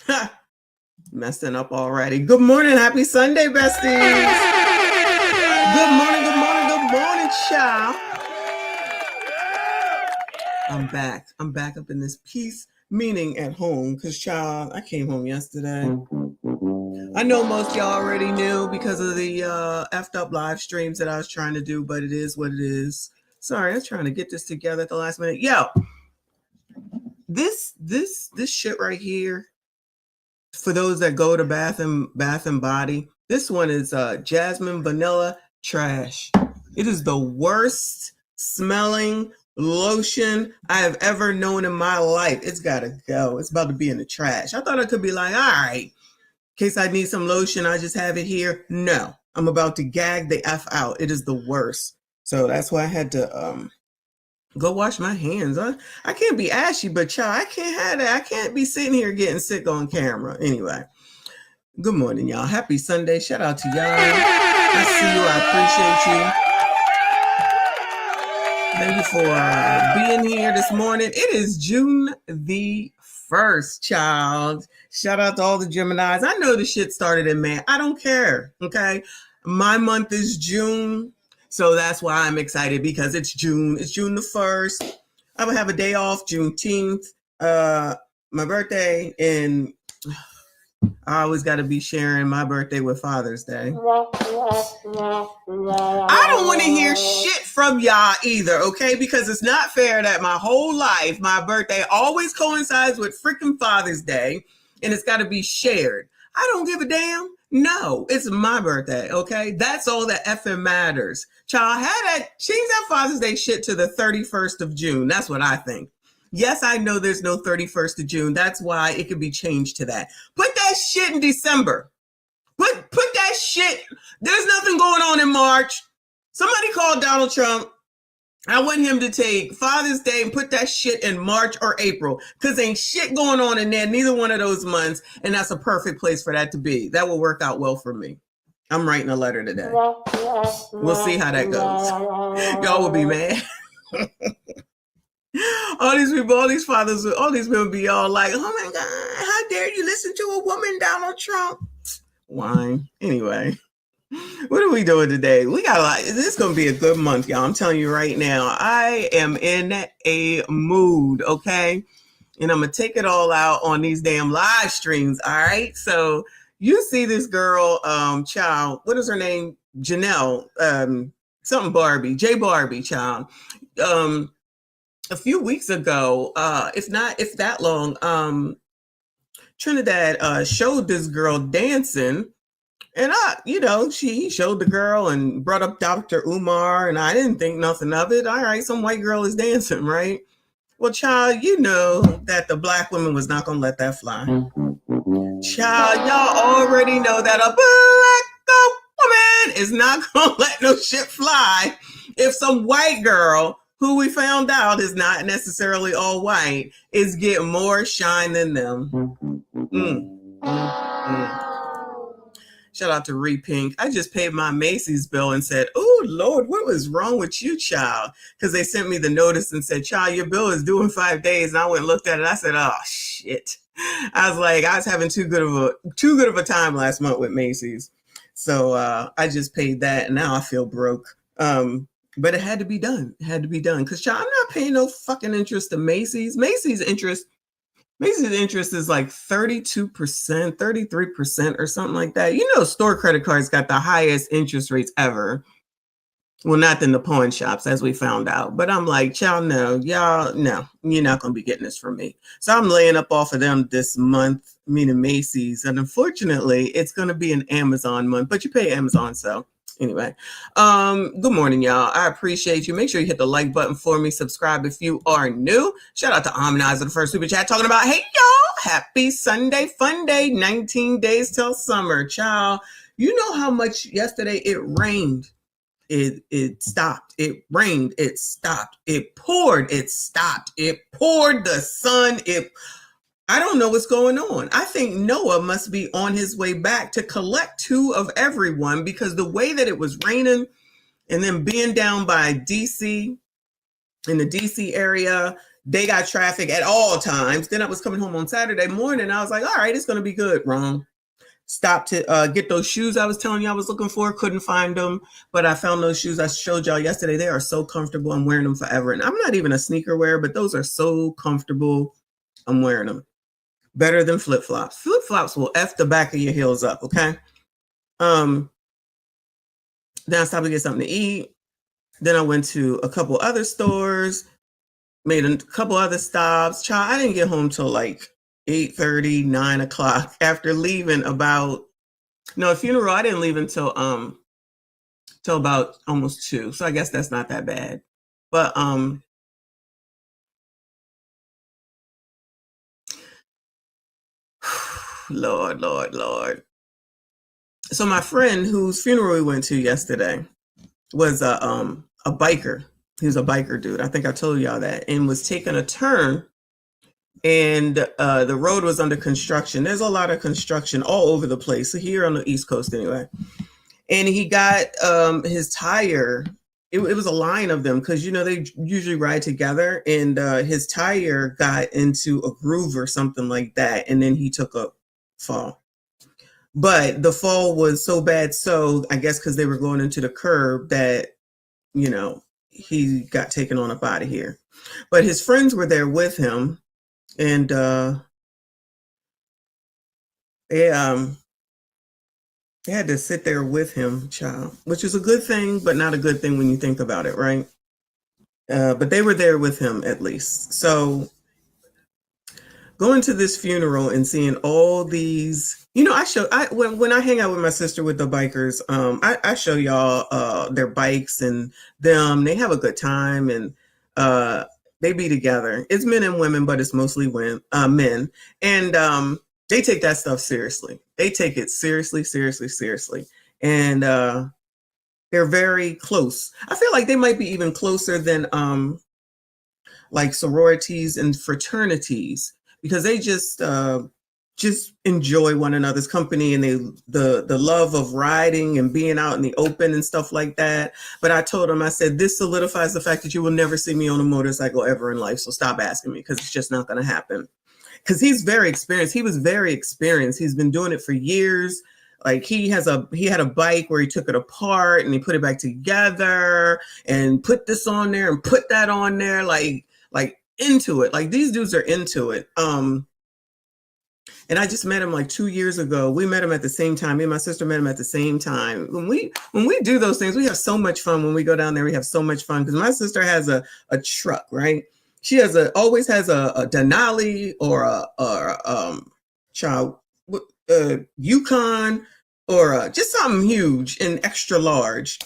Ha! Messing up already. Good morning. Happy Sunday, besties. Good morning, good morning, good morning, child. I'm back. I'm back up in this peace meaning at home because, child, I came home yesterday. I know most of y'all already knew because of the effed up live streams that I was trying to do, but it is what it is. Sorry, I was trying to get this together at the last minute. Yo, this shit right here, for those that go to Bath and Body, this one is jasmine vanilla trash. It is the worst smelling lotion I have ever known in my life. It's gotta go. It's about to be in the trash. I thought I could be like, all right, in case I need some lotion, I just have it here. No, I'm about to gag the F out. It is the worst. So that's why I had to go wash my hands. I can't be ashy, but child, I can't have that. I can't be sitting here getting sick on camera. Anyway, good morning, y'all. Happy Sunday. Shout out to y'all. I see you. I appreciate you. Thank you for being here this morning. It is June the 1st, child. Shout out to all the Geminis. I know the shit started in May. I don't care, okay? My month is June, so that's why I'm excited because it's June. It's June the 1st. I will have a day off, Juneteenth, my birthday, and I always got to be sharing my birthday with Father's Day. I don't want to hear shit from y'all either, okay? Because it's not fair that my whole life, my birthday always coincides with freaking Father's Day, and it's got to be shared. I don't give a damn. No, it's my birthday, okay? That's all that effing matters. Child, change that Father's Day shit to the 31st of June. That's what I think. Yes, I know there's no 31st of June. That's why it could be changed to that. Put that shit in December. Put that shit. There's nothing going on in March. Somebody called Donald Trump. I want him to take Father's Day and put that shit in March or April because ain't shit going on in there, neither one of those months, and that's a perfect place for that to be. That will work out well for me. I'm writing a letter today. We'll see how that goes. Y'all will be mad. All these people, all these fathers, all these men be all like, oh my God, how dare you listen to a woman, Donald Trump? Wine. Anyway, what are we doing today? We got a lot. This is going to be a good month, y'all. I'm telling you right now, I am in a mood, okay? And I'm going to take it all out on these damn live streams, all right? So you see this girl, child, what is her name? Janelle, something Barbie, J Barbie, child. A few weeks ago, if that long, Trinidad showed this girl dancing, and she showed the girl and brought up Dr. Umar, and I didn't think nothing of it. All right, some white girl is dancing, right? Well, child, you know that the black woman was not gonna let that fly. Child, y'all already know that a black woman is not gonna let no shit fly if some white girl, who we found out is not necessarily all white, is getting more shine than them. Shout out to Repink. I just paid my Macy's bill and said, oh, Lord, what was wrong with you, child? Because they sent me the notice and said, child, your bill is due in 5 days. And I went and looked at it. I said, oh, shit. I was like, I was having too good of a time last month with Macy's. So I just paid that, and now I feel broke. But it had to be done. It had to be done. Because, child, I'm not paying no fucking interest to Macy's. Macy's interest is like 32%, 33% or something like that. You know, store credit cards got the highest interest rates ever. Well, not in the pawn shops, as we found out. But I'm like, child, no, y'all, no, you're not going to be getting this from me. So I'm laying up off of them this month, meaning Macy's. And unfortunately, it's going to be an Amazon month, but you pay Amazon, so. Anyway, good morning, y'all. I appreciate you. Make sure you hit the like button for me. Subscribe if you are new. Shout out to Amenizer, the first super chat, talking about, hey, y'all, happy Sunday fun day. 19 days till summer, child. You know how much yesterday it rained. It stopped. It rained. It stopped. It poured. It stopped. It poured. The sun. I don't know what's going on. I think Noah must be on his way back to collect two of everyone, because the way that it was raining and then being down by DC, in the DC area, They got traffic at all times. Then I was coming home on Saturday morning. I was like, all right, it's going to be good. Wrong. Stopped to get those shoes I was telling you I was looking for. Couldn't find them, but I found those shoes I showed y'all yesterday. They are so comfortable. I'm wearing them forever. And I'm not even a sneaker wearer, but those are so comfortable. I'm wearing them. Better than flip-flops. Flip-flops will F the back of your heels up, okay? Then I stopped to get something to eat. Then I went to a couple other stores, made a couple other stops. Child, I didn't get home till like 8:30, 9 o'clock after leaving about, no, funeral, I didn't leave until about almost 2. So I guess that's not that bad. But Lord. So my friend whose funeral we went to yesterday was a biker. He was a biker dude. I think I told y'all that, and was taking a turn, and the road was under construction. There's a lot of construction all over the place, here on the East Coast anyway. And he got his tire. It was a line of them because, you know, they usually ride together, and his tire got into a groove or something like that, and then he took a fall. But the fall was so bad, so I guess because they were going into the curb, that, you know, he got taken on up out of here. But his friends were there with him, and they had to sit there with him, child, which is a good thing, but not a good thing when you think about it, right? But they were there with him at least. So going to this funeral and seeing all these, you know, when I hang out with my sister with the bikers, I show y'all their bikes and them. They have a good time, and they be together. It's men and women, but it's mostly men, and they take that stuff seriously. They take it seriously, and they're very close. I feel like they might be even closer than like sororities and fraternities, because they just enjoy one another's company, and the love of riding and being out in the open and stuff like that. But I told him, I said, this solidifies the fact that you will never see me on a motorcycle ever in life. So stop asking me, because it's just not going to happen. Because he's very experienced. He was very experienced. He's been doing it for years. Like he had a bike where he took it apart and he put it back together and put this on there and put that on there, like into it. Like these dudes are into it. And I just met him like 2 years ago. We met him at the same time. Me and my sister met him at the same time. When we do those things, we have so much fun. When we go down there, we have so much fun, because my sister has a truck, right? She always has a Denali or a Yukon, or just something huge and extra large.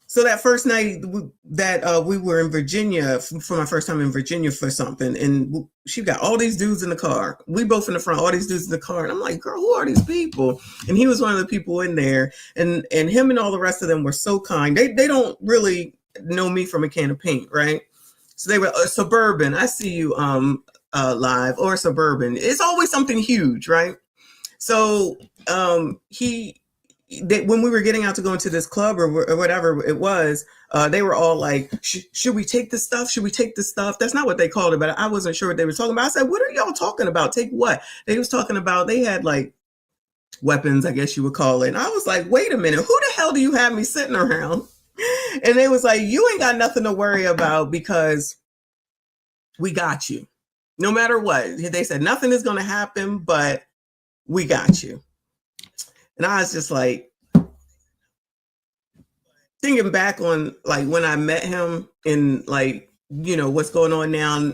So that first night that we were in Virginia, for my first time in Virginia for something, and she got all these dudes in the car. We both in the front, all these dudes in the car. And I'm like, girl, who are these people? And he was one of the people in there. And him and all the rest of them were so kind. They don't really know me from a can of paint, right? So they were Suburban. I see you live, or Suburban. It's always something huge, right? So when we were getting out to go into this club or whatever it was, they were all like, should we take this stuff? Should we take this stuff? That's not what they called it, but I wasn't sure what they were talking about. I said, what are y'all talking about? Take what? They was talking about, they had like weapons, I guess you would call it. And I was like, wait a minute, who the hell do you have me sitting around? And they was like, you ain't got nothing to worry about, because we got you. No matter what. They said nothing is going to happen, but we got you. And I was just like, thinking back on like when I met him, and like, you know, what's going on now.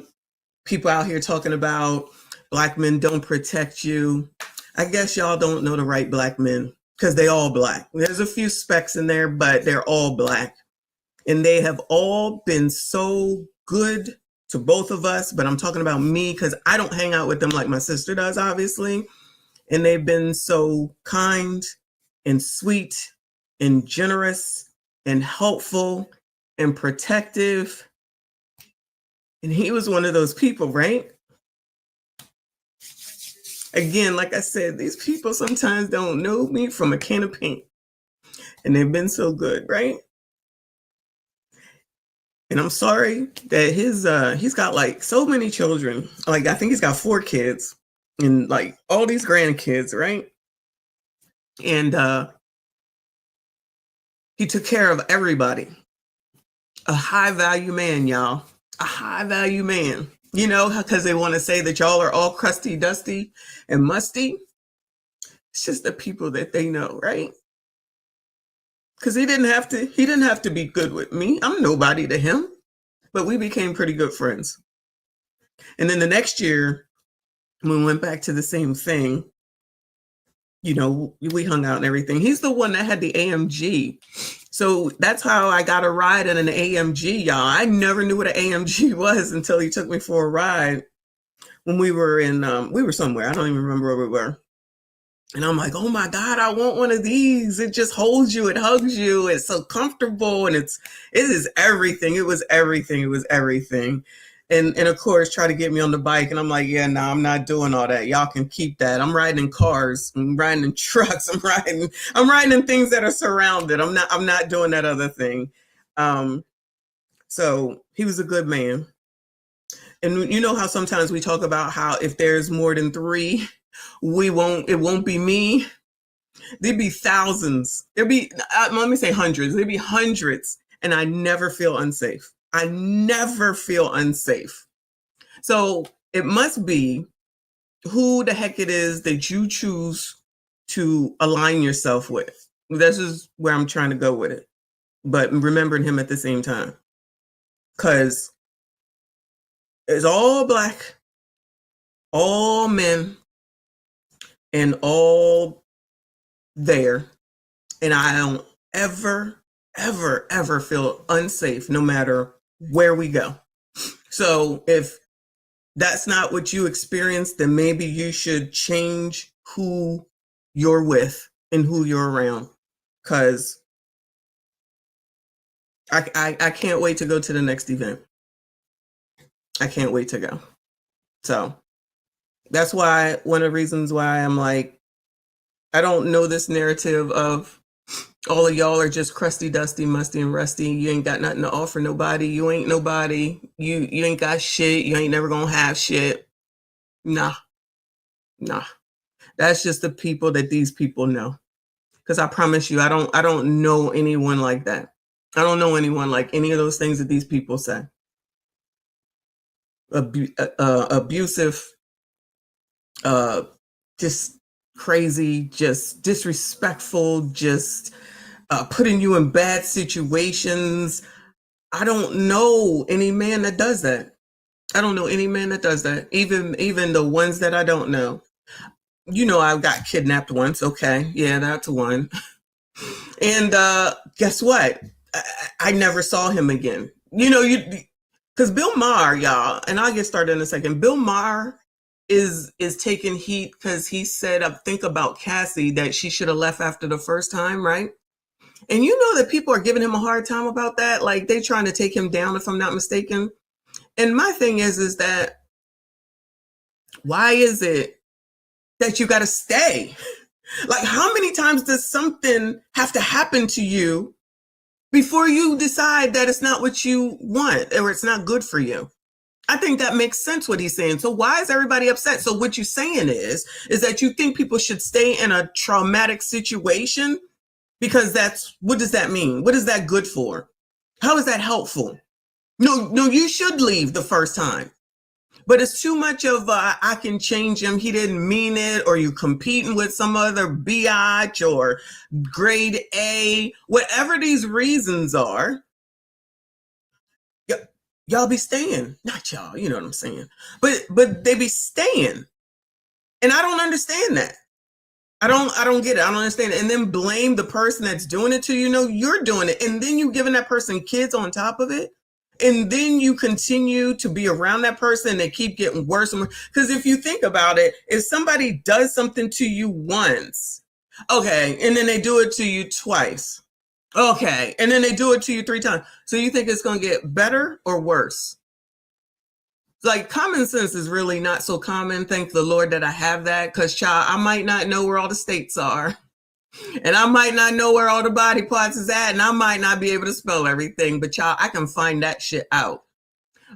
People out here talking about black men don't protect you. I guess y'all don't know the right black men, because they all black. There's a few specks in there, but they're all black. And they have all been so good to both of us. But I'm talking about me, because I don't hang out with them like my sister does, obviously. And they've been so kind and sweet and generous and helpful and protective. And he was one of those people, right? Again, like I said, these people sometimes don't know me from a can of paint. And they've been so good, right? And I'm sorry that he's got like so many children. Like I think he's got 4 kids and like all these grandkids, right? And he took care of everybody. A high value man, y'all. A high value man. You know, because they want to say that y'all are all crusty, dusty, and musty. It's just the people that they know, right? Because he didn't have to be good with me. I'm nobody to him. But we became pretty good friends. And then the next year, we went back to the same thing. You know, we hung out and everything. He's the one that had the AMG. So that's how I got a ride in an AMG, y'all. I never knew what an AMG was until he took me for a ride when we were somewhere. I don't even remember where we were. And I'm like, oh my God, I want one of these. It just holds you. It hugs you. It's so comfortable. And it is everything. It was everything. It was everything. And of course, try to get me on the bike. And I'm like, yeah, no, I'm not doing all that. Y'all can keep that. I'm riding in cars. I'm riding in trucks. I'm riding in things that are surrounded. I'm not doing that other thing. So he was a good man. And you know how sometimes we talk about how if there's more than 3, it won't be me. There'd be thousands. Let me say hundreds. There'd be hundreds. And I never feel unsafe. I never feel unsafe. So it must be who the heck it is that you choose to align yourself with. This is where I'm trying to go with it. But remembering him at the same time. Because it's all Black, all men, and all there. And I don't ever, ever, ever feel unsafe no matter where we go. So if that's not what you experience, then maybe you should change who you're with and who you're around. Because I can't wait to go to the next event. I can't wait to go. So that's why one of the reasons why I'm like, I don't know this narrative of all of y'all are just crusty, dusty, musty, and rusty. You ain't got nothing to offer nobody. You ain't nobody. You ain't got shit. You ain't never gonna have shit. Nah. That's just the people that these people know. Because I promise you, I don't know anyone like that. I don't know anyone like any of those things that these people say. Abusive, just crazy, just disrespectful, just putting you in bad situations. I don't know any man that does that. I don't know any man that does that. Even the ones that I don't know. You know, I got kidnapped once. Okay, yeah, that's one. And guess what? I never saw him again. You know, because Bill Maher, y'all, and I'll get started in a second. Bill Maher is taking heat because he said, think about Cassie, that she should have left after the first time, right? And you know that people are giving him a hard time about that. Like they trying to take him down, if I'm not mistaken. And my thing is that why is it that you got to stay? Like how many times does something have to happen to you before you decide that it's not what you want or it's not good for you? I think that makes sense what he's saying. So why is everybody upset? So what you're saying is that you think people should stay in a traumatic situation because what does that mean? What is that good for? How is that helpful? No, you should leave the first time. But it's too much of I can change him. He didn't mean it, or you competing with some other biatch or grade A, whatever these reasons are. Y'all be staying, not y'all. You know what I'm saying? But they be staying, and I don't understand that. I don't get it. I don't understand it. And then blame the person that's doing it to you. No, you're doing it, and then you giving that person kids on top of it. And then you continue to be around that person and they keep getting worse and worse. Because if you think about it, if somebody does something to you once, okay, and then they do it to you twice, okay, and then they do it to you 3 times. So you think it's going to get better or worse? Like common sense is really not so common. Thank the Lord that I have that, because child, I might not know where all the states are. And I might not know where all the body parts is at, and I might not be able to spell everything, but y'all, I can find that shit out.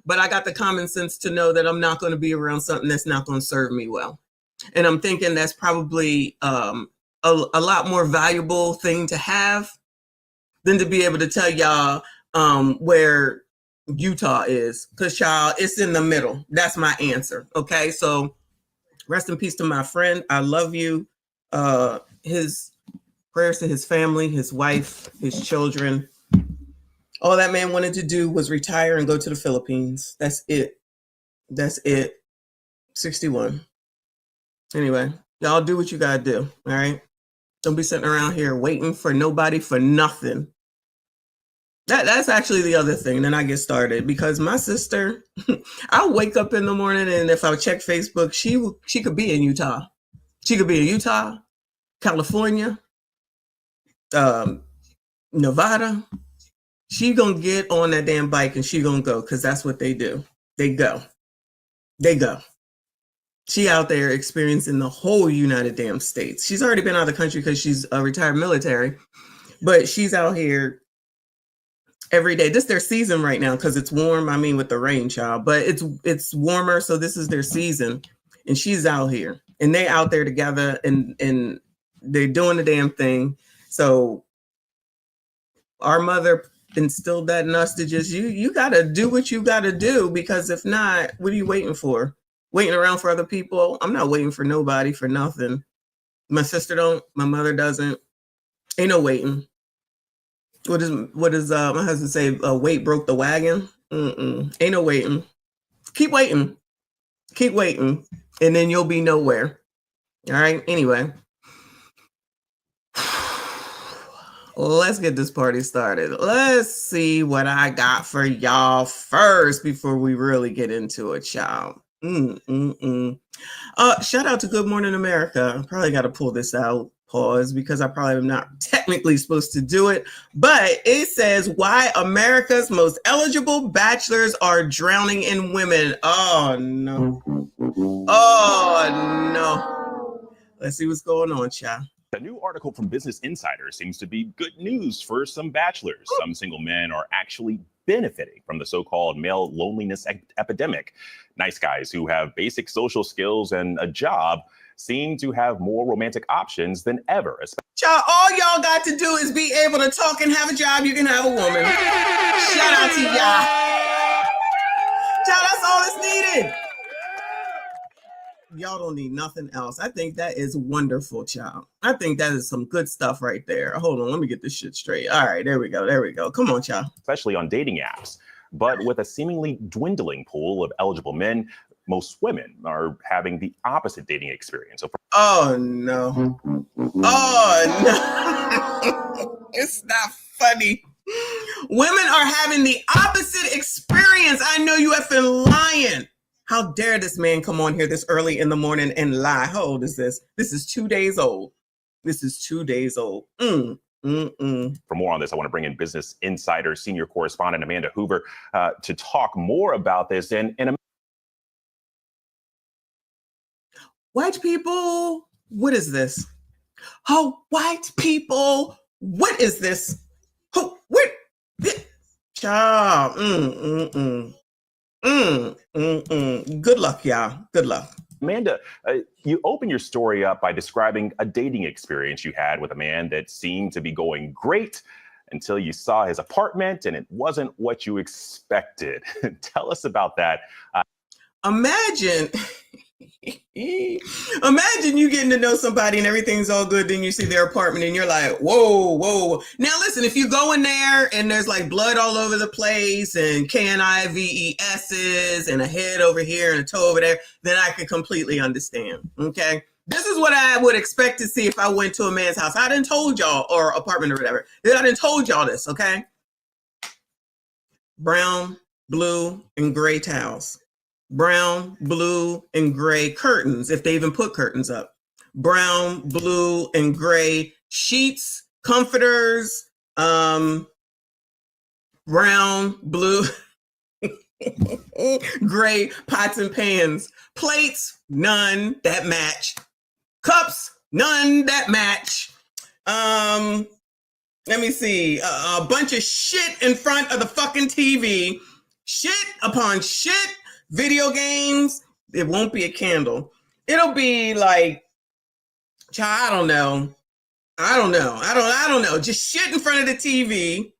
But I got the common sense to know that I'm not going to be around something that's not going to serve me well. And I'm thinking that's probably a lot more valuable thing to have than to be able to tell y'all where Utah is. Because, y'all, it's in the middle. That's my answer. Okay, so rest in peace to my friend. I love you. His prayers to his family, his wife, his children. All that man wanted to do was retire and go to the Philippines. That's it. That's it. 61. Anyway, y'all do what you gotta do. All right. Don't be sitting around here waiting for nobody for nothing. That's actually the other thing. Then I get started because my sister, I'll wake up in the morning and if I check Facebook, she could be in Utah. She could be in Utah, California, Nevada. She gonna get on that damn bike and she gonna go because that's what they do. They go. She out there experiencing the whole United damn States. She's already been out of the country because she's a retired military, but she's out here every day. This is their season right now because it's warm. I mean, with the rain, child, but it's warmer, so this is their season, and she's out here, and they out there together, and they're doing the damn thing. So our mother instilled that in us to just you got to do what you got to do because if not, what are you waiting for? Waiting around for other people? I'm not waiting for nobody for nothing. My sister don't. My mother doesn't. Ain't no waiting. What does my husband say? Weight broke the wagon. Ain't no waiting. Keep waiting, and then you'll be nowhere. All right. Anyway, let's get this party started. Let's see what I got for y'all first before we really get into it, y'all. Shout out to Good Morning America. I probably got to pull this out. Pause because I probably am not technically supposed to do it, but it says why America's most eligible bachelors are drowning in women. Oh no. Let's see what's going on, child. A new article from Business Insider seems to be good news for some bachelors. Some single men are actually benefiting from the so-called male loneliness epidemic. Nice guys who have basic social skills and a job seem to have more romantic options than ever. Y'all, all y'all got to do is be able to talk and have a job. You can have a woman. Shout out to y'all. Child, that's all that's needed. Y'all don't need nothing else. I think that is wonderful, child. I think that is some good stuff right there. Hold on, let me get this shit straight. All right, there we go. Come on, child. Especially on dating apps. But with a seemingly dwindling pool of eligible men, most women are having the opposite dating experience. Oh no. It's not funny. Women are having the opposite experience. I know you effing lying. How dare this man come on here this early in the morning and lie? How old is this? This is 2 days old. For more on this, I want to bring in Business Insider senior correspondent Amanda Hoover to talk more about this. And white people, what is this? Oh, white people, what is this? Oh, what? Child. Good luck, y'all. Good luck. Amanda, you open your story up by describing a dating experience you had with a man that seemed to be going great until you saw his apartment and it wasn't what you expected. Tell us about that. Imagine you getting to know somebody and everything's all good. Then you see their apartment and you're like, whoa. Now listen, if you go in there and there's like blood all over the place and KNIVES's and a head over here and a toe over there, then I can completely understand. Okay. This is what I would expect to see if I went to a man's house. I done told y'all, or apartment or whatever. I done told y'all this. Okay. Brown, blue, and gray towels. Brown, blue, and gray curtains, if they even put curtains up. Brown, blue, and gray sheets, comforters, brown, blue, gray pots and pans. Plates, none that match. Cups, none that match. Let me see. A bunch of shit in front of the fucking TV. Shit upon shit. Video games. It won't be a candle. It'll be like, I don't know. I don't know. Just shit in front of the TV.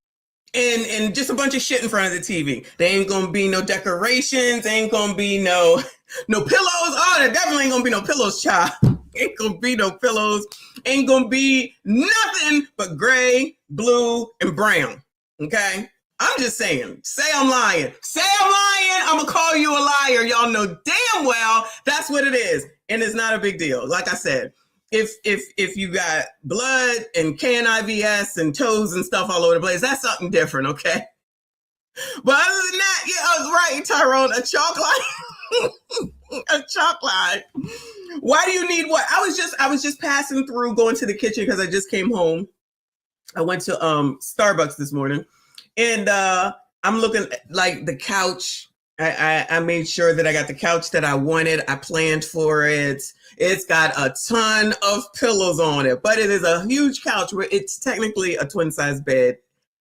And just a bunch of shit in front of the TV. There ain't gonna be no decorations. Ain't gonna be no pillows. Oh, there definitely ain't gonna be no pillows, child. Ain't gonna be no pillows. Ain't gonna be nothing but gray, blue, and brown. Okay? I'm just saying. Say I'm lying. Say I'm lying. I'm gonna call you a liar. Y'all know damn well that's what it is. And it's not a big deal. Like I said, if you got blood and IVS and toes and stuff all over the place, that's something different, okay? But other than that, yeah, I was right, Tyrone. A chalk line. A chalk line. Why do you need what? I was just passing through, going to the kitchen because I just came home. I went to Starbucks this morning, and I'm looking like the couch. I made sure that I got the couch that I wanted. I planned for it. It's got a ton of pillows on it, but it is a huge couch where it's technically a twin size bed,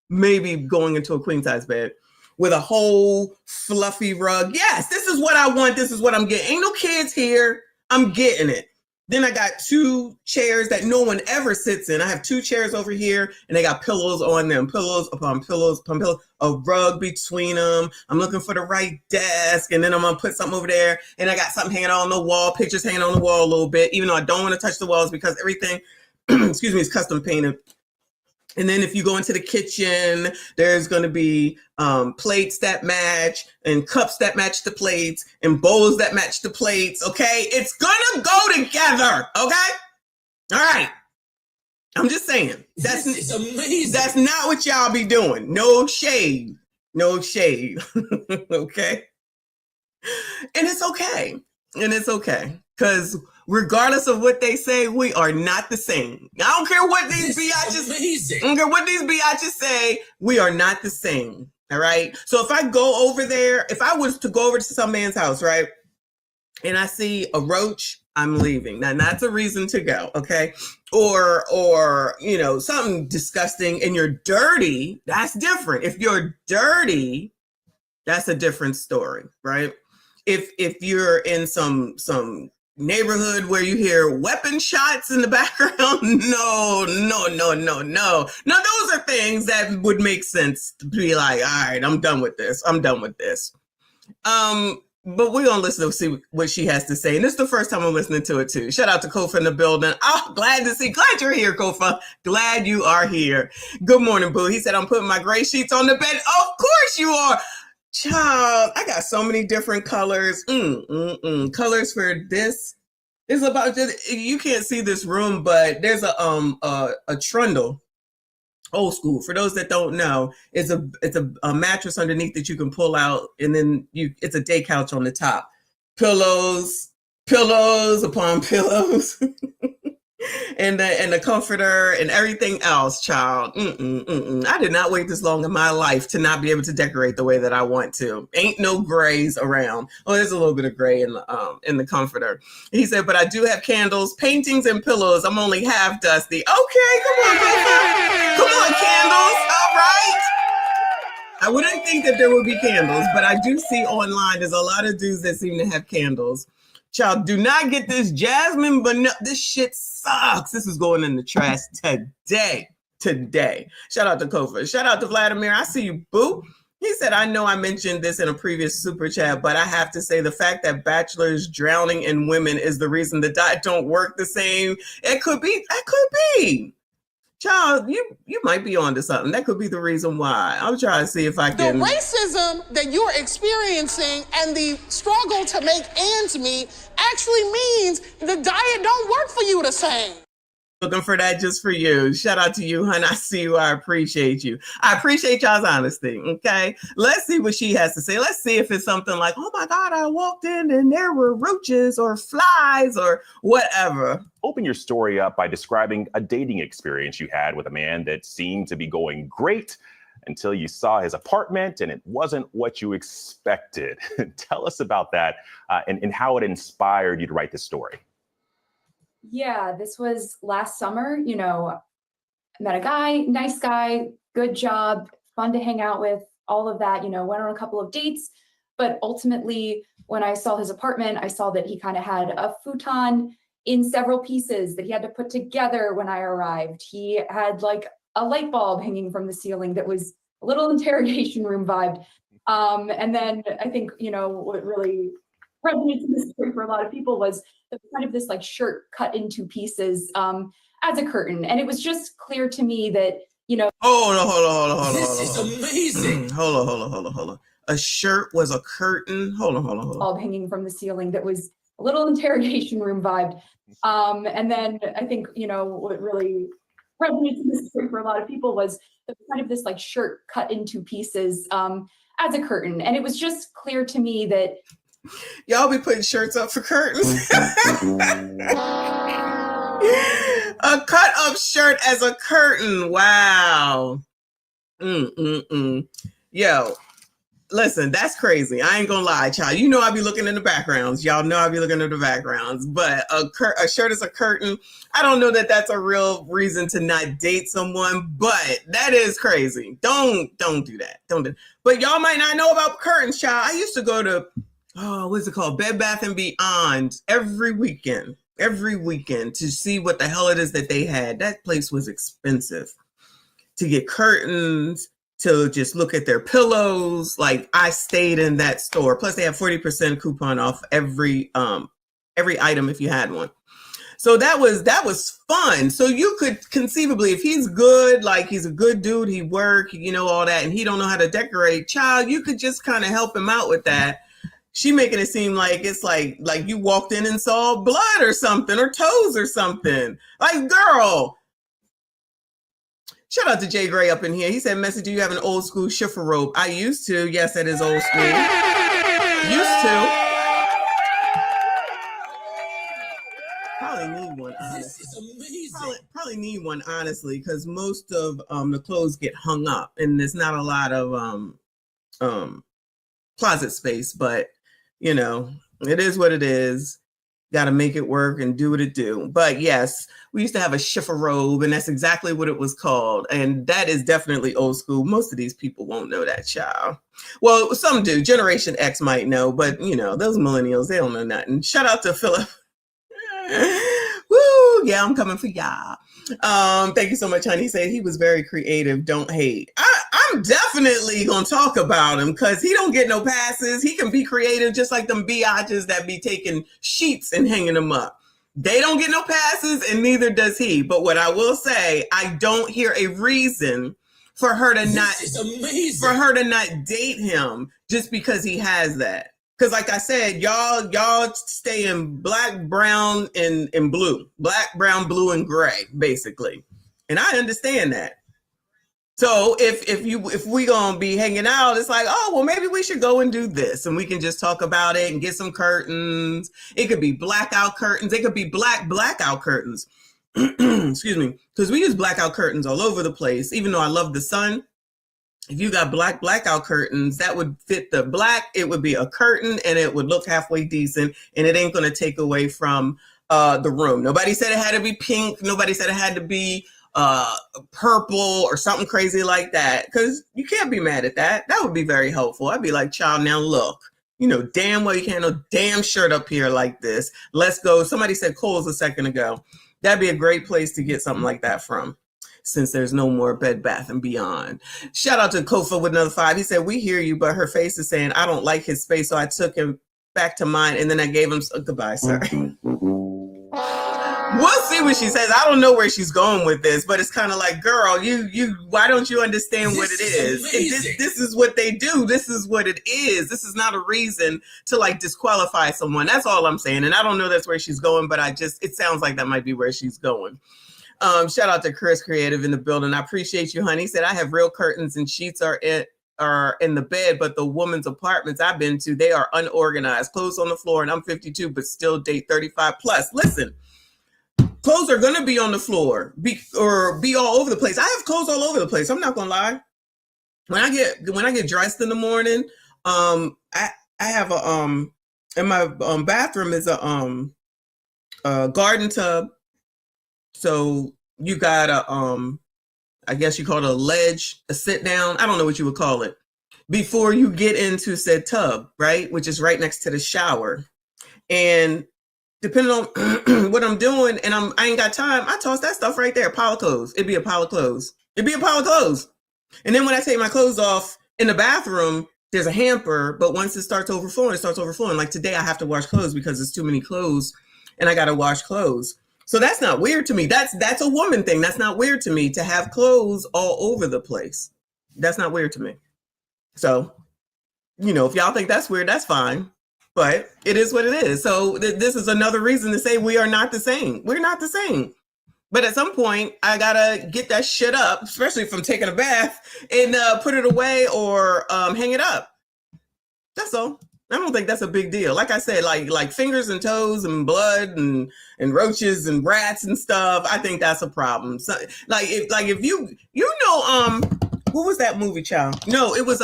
maybe going into a queen size bed with a whole fluffy rug. Yes, this is what I want. This is what I'm getting. Ain't no kids here. I'm getting it. Then I got 2 chairs that no one ever sits in. I have 2 chairs over here, and they got pillows on them. Pillows upon pillows upon pillows. A rug between them. I'm looking for the right desk, and then I'm going to put something over there. And I got something hanging on the wall, pictures hanging on the wall a little bit, even though I don't want to touch the walls because everything, excuse me, is custom painted. And then if you go into the kitchen, there's going to be plates that match and cups that match the plates and bowls that match the plates. Okay. It's going to go together. Okay. All right. I'm just saying. This is amazing. That's not what y'all be doing. No shade. No shade. Okay. And it's okay. And it's okay. Because regardless of what they say, we are not the same. I don't care what these biatches. I don't care what these biatches say. We are not the same. All right. So if I go over there, if I was to go over to some man's house, right, and I see a roach, I'm leaving. Now, that's a reason to go. Okay. Or you know, something disgusting and you're dirty. That's different. If you're dirty, that's a different story, right? If you're in some neighborhood where you hear weapon shots in the background, no. Now those are things that would make sense to be like, all right, I'm done with this. But we're gonna listen to see what she has to say. And this is the first time I'm listening to it too. Shout out to Kofa in the building. Oh, glad you're here, Kofa. Glad you are here. Good morning, boo. He said, I'm putting my gray sheets on the bed. Of course you are. Child, I got so many different colors. Colors for this. It's about just, you can't see this room, but there's a trundle, old school. For those that don't know, it's a mattress underneath that you can pull out, and then it's a day couch on the top. Pillows upon pillows. And the comforter and everything else, child. I did not wait this long in my life to not be able to decorate the way that I want to. Ain't no grays around. Oh, there's a little bit of gray in the comforter. He said, but I do have candles, paintings, and pillows. I'm only half dusty. Okay, come on, candles. All right. I wouldn't think that there would be candles, but I do see online there's a lot of dudes that seem to have candles. Child, do not get this jasmine, but no, this shit sucks. This is going in the trash today. Shout out to Kofa. Shout out to Vladimir. I see you, boo. He said, I know I mentioned this in a previous super chat, but I have to say the fact that bachelors drowning in women is the reason the diet don't work the same. It could be. That could be. Child, you might be onto something. That could be the reason why. I'm trying to see if I can. The racism that you're experiencing and the struggle to make ends meet actually means the diet don't work for you the same. Looking for that just for you. Shout out to you, hun. I see you. I appreciate you. I appreciate y'all's honesty. Okay. Let's see what she has to say. Let's see if it's something like, oh my God, I walked in and there were roaches or flies or whatever. Open your story up by describing a dating experience you had with a man that seemed to be going great until you saw his apartment and it wasn't what you expected. Tell us about that and how it inspired you to write this story. Yeah, this was last summer. You know, met a guy, nice guy, good job, fun to hang out with, all of that, went on a couple of dates. But ultimately, when I saw his apartment, I saw that he kind of had a futon in several pieces that he had to put together when I arrived. He had like a light bulb hanging from the ceiling that was a little interrogation room vibe. And then I think, what really resonates in this story for a lot of people was kind of this like shirt cut into pieces as a curtain. And it was just clear to me that, Hold on. This is amazing. Hold on. A shirt was a curtain. Hold on. Bulb hanging from the ceiling that was a little interrogation room vibe. And then I think, what really resonates in this story for a lot of people was kind of this like shirt cut into pieces as a curtain. And it was just clear to me that y'all be putting shirts up for curtains. A cut up shirt as a curtain. Wow. Yo, listen, that's crazy. I ain't gonna lie, child. You know I be looking in the backgrounds. Y'all know I be looking in the backgrounds. But a shirt is a curtain. I don't know that that's a real reason to not date someone, but that is crazy. Don't do that. Don't do. But y'all might not know about curtains, child. I used to go to what's it called? Bed Bath & Beyond every weekend to see what the hell it is that they had. That place was expensive to get curtains, to just look at their pillows. Like I stayed in that store. Plus they have 40% coupon off every item if you had one. So that was fun. So you could conceivably, if he's good, like he's a good dude, he work, all that, and he don't know how to decorate, child, you could just kind of help him out with that. She making it seem like it's like you walked in and saw blood or something, or toes or something. Like, girl. Shout out to Jay Gray up in here. He said, Macy, do you have an old school shiffer robe? I used to. Yes, that is old school. Used to. Probably need one, honestly. This is amazing. Probably need one, honestly, because most of the clothes get hung up and there's not a lot of closet space, but it is what it is. Got to make it work and do what it do. But yes, we used to have a shiffer robe, and that's exactly what it was called. And that is definitely old school. Most of these people won't know that, child. Well, some do. Generation X might know, but those millennials, they don't know nothing. Shout out to Philip. Woo! Yeah, I'm coming for y'all. Thank you so much, honey. He said he was very creative. Don't hate. I'm definitely gonna talk about him because he don't get no passes. He can be creative just like them biatches that be taking sheets and hanging them up. They don't get no passes, and neither does he. But what I will say, I don't hear a reason for her to not date him just because he has that. Because like I said, y'all stay in black, brown, and blue. Black, brown, blue, and gray, basically. And I understand that. So if we gonna be hanging out, it's like, oh, well, maybe we should go and do this. And we can just talk about it and get some curtains. It could be blackout curtains. It could be blackout curtains. Excuse me. Because we use blackout curtains all over the place, even though I love the sun. If you got blackout curtains, that would fit the black. It would be a curtain and it would look halfway decent, and it ain't going to take away from the room. Nobody said it had to be pink. Nobody said it had to be purple or something crazy like that, because you can't be mad at that. That would be very helpful. I'd be like, child, now look, damn well you can't no damn shirt up here like this. Let's go. Somebody said Kohl's a second ago. That'd be a great place to get something like that from, since there's no more Bed Bath & Beyond. Shout out to Kofa with another 5. He said, we hear you, but her face is saying, I don't like his space, so I took him back to mine, and then I gave him goodbye, sir. We'll see what she says. I don't know where she's going with this, but it's kind of like, girl, you why don't you understand what it is? This is what they do. This is what it is. This is not a reason to like disqualify someone. That's all I'm saying. And I don't know that's where she's going, but it sounds like that might be where she's going. Shout out to Chris Creative in the building. I appreciate you, honey. He said, I have real curtains and sheets are in the bed, but the woman's apartments I've been to, they are unorganized. Clothes on the floor, and I'm 52, but still date 35 plus. Listen, clothes are going to be on the floor, be all over the place. I have clothes all over the place. I'm not going to lie. When I get dressed in the morning, I have in my bathroom is a garden tub. So you got I guess you call it a ledge, a sit down. I don't know what you would call it. Before you get into said tub, right? Which is right next to the shower. And depending on what I'm doing and I ain't got time, I toss that stuff right there, pile of clothes. It'd be a pile of clothes. It'd be a pile of clothes. And then when I take my clothes off in the bathroom, there's a hamper, but once it starts overflowing, it starts overflowing. Like today I have to wash clothes because there's too many clothes and I got to wash clothes. So that's not weird to me. That's a woman thing. That's not weird to me to have clothes all over the place. That's not weird to me. So, you know, if y'all think that's weird, that's fine. But it is what it is. So this is another reason to say we are not the same. We're not the same. But at some point, I gotta get that shit up, especially if I'm taking a bath, and put it away or hang it up. That's all. I don't think that's a big deal. Like I said, like fingers and toes and blood and roaches and rats and stuff. I think that's a problem. So, if you know what was that movie, child? No, it was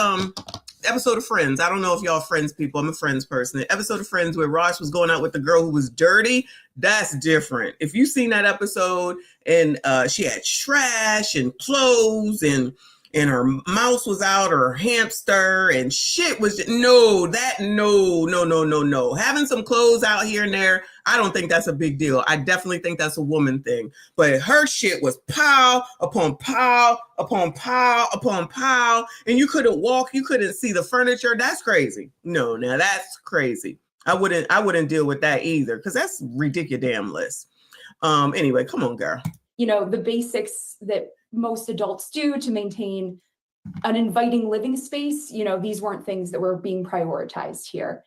episode of Friends. I don't know if y'all Friends people. I'm a Friends person. The episode of Friends where Ross was going out with the girl who was dirty. That's different. If you've seen that episode and she had trash and clothes and her mouse was out, or her hamster and shit was just, no. Having some clothes out here and there, I don't think that's a big deal. I definitely think that's a woman thing. But her shit was pile upon pile upon pile upon pile, and you couldn't walk, you couldn't see the furniture. That's crazy. No, now that's crazy. I wouldn't deal with that either, because that's ridiculous. Anyway, come on, girl. You know, the basics that most adults do to maintain an inviting living space, you know, these weren't things that were being prioritized here.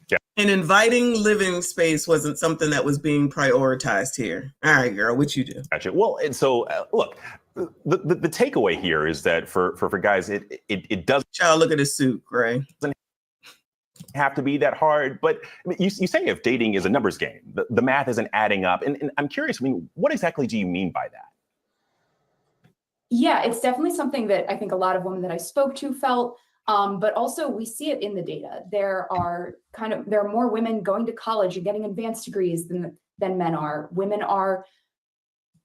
Yeah. An inviting living space wasn't something that was being prioritized here. All right, girl, what you do? Gotcha. Well, and so look, the takeaway here is that for guys, it doesn't. Child, look at his suit, Gray. Have to be that hard, but I mean, you say if dating is a numbers game, the math isn't adding up, and I'm curious. I mean, what exactly do you mean by that? Yeah, it's definitely something that I think a lot of women that I spoke to felt, but also we see it in the data. There are more women going to college and getting advanced degrees than men are. Women are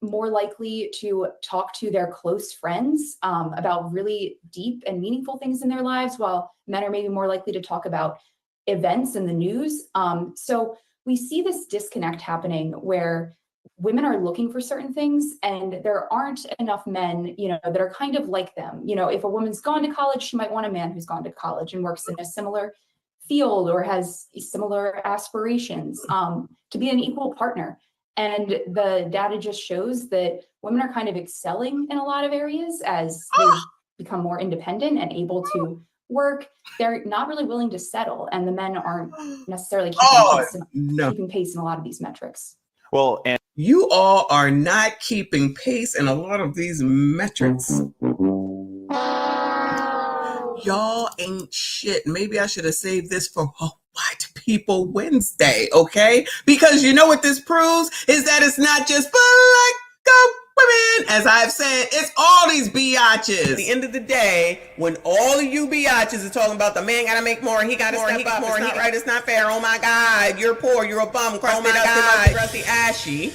more likely to talk to their close friends about really deep and meaningful things in their lives, while men are maybe more likely to talk about events in the news. So we see this disconnect happening where women are looking for certain things and there aren't enough men, you know, that are kind of like them. You know, if a woman's gone to college, she might want a man who's gone to college and works in a similar field or has similar aspirations to be an equal partner. And the data just shows that women are kind of excelling in a lot of areas as they become more independent and able to work. They're not really willing to settle, and the men aren't necessarily keeping pace in a lot of these metrics. Well, and you all are not keeping pace in a lot of these metrics. Y'all ain't shit. Maybe I should have saved this for White People Wednesday, okay? Because you know what this proves is that it's not just black women. As I've said, it's all these biatches. At the end of the day, when all of you biatches are talking about the man gotta make more, he gotta step up, it's not right, it's not fair, oh my God, you're poor, you're a bum, crusty, rusty, ashy.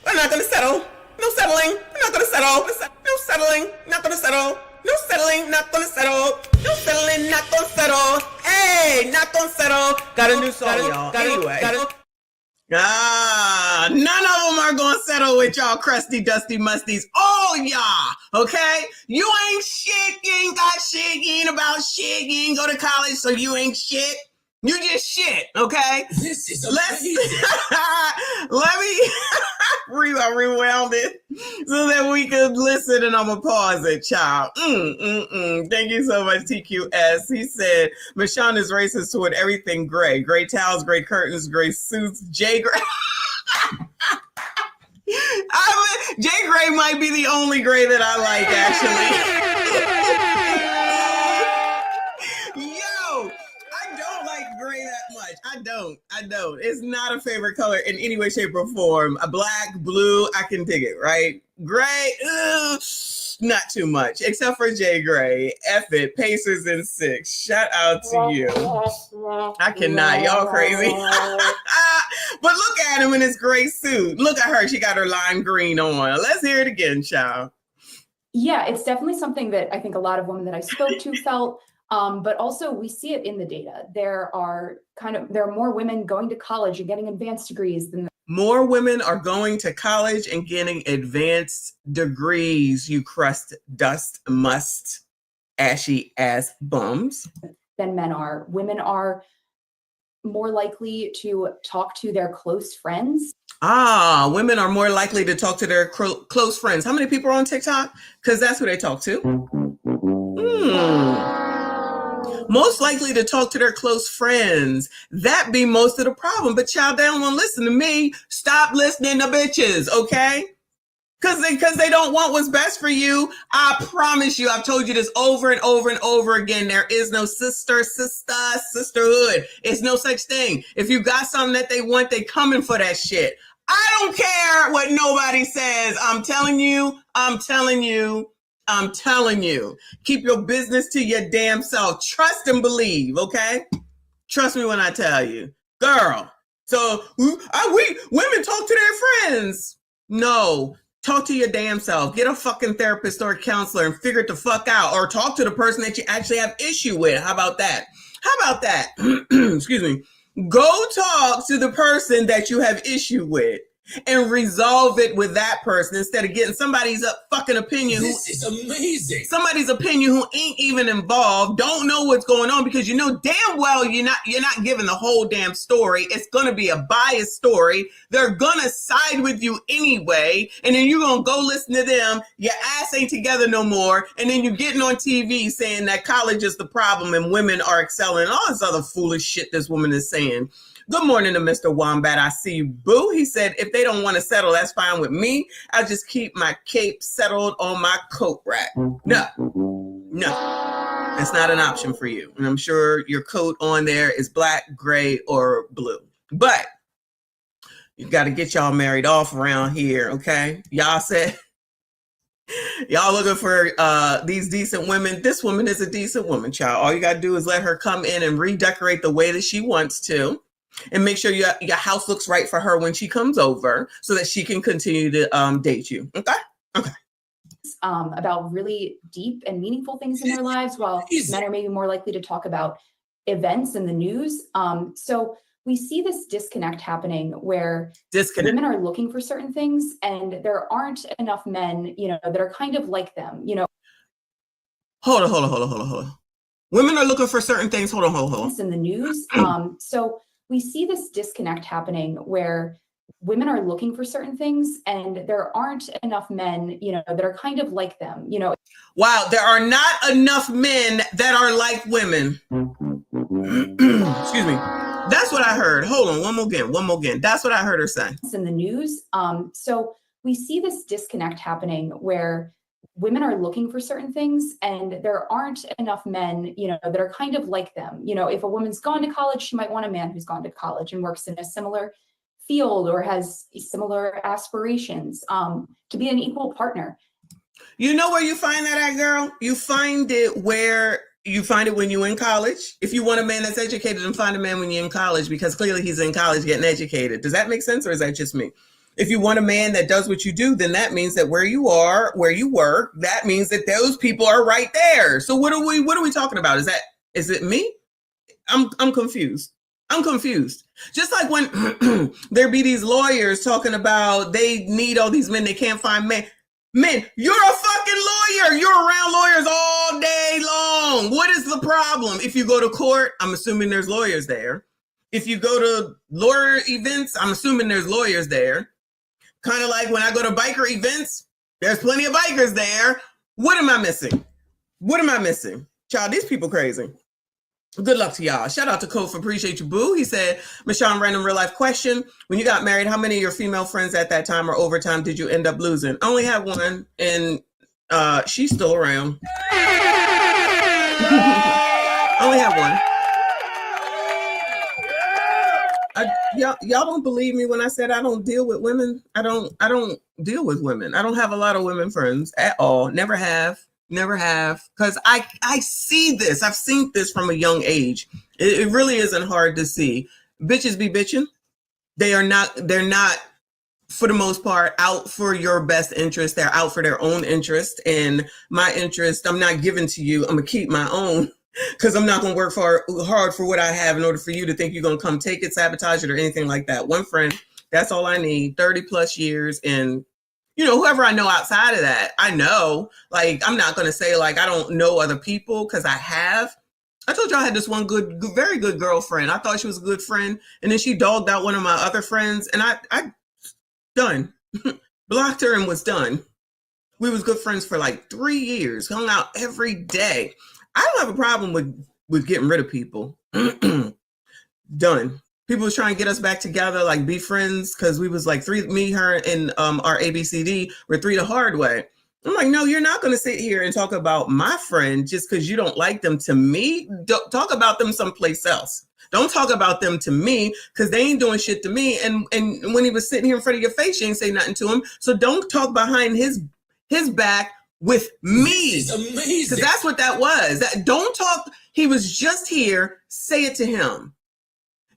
We're not gonna settle. No settling. We're not gonna settle. No settling. Not gonna settle. No settling. Not gonna settle. No settling. Not gonna settle. Hey, not gonna settle. Got a new song, y'all. Anyway. None of them are gonna settle with y'all crusty, dusty musties. All y'all, okay? You ain't shit. You ain't got shit. You ain't about shit. You ain't go to college, so you ain't shit. You just shit, okay? This is let me rewound it so that we could listen, and I'm gonna pause it, child. Thank you so much, TQS. He said, Michonne is racist toward everything gray. Gray towels, gray curtains, gray suits, Jay Gray. Jay Gray might be the only gray that I like, actually. Gray that much. I don't. It's not a favorite color in any way, shape, or form. A black, blue, I can dig it, right? Gray, not too much, except for Jay Gray. F it, Pacers in 6. Shout out to you. I cannot, y'all crazy. But look at him in his gray suit. Look at her, she got her lime green on. Let's hear it again, child. Yeah, it's definitely something that I think a lot of women that I spoke to felt, but also we see it in the data. There are more women going to college and getting advanced degrees than more women are going to college and getting advanced degrees, you crust, dust, must, ashy ass bums. Than men are. Women are more likely to talk to their close friends. Women are more likely to talk to their close friends. How many people are on TikTok? Because that's who they talk to. Most likely to talk to their close friends. That be most of the problem. But child, they don't want to listen to me. Stop listening to bitches, okay? Because they don't want what's best for you. I promise you, I've told you this over and over and over again. There is no sisterhood. It's no such thing. If you got something that they want, they coming for that shit. I don't care what nobody says. I'm telling you. Keep your business to your damn self. Trust and believe, okay? Trust me when I tell you. Girl, so women talk to their friends. No. Talk to your damn self. Get a fucking therapist or a counselor and figure it the fuck out. Or talk to the person that you actually have issue with. How about that? Excuse me. Go talk to the person that you have issue with and resolve it with that person instead of getting somebody's fucking opinion. This is amazing. Somebody's opinion who ain't even involved, don't know what's going on, because you know damn well you're not giving the whole damn story. It's gonna be a biased story. They're gonna side with you anyway, and then you're gonna go listen to them. Your ass ain't together no more, and then you're getting on TV saying that college is the problem and women are excelling. All this other foolish shit this woman is saying. Good morning to Mr. Wombat. I see you, boo. He said, if they don't want to settle, that's fine with me. I'll just keep my cape settled on my coat rack. No, that's not an option for you. And I'm sure your coat on there is black, gray, or blue. But you got to get y'all married off around here, okay? Y'all said, y'all looking for these decent women. This woman is a decent woman, child. All you got to do is let her come in and redecorate the way that she wants to. And make sure your house looks right for her when she comes over so that she can continue to date you. Okay. About really deep and meaningful things in their lives, while men are maybe more likely to talk about events in the news. So we see this disconnect happening where women are looking for certain things and there aren't enough men, that are kind of like them, Hold on. Women are looking for certain things. Hold on. In the news. So we see this disconnect happening where women are looking for certain things and there aren't enough men, that are kind of like them, Wow, there are not enough men that are like women. Excuse me. That's what I heard. Hold on, one more again. That's what I heard her say. In the news. So we see this disconnect happening where women are looking for certain things and there aren't enough men, that are kind of like them. If a woman's gone to college, she might want a man who's gone to college and works in a similar field or has similar aspirations, to be an equal partner. You know where you find that at, girl? You find it when you're in college. If you want a man that's educated, then find a man when you're in college, because clearly he's in college getting educated. Does that make sense, or is that just me? If you want a man that does what you do, then that means that where you are, where you work, that means that those people are right there. So what are we talking about? Is it me? I'm confused. Just like when there be these lawyers talking about they need all these men, they can't find men. Men, you're a fucking lawyer. You're around lawyers all day long. What is the problem? If you go to court, I'm assuming there's lawyers there. If you go to lawyer events, I'm assuming there's lawyers there. Kind of like when I go to biker events, there's plenty of bikers there. What am I missing? Child, these people crazy. Good luck to y'all. Shout out to Kof. Appreciate you, boo. He said, Michonne, random real life question. When you got married, how many of your female friends at that time or over time did you end up losing? I only had one, and she's still around. Only had one. Y'all don't believe me when I said I don't deal with women. I don't deal with women. I don't have a lot of women friends at all. Never have. Because I see this. I've seen this from a young age. It really isn't hard to see. Bitches be bitching. They're not for the most part, out for your best interest. They're out for their own interest. And my interest, I'm not giving to you. I'm going to keep my own because I'm not going to work hard for what I have in order for you to think you're going to come take it, sabotage it, or anything like that. One friend, that's all I need, 30 plus years. And, you know, whoever I know outside of that, I know, like, I'm not going to say, like, I don't know other people because I have. I told you I had this one very good girlfriend. I thought she was a good friend. And then she dogged out one of my other friends. And I done. Blocked her and was done. We was good friends for like 3 years. Hung out every day. I don't have a problem with getting rid of people. Done. People was trying to get us back together, like be friends, because we was like me, her, and our ABCD were 3 the hard way. I'm like, no, you're not going to sit here and talk about my friend just because you don't like them to me. Don't talk about them someplace else. Don't talk about them to me because they ain't doing shit to me. And when he was sitting here in front of your face, you ain't say nothing to him. So don't talk behind his back with me. This is amazing. Because that's what that was. Don't talk. He was just here. Say it to him.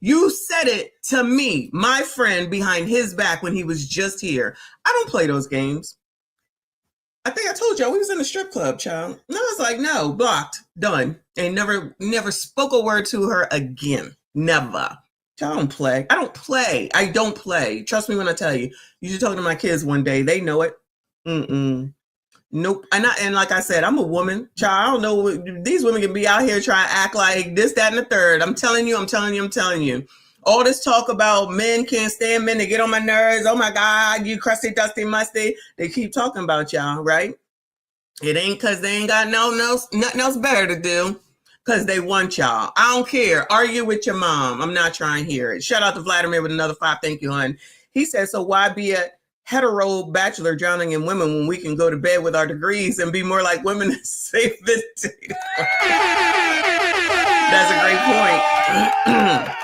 You said it to me, my friend, behind his back when he was just here. I don't play those games. I think I told y'all we was in a strip club, child. No, I was like, no, blocked, done. And never spoke a word to her again. Never. Y'all don't play. I don't play. I don't play. Trust me when I tell you. You should talk to my kids one day. They know it. Nope. And like I said, I'm a woman. Child, I don't know. These women can be out here trying to act like this, that, and the third. I'm telling you. All this talk about men can't stand men. They get on my nerves. Oh, my God, you crusty, dusty, musty. They keep talking about y'all, right? It ain't because they ain't got nothing else better to do because they want y'all. I don't care. Argue with your mom. I'm not trying to hear it. Shout out to Vladimir with another 5. Thank you, hon. He said, so why be a hetero bachelor drowning in women when we can go to bed with our degrees and be more like women and save this data? That's a great point.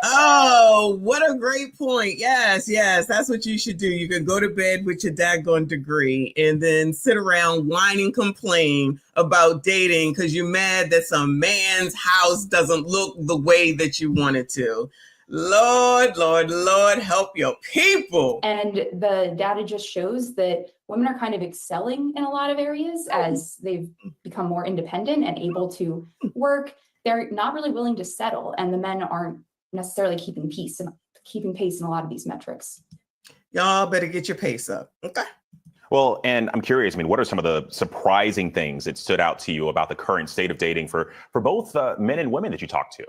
Oh, what a great point. Yes, that's what you should do. You can go to bed with your daggone degree and then sit around whine and complain about dating because you're mad that some man's house doesn't look the way that you want it to. Lord, help your people. And the data just shows that women are kind of excelling in a lot of areas as they've become more independent and able to work. They're not really willing to settle, and the men aren't necessarily keeping pace in a lot of these metrics. Y'all better get your pace up. Okay. Well, and I'm curious, I mean, what are some of the surprising things that stood out to you about the current state of dating for both men and women that you talked to?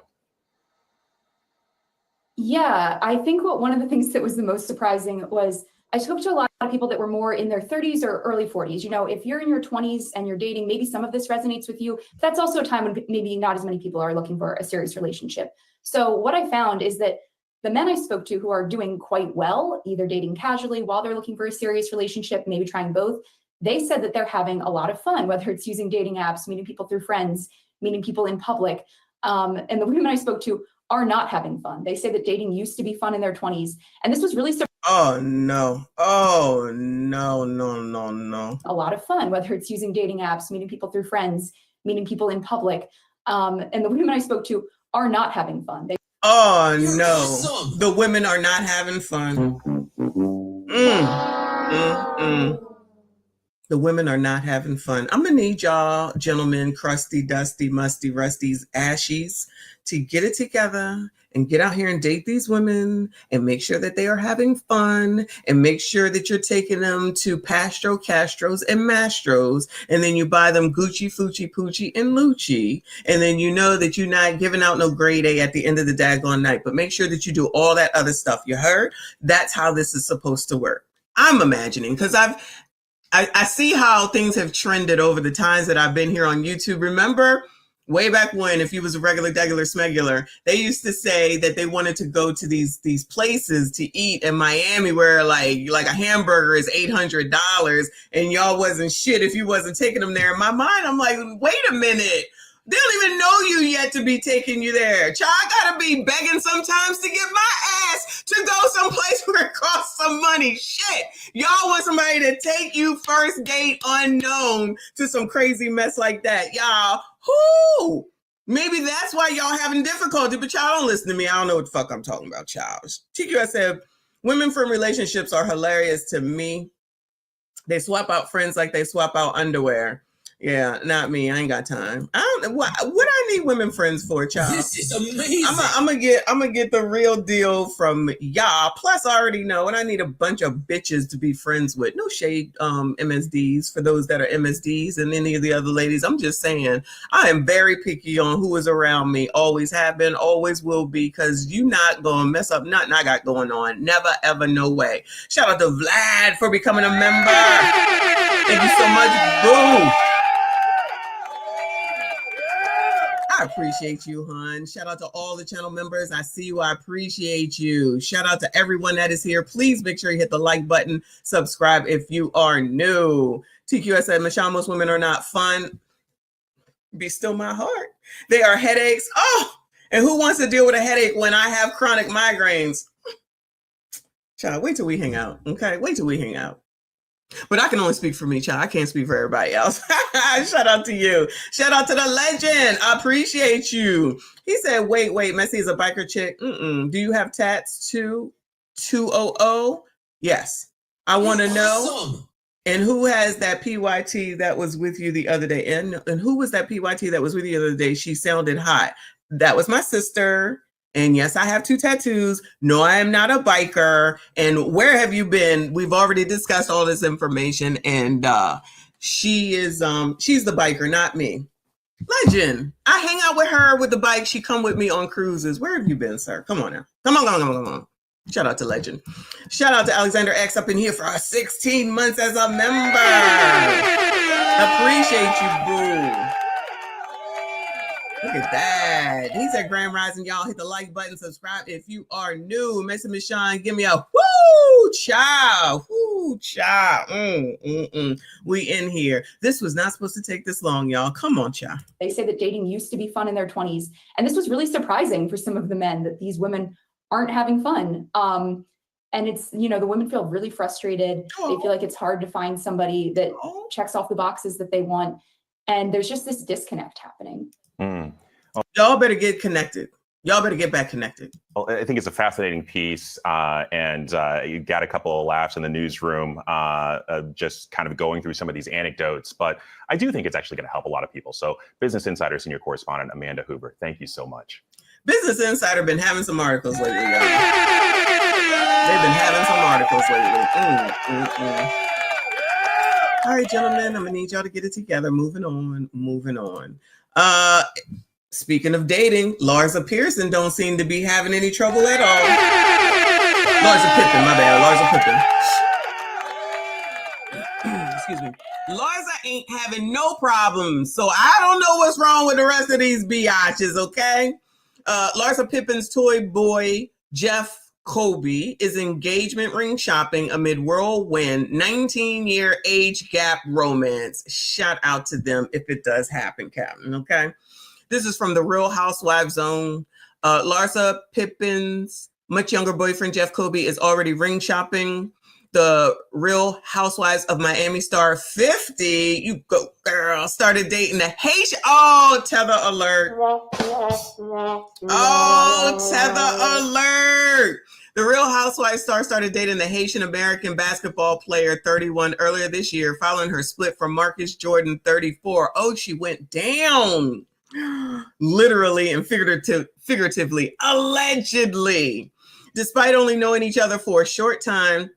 Yeah, I think one of the things that was the most surprising was I spoke to a lot of people that were more in their 30s or early 40s. You know, if you're in your 20s and you're dating, maybe some of this resonates with you. That's also a time when maybe not as many people are looking for a serious relationship. So what I found is that the men I spoke to who are doing quite well, either dating casually while they're looking for a serious relationship, maybe trying both, they said that they're having a lot of fun, whether it's using dating apps, meeting people through friends, meeting people in public. And the women I spoke to are not having fun. They say that dating used to be fun in their 20s. And this was really Oh, no. A lot of fun, whether it's using dating apps, meeting people through friends, meeting people in public. And the women I spoke to are not having fun. Awesome. The women are not having fun. The women are not having fun. I'm going to need y'all, gentlemen, crusty, dusty, musty, rusties, ashies, to get it together and get out here and date these women and make sure that they are having fun and make sure that you're taking them to Pastro, Castros, and Mastros. And then you buy them Gucci, Fucci, Poochie, and Lucci. And then you know that you're not giving out no grade A at the end of the daggone night. But make sure that you do all that other stuff. You heard? That's how this is supposed to work. I'm imagining, because I see how things have trended over the times that I've been here on YouTube. Remember way back when, if you was a regular, smegular, they used to say that they wanted to go to these places to eat in Miami where like a hamburger is $800 and y'all wasn't shit if you wasn't taking them there. In my mind, I'm like, wait a minute. They don't even know you yet to be taking you there. Child, I gotta be begging sometimes to get my ass to go someplace where it costs some money. Shit. Y'all want somebody to take you first date unknown to some crazy mess like that. Y'all, whoo! Maybe that's why y'all having difficulty, but y'all don't listen to me. I don't know what the fuck I'm talking about, child. TQS said, women from relationships are hilarious to me. They swap out friends like they swap out underwear. Yeah, not me. I ain't got time. I don't know what I need women friends for, child. This is amazing. I'm gonna get the real deal from y'all. Plus, I already know, and I need a bunch of bitches to be friends with. No shade, MSDs for those that are MSDs and any of the other ladies. I'm just saying, I am very picky on who is around me. Always have been, always will be, because you not gonna mess up nothing I got going on. Never, ever, no way. Shout out to Vlad for becoming a member. Thank you so much, boo. I appreciate you, hon. Shout out to all the channel members. I see you. I appreciate you. Shout out to everyone that is here. Please make sure you hit the like button. Subscribe if you are new. TQS said, Michonne, most women are not fun. Be still my heart. They are headaches. Oh, and who wants to deal with a headache when I have chronic migraines? Child, wait till we hang out. Okay, wait till we hang out. But I can only speak for me, child. I can't speak for everybody else. Shout out to you. Shout out to the legend. I appreciate you. He said, wait, Macy is a biker chick. Do you have tats too? 200? Yes. I want to know. Awesome. And who has that PYT that was with you the other day? And who was that PYT that was with you the other day? She sounded hot. That was my sister. And yes, I have 2 tattoos. No, I am not a biker. And where have you been? We've already discussed all this information. And she's the biker, not me. Legend. I hang out with her with the bike. She come with me on cruises. Where have you been, sir? Come on now. Come on. Shout out to Legend. Shout out to Alexander X up in here for our 16 months as a member. Appreciate you, boo. Look at that. He said, Grand Rising, y'all. Hit the like button. Subscribe if you are new. Mr. Michonne, give me a woo, child. Woo, child. We in here. This was not supposed to take this long, y'all. Come on, child. They say that dating used to be fun in their 20s. And this was really surprising for some of the men, that these women aren't having fun. And it's, the women feel really frustrated. They feel like it's hard to find somebody that checks off the boxes that they want. And there's just this disconnect happening. Y'all better get connected. Y'all better get back connected. Well, I think it's a fascinating piece, and you got a couple of laughs in the newsroom, just kind of going through some of these anecdotes. But I do think it's actually going to help a lot of people. So, Business Insider senior correspondent Amanda Hoover, thank you so much. Business Insider been having some articles lately, y'all. They've been having some articles lately. All right, gentlemen, I'm gonna need y'all to get it together. Moving on. Speaking of dating, Larsa Pearson don't seem to be having any trouble at all. Larsa Pippen, my bad. Larsa Pippen. Excuse me. Larsa ain't having no problems, so I don't know what's wrong with the rest of these biatches, okay? Larsa Pippen's toy boy, Jeff Kobe, is engagement ring shopping amid whirlwind 19-year age gap romance. Shout out to them if it does happen, Captain, okay? This is from the Real Housewives Zone. Larsa Pippen's much younger boyfriend, Jeff Kobe, is already ring shopping. The Real Housewives of Miami star 50, you go girl, started dating the Haitian. Oh, tether alert. Oh, tether alert. The Real Housewives star started dating the Haitian American basketball player 31 earlier this year, following her split from Marcus Jordan 34. Oh, she went down. Literally and figuratively, allegedly. Despite only knowing each other for a short time,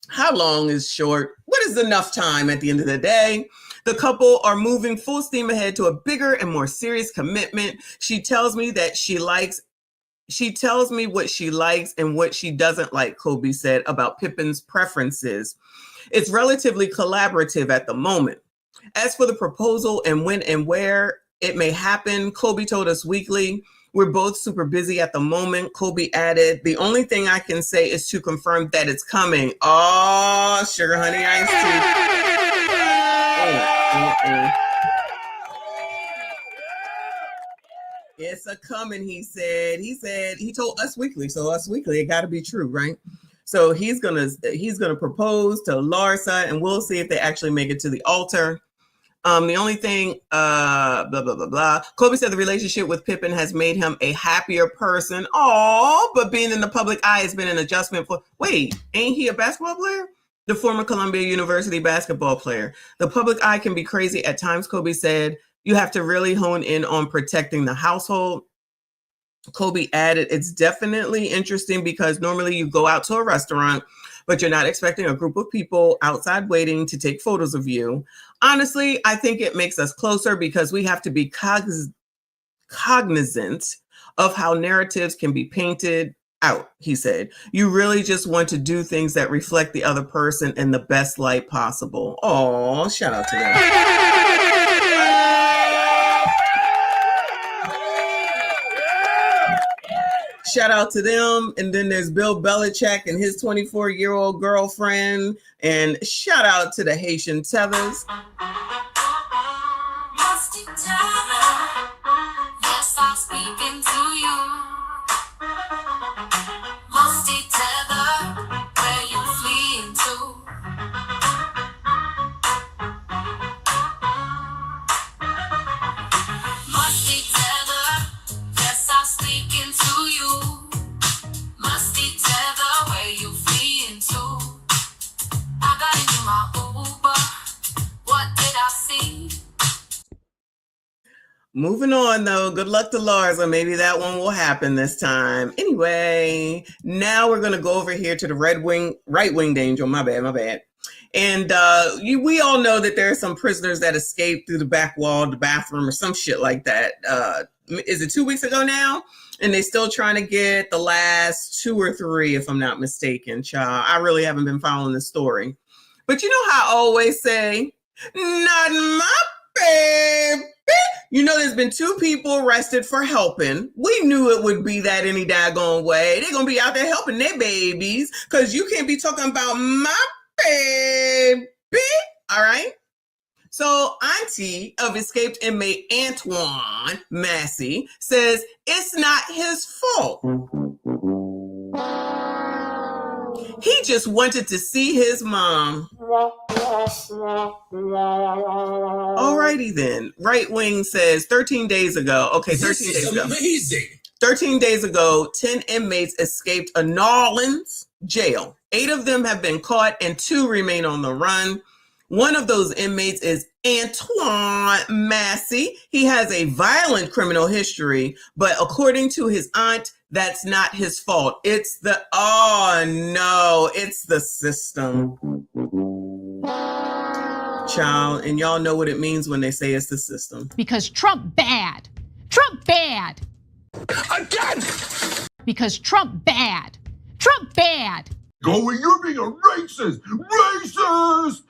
how long is short? What is enough time at the end of the day? The couple are moving full steam ahead to a bigger and more serious commitment. She tells me what she likes and what she doesn't like, Kobe said about Pippen's preferences. It's relatively collaborative at the moment. As for the proposal and when and where it may happen, Kobe told Us Weekly, we're both super busy at the moment. Kobe added, the only thing I can say is to confirm that it's coming. Oh, sugar honey iced tea. It's a coming, he said. He told Us Weekly. So Us Weekly, it got to be true, right? So he's gonna propose to Larsa, and we'll see if they actually make it to the altar. The only thing, blah, blah, blah, blah. Kobe said the relationship with Pippen has made him a happier person. Oh, but being in the public eye has been an adjustment for, wait, ain't he a basketball player? The former Columbia University basketball player. The public eye can be crazy at times, Kobe said. You have to really hone in on protecting the household. Kobe added, it's definitely interesting because normally you go out to a restaurant, but you're not expecting a group of people outside waiting to take photos of you. Honestly, I think it makes us closer because we have to be cognizant of how narratives can be painted out, he said. You really just want to do things that reflect the other person in the best light possible. Oh, shout out to them. Shout out to them. And then there's Bill Belichick and his 24-year-old girlfriend. And shout out to the Haitian Tethers. Yes, I'm speaking to you. Musty tether, where you fleeing to? Musty tether, yes, I'm speaking to you. Musty tether, where you fleeing to? I got into my Uber. What did I see? Moving on, though. Good luck to Larsa. Maybe that one will happen this time. Anyway, now we're going to go over here to the right-winged angel. My bad. And we all know that there are some prisoners that escaped through the back wall of the bathroom or some shit like that. Is it 2 weeks ago now? And they're still trying to get the last 2 or 3, if I'm not mistaken, child. I really haven't been following the story. But you know how I always say, not my baby. You know, there's been 2 people arrested for helping. We knew it would be that any daggone way. They're going to be out there helping their babies because you can't be talking about my baby. All right. So auntie of escaped inmate Antoine Macy says it's not his fault. He just wanted to see his mom. Alrighty then. Right wing says 13 days ago. Okay, 13 days ago. Amazing. 13 days ago, 10 inmates escaped a New Orleans jail. 8 of them have been caught and 2 remain on the run. One of those inmates is Antoine Macy. He has a violent criminal history, but according to his aunt, that's not his fault. It's the system. Child, and y'all know what it means when they say it's the system. Because Trump bad. Trump bad. Again! Because Trump bad. Trump bad. Going, you're being a racist! Racist!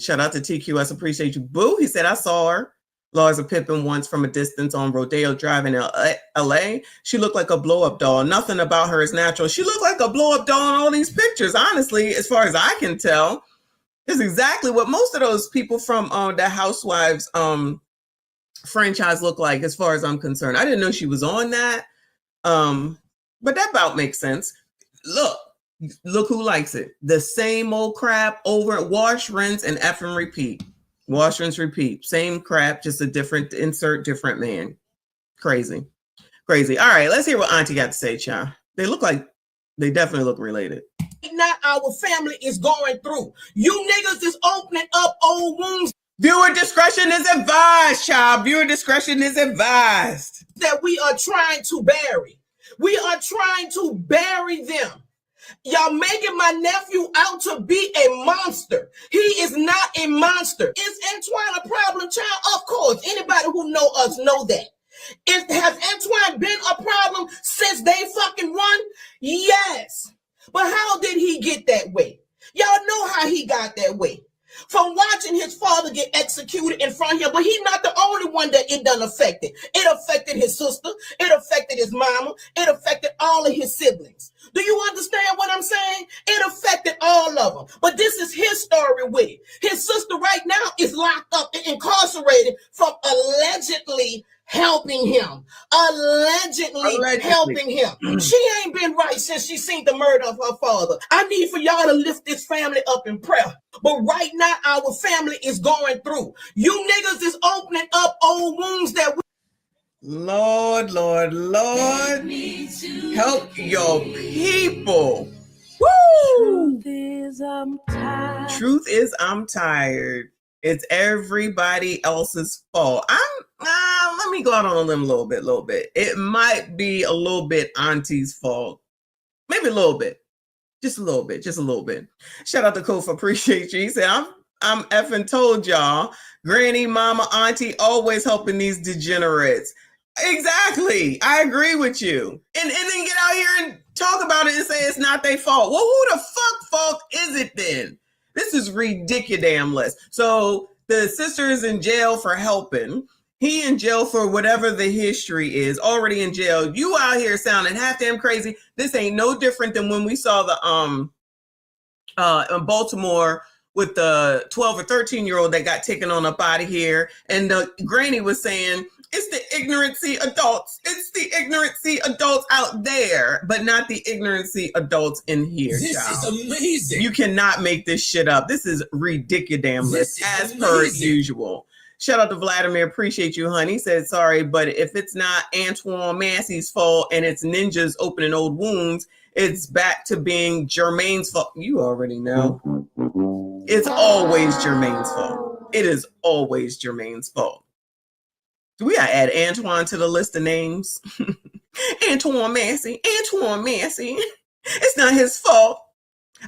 Shout out to TQS. Appreciate you. Boo. He said, I saw her, Larsa Pippen, once from a distance on Rodeo Drive in LA. She looked like a blow-up doll. Nothing about her is natural. She looked like a blow-up doll in all these pictures. Honestly, as far as I can tell, is exactly what most of those people from the Housewives franchise look like, as far as I'm concerned. I didn't know she was on that. But that about makes sense. Look who likes it. The same old crap over at wash, rinse, and effing repeat. Wash, rinse, repeat. Same crap, just a different insert, different man. Crazy. All right, let's hear what Auntie got to say, child. They definitely look related. Now our family is going through. You niggas is opening up old wounds. Viewer discretion is advised, child. Viewer discretion is advised. That we are trying to bury. We are trying to bury them. Y'all making my nephew out to be a monster. He is not a monster. Is Antoine a problem child? Of course. Anybody who know us know that. Has Antoine been a problem since they fucking won? Yes. But how did he get that way? Y'all know how he got that way. From watching his father get executed in front of him, but he's not the only one that it done affected. It affected his sister. It affected his mama. It affected all of his siblings. Do you understand what I'm saying? It affected all of them. But this is his story with it. His sister right now is locked up and incarcerated from allegedly helping him. Allegedly helping him. She ain't been right since she seen the murder of her father. I need for y'all to lift this family up in prayer. But right now, our family is going through. You niggas is opening up old wounds that we. Lord, Lord, Lord, help your people. Woo! Truth is, I'm tired. It's everybody else's fault. Let me go out on a limb a little bit. It might be a little bit auntie's fault. Maybe a little bit. Just a little bit. Shout out to Kofa, appreciate you. He said, I'm effing told y'all, granny, mama, auntie, always helping these degenerates. Exactly. I agree with you. And then get out here and talk about it and say it's not their fault. Well, who the fuck fault is it then? This is ridiculous. So the sister is in jail for helping. He in jail for whatever the history is, already in jail. You out here sounding half damn crazy. This ain't no different than when we saw the in Baltimore with the 12 or 13-year-old that got taken on up out of here. And the granny was saying, it's the ignorancy adults. It's the ignorancy adults out there, but not the ignorancy adults in here. This child. is amazing. You cannot make this shit up. This is ridiculous, as per usual. Shout out to Vladimir. Appreciate you, honey. He said, sorry, but if it's not Antoine Massey's fault and it's ninjas opening old wounds, it's back to being Jermaine's fault. You already know. It's always Jermaine's fault. It is always Jermaine's fault. We gotta add Antoine to the list of names. Antoine Massey. It's not his fault.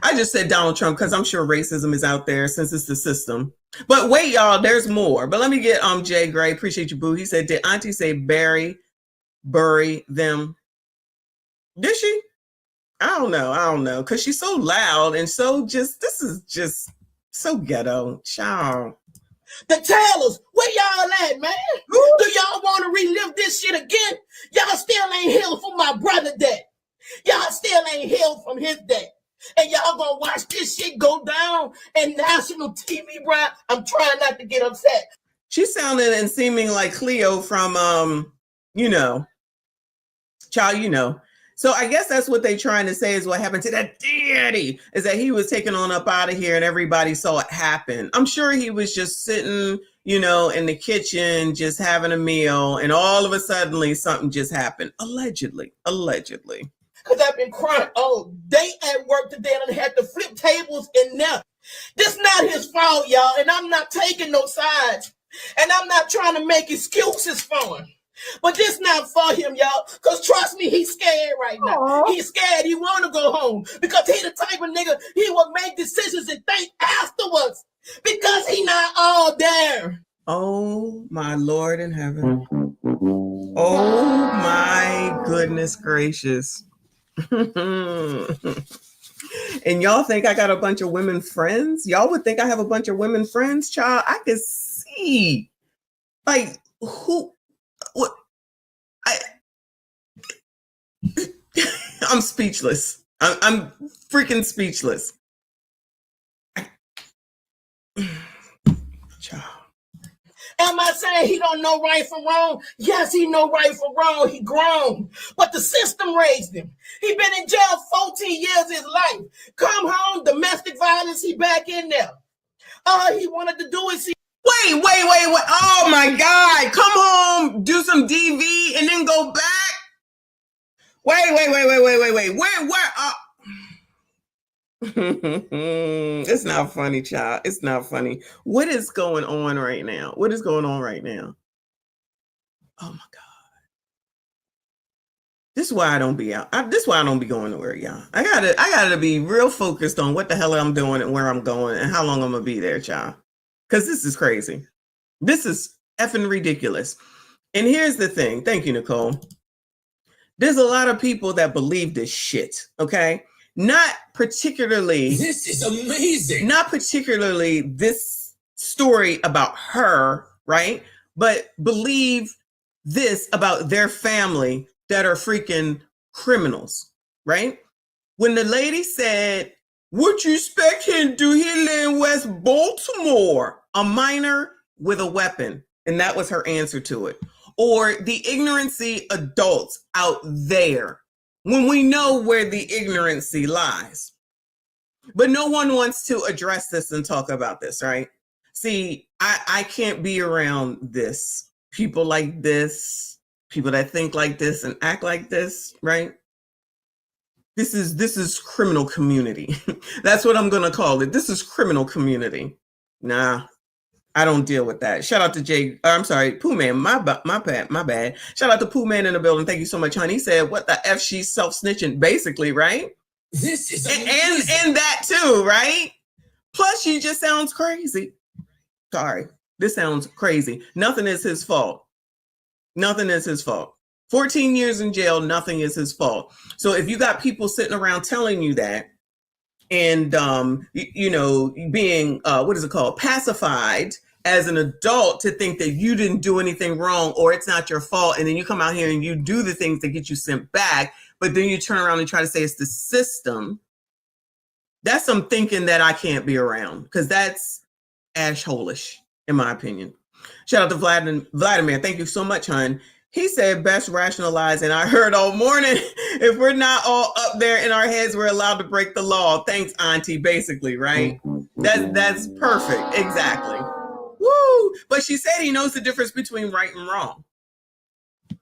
I just said Donald Trump because I'm sure racism is out there since it's the system. But wait, y'all, there's more. But let me get Jay Gray. Appreciate you, boo. He said, did Auntie say bury them? Did she? I don't know. Because she's so loud and so this is just so ghetto. Child. The Taylors, where y'all at, man? Do y'all want to relive this shit again? Y'all still ain't healed from my brother death. Y'all still ain't healed from his death. And y'all gonna watch this shit go down in national TV, bro. I'm trying not to get upset. She's sounding and seeming like Cleo from, Child. So I guess that's what they're trying to say is what happened to that daddy, is that he was taken on up out of here and everybody saw it happen. I'm sure he was just sitting, in the kitchen, just having a meal, and all of a sudden something just happened. Allegedly. Because I've been crying all day at work today and I had to flip tables in there. This not his fault, y'all, and I'm not taking no sides. And I'm not trying to make excuses for him. But this not for him, y'all, because trust me, he's scared right now. Aww. He's scared. He want to go home because he the type of nigga, he will make decisions and think afterwards because he not all there. Oh, my Lord in heaven. Oh, my goodness gracious. And y'all think I got a bunch of women friends? Y'all would think I have a bunch of women friends, child. I could see. Like, who... What? I'm speechless. I'm freaking speechless. Am I saying he don't know right from wrong? Yes, he know right from wrong. He grown. But the system raised him. He been in jail 14 years of his life. Come home, domestic violence, he back in there. All he wanted to do is see. Wait. Oh my God. Come home, do some DV, and then go back. Wait. Where? It's not funny, child. It's not funny. What is going on right now? Oh my God. This is why I don't be out. This is why I don't be going nowhere, y'all. I gotta be real focused on what the hell I'm doing and where I'm going and how long I'm gonna be there, child. Because this is crazy. This is effing ridiculous. And here's the thing. Thank you, Nicole. There's a lot of people that believe this shit, okay? Not particularly... This is amazing. Not particularly this story about her, right? But believe this about their family that are freaking criminals, right? When the lady said, what you expect him to do? He live in West Baltimore, a minor with a weapon. And that was her answer to it. Or the ignorancy adults out there, when we know where the ignorancy lies. But no one wants to address this and talk about this, right? See, I can't be around this. People like this, people that think like this and act like this, right? This is criminal community. That's what I'm gonna call it. This is criminal community. Nah, I don't deal with that. Shout out to I'm sorry, Pooh Man. My bad. Shout out to Pooh Man in the building. Thank you so much, honey. He said, "What the f? She's self-snitching, basically, right?" This is and that too, right? Plus, she just sounds crazy. Sorry, this sounds crazy. Nothing is his fault. Nothing is his fault. 14 years in jail, nothing is his fault. So if you got people sitting around telling you that, and being what is it called, pacified as an adult to think that you didn't do anything wrong or it's not your fault, and then you come out here and you do the things that get you sent back, but then you turn around and try to say it's the system. That's some thinking that I can't be around, because that's asshole-ish, in my opinion. Shout out to Vladimir. Thank you so much, hon. He said best rationalize, and I heard all morning, if we're not all up there in our heads, we're allowed to break the law. Thanks, auntie, basically, right? That's perfect. Exactly. Woo! But she said he knows the difference between right and wrong.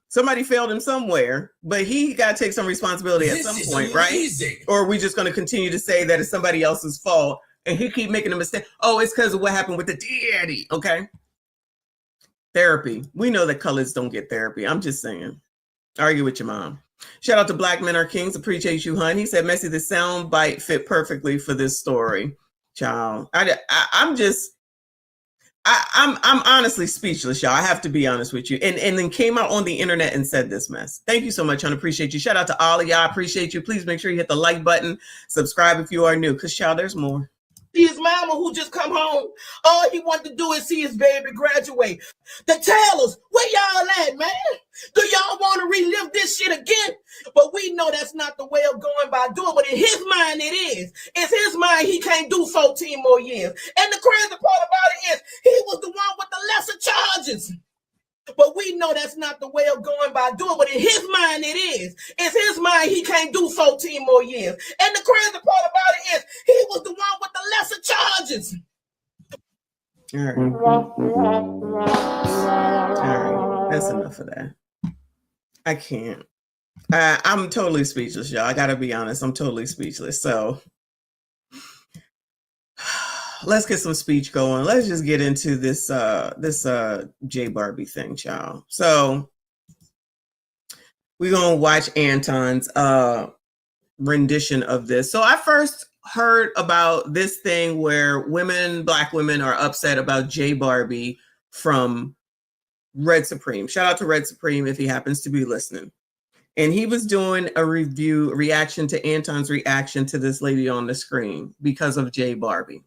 Somebody failed him somewhere, but he got to take some responsibility at some point, amazing. Right? Or are we just going to continue to say that it's somebody else's fault and he keep making a mistake? Oh, it's because of what happened with the daddy. Okay. Therapy. We know that colors don't get therapy. I'm just saying. Argue with your mom. Shout out to Black Men Are Kings. Appreciate you, hun. He said, Macy, the sound bite fit perfectly for this story. Child. I'm honestly speechless, y'all. I have to be honest with you. And then came out on the internet and said this mess. Thank you so much, hon. Appreciate you. Shout out to all of y'all. Appreciate you. Please make sure you hit the like button. Subscribe if you are new, because, child, there's more. His mama who just come home, all he wanted to do is see his baby graduate. The Taylors, where y'all at, man? Do y'all want to relive this shit again? But we know that's not the way of going by doing, but in his mind it is. It's his mind he can't do 14 more years. And the crazy part about it is he was the one with the lesser charges. But we know that's not the way of going by doing, but in his mind it is. It's his mind he can't do 14 more years. And the crazy part about it is he was the one with the lesser charges. All right. That's enough of that. I can't. I'm totally speechless, y'all. I gotta be honest. I'm totally speechless. So let's get some speech going. Let's just get into this J Barbie thing, child. So we're gonna watch Anton's rendition of this. So I first heard about this thing where Black women are upset about J Barbie from Red Supreme. Shout out to Red Supreme if he happens to be listening. And he was doing a reaction to Anton's reaction to this lady on the screen because of J Barbie.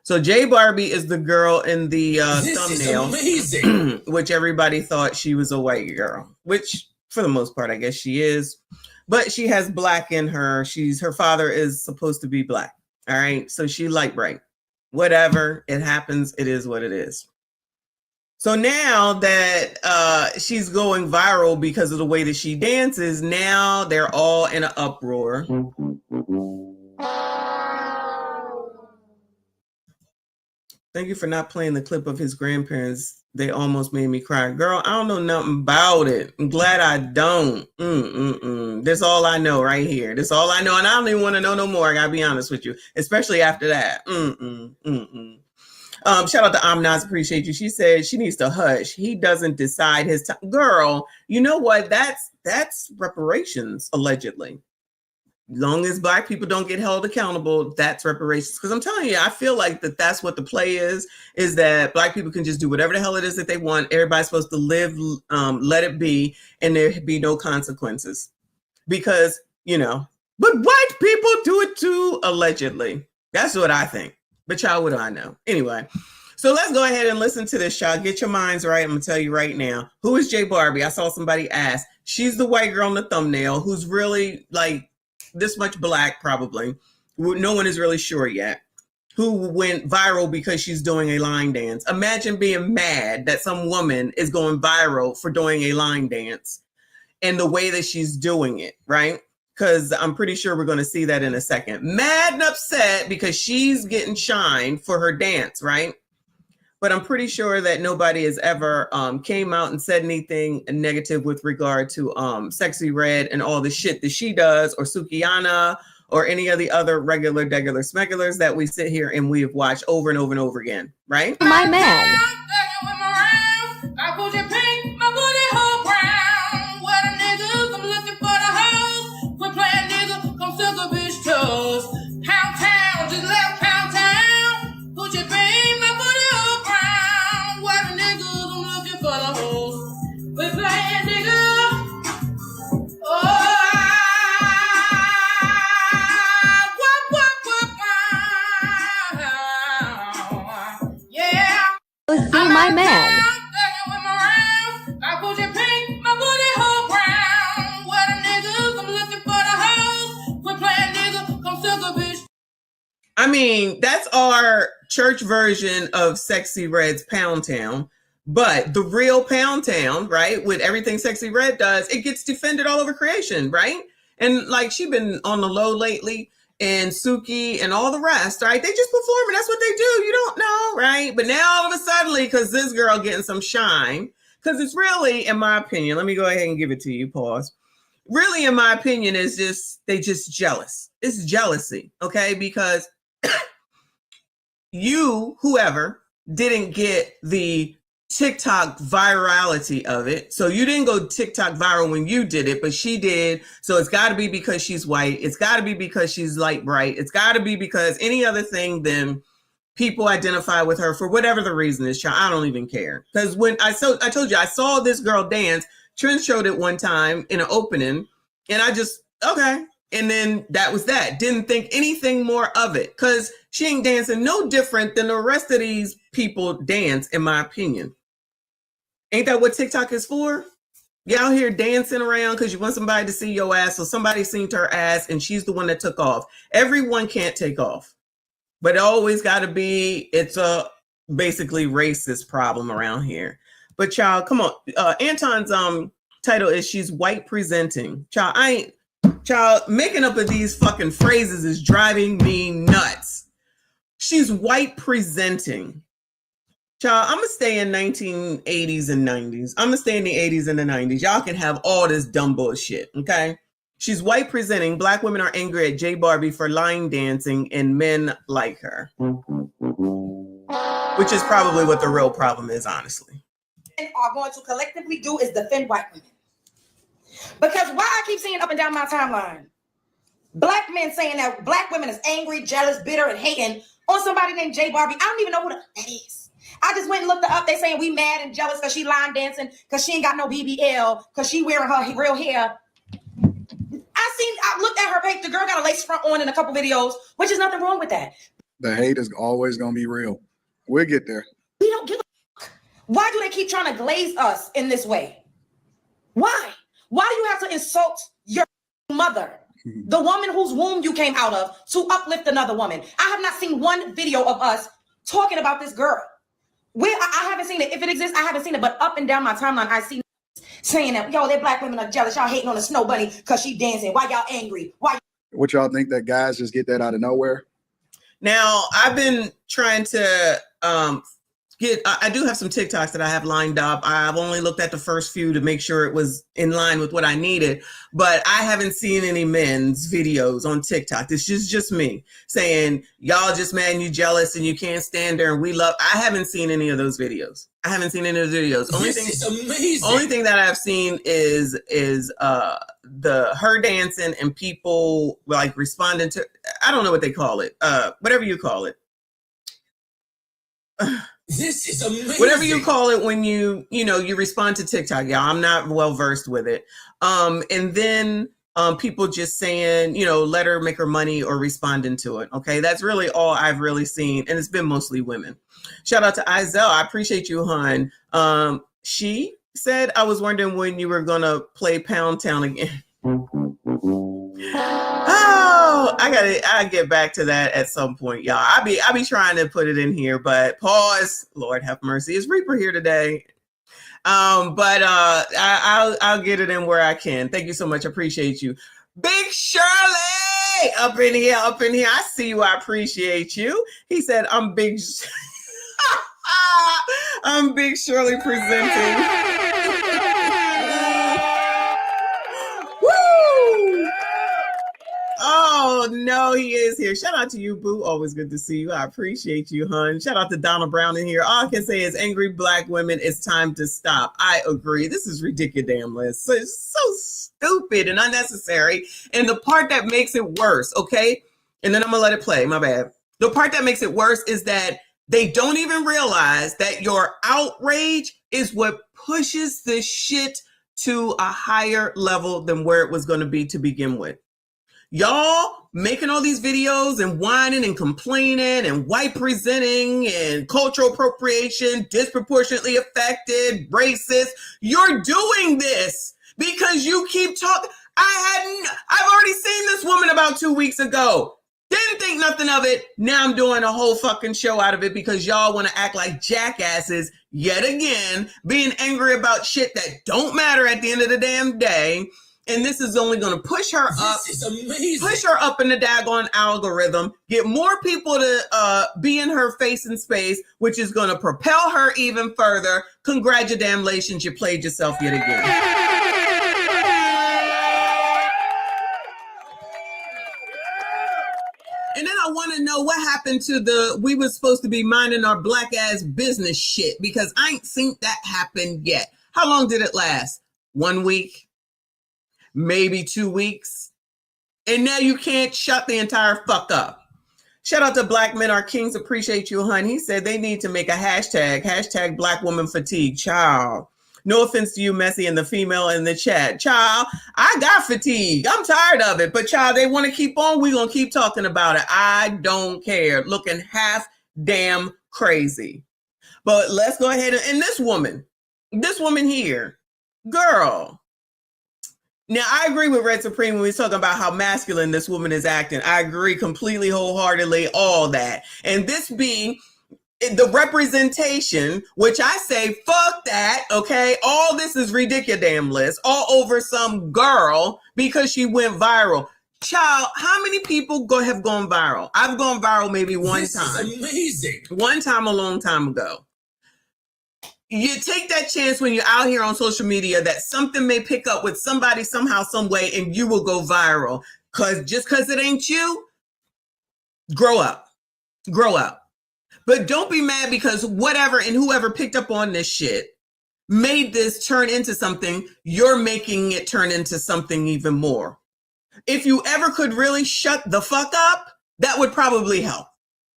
So J Barbie is the girl in the thumbnail, which everybody thought she was a white girl, which for the most part, I guess she is, but she has Black in her. Her father is supposed to be Black. All right. So she light bright, whatever. It happens. It is what it is. So now that she's going viral because of the way that she dances, now they're all in an uproar. Thank you for not playing the clip of his grandparents. They almost made me cry. Girl, I don't know nothing about it. I'm glad I don't. That's all I know right here. That's all I know. And I don't even want to know no more. I got to be honest with you, especially after that. Shout out to Amnaz. Appreciate you. She said she needs to hush. He doesn't decide his time. Girl, you know what? That's reparations, allegedly. Long as Black people don't get held accountable, that's reparations. Because I'm telling you, I feel like that's what the play is that Black people can just do whatever the hell it is that they want. Everybody's supposed to live, let it be, and there be no consequences. Because, but white people do it too, allegedly. That's what I think. But y'all, what do I know? Anyway, so let's go ahead and listen to this, y'all. Get your minds right. I'm going to tell you right now. Who is J Barbie? I saw somebody ask. She's the white girl in the thumbnail who's really like this much Black, probably. No one is really sure yet. Who went viral because she's doing a line dance. Imagine being mad that some woman is going viral for doing a line dance and the way that she's doing it, right? because I'm pretty sure we're going to see that in a second. Mad and upset because she's getting shined for her dance, right? But I'm pretty sure that nobody has ever came out and said anything negative with regard to Sexy Red and all the shit that she does, or Sukiana, or any of the other regular, degular, smegulars that we sit here and we have watched over and over and over again, right? My man. My man. I mean, that's our church version of Sexy Red's Pound Town. But the real Pound Town, right, with everything Sexy Red does, it gets defended all over creation, right? And like, she been on the low lately, and Suki and all the rest, right? They just perform, and that's what they do. You don't know, right? But now all of a sudden, because this girl getting some shine, because it's really, in my opinion, let me go ahead and give it to you, pause. Really, in my opinion, is just, they just jealous. It's jealousy, okay? Because you, whoever, didn't get the TikTok virality of it. So you didn't go TikTok viral when you did it, but she did. So it's got to be because she's white. It's got to be because she's light bright. It's got to be because any other thing than people identify with her for whatever the reason is. I don't even care. Because when I told you, I saw this girl dance. Trent showed it one time in an opening, and I just, okay. And then that was that. Didn't think anything more of it, because she ain't dancing no different than the rest of these people dance, in my opinion. Ain't that what TikTok is for? You out here dancing around because you want somebody to see your ass, so somebody seen her ass and she's the one that took off. Everyone can't take off, but it always got to be, it's a basically racist problem around here. But child, come on. Anton's title is She's White Presenting. Child, making up of these fucking phrases is driving me nuts. She's white presenting. Child, I'm going to stay in 1980s and 90s. I'm going to stay in the 80s and the 90s. Y'all can have all this dumb bullshit, okay? She's white presenting. Black women are angry at J Barbie for line dancing and men like her. Which is probably what the real problem is, honestly. Are going to collectively do is defend white women. Because why I keep seeing up and down my timeline, black men saying that black women is angry, jealous, bitter, and hating on somebody named J Barbie. I don't even know who that is. I just went and looked her up. They saying we mad and jealous because she line dancing, because she ain't got no BBL, because she wearing her real hair. I looked at her page. The girl got a lace front on in a couple videos, which is nothing wrong with that. The hate is always going to be real. We'll get there. We don't give a fuck. Why do they keep trying to glaze us in this way? Why? Why do you have to insult your mother, the woman whose womb you came out of, to uplift another woman? I have not seen one video of us talking about this girl. I haven't seen it. If it exists, I haven't seen it. But up and down my timeline, I see saying that, yo, they black women are jealous. Y'all hating on the snow bunny because she dancing. Why y'all angry? Why? What y'all think, that guys just get that out of nowhere? Now, I've been trying to I do have some TikToks that I have lined up. I've only looked at the first few to make sure it was in line with what I needed, but I haven't seen any men's videos on TikTok. This is just me saying, y'all just mad and you jealous and you can't stand her and we love. I haven't seen any of those videos. Only thing that I've seen is the her dancing and people like responding to, I don't know what they call it. Whatever you call it. This is amazing. Whatever you call it when you respond to TikTok. Yeah, I'm not well versed with it. And then people just saying, let her make her money or responding to it. Okay, that's really all I've really seen. And it's been mostly women. Shout out to Izelle. I appreciate you, hun. She said, I was wondering when you were going to play Pound Town again. Oh, I get back to that at some point, y'all. I be trying to put it in here, but pause. Lord have mercy. Is Reaper here today? But I'll get it in where I can. Thank you so much. I appreciate you. Big Shirley up in here, up in here. I see you. I appreciate you. He said, I'm Big I'm Big Shirley presenting. Woo! Oh, no, he is here. Shout out to you, Boo. Always good to see you. I appreciate you, hun. Shout out to Donald Brown in here. All I can say is angry Black women, it's time to stop. I agree. This is ridiculous. So it's so stupid and unnecessary. And the part that makes it worse, okay? And then I'm going to let it play. My bad. The part that makes it worse is that they don't even realize that your outrage is what pushes this shit to a higher level than where it was going to be to begin with. Y'all making all these videos and whining and complaining and white presenting and cultural appropriation, disproportionately affected, racist. You're doing this because you keep talking. I've already seen this woman about 2 weeks ago. Didn't think nothing of it. Now I'm doing a whole fucking show out of it because y'all want to act like jackasses yet again, being angry about shit that don't matter at the end of the damn day. And this is only going to push her up. This is amazing. Push her up in the daggone algorithm, get more people to be in her face and space, which is going to propel her even further. Congratulations, you played yourself yet again. And then I want to know what happened to we were supposed to be minding our Black ass business shit, because I ain't seen that happen yet. How long did it last? 1 week? Maybe 2 weeks? And now you can't shut the entire fuck up. Shout out to Black Men Are Kings. Appreciate you, hun. He said they need to make a hashtag Black Woman Fatigue. Child. No offense to you, Messy, and the female in the chat. Child, I got fatigue. I'm tired of it. But child, they want to keep on. We're going to keep talking about it. I don't care. Looking half damn crazy. But let's go ahead and this woman here, girl. Now, I agree with Red Supreme when we're talking about how masculine this woman is acting. I agree completely, wholeheartedly, all that. And this being the representation, which I say, fuck that, okay? All this is ridiculous, all over some girl because she went viral. Child, how many people have gone viral? I've gone viral maybe one time. This is amazing. One time a long time ago. You take that chance when you're out here on social media that something may pick up with somebody somehow, some way, and you will go viral. Just because it ain't you, grow up. Grow up. But don't be mad because whatever and whoever picked up on this shit made this turn into something. You're making it turn into something even more. If you ever could really shut the fuck up, that would probably help.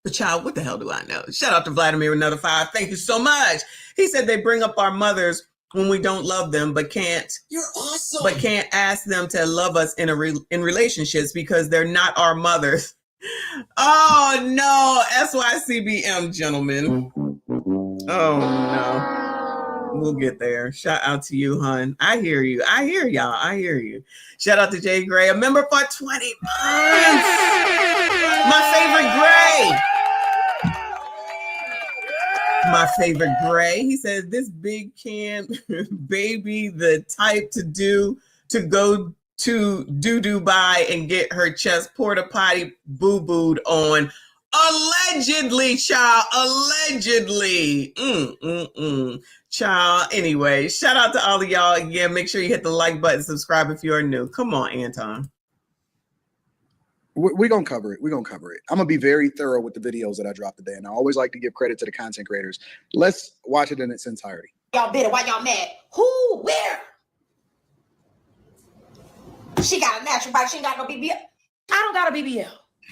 But child, what the hell do I know? Shout out to Vladimir, another 5. Thank you so much. He said they bring up our mothers when we don't love them, but can't. You're awesome. But can't ask them to love us in relationships because they're not our mothers. Oh no, SYCBM, gentlemen. Oh no. We'll get there. Shout out to you, hun. I hear you. I hear y'all. I hear you. Shout out to Jay Gray, a member for 20 months. My favorite Gray. My favorite Gray. He said, this big can baby, the type to go to Dubai and get her chest porta potty boo-booed on. Allegedly, child. Allegedly. Child. Anyway, shout out to all of y'all again. Make sure you hit the like button, subscribe if you are new. Come on, Anton. We're going to cover it. We're going to cover it. I'm going to be very thorough with the videos that I drop today. And I always like to give credit to the content creators. Let's watch it in its entirety. Y'all bitter. Why y'all mad? Who? Where? She got a natural body. She ain't got no BBL. I don't got a BBL.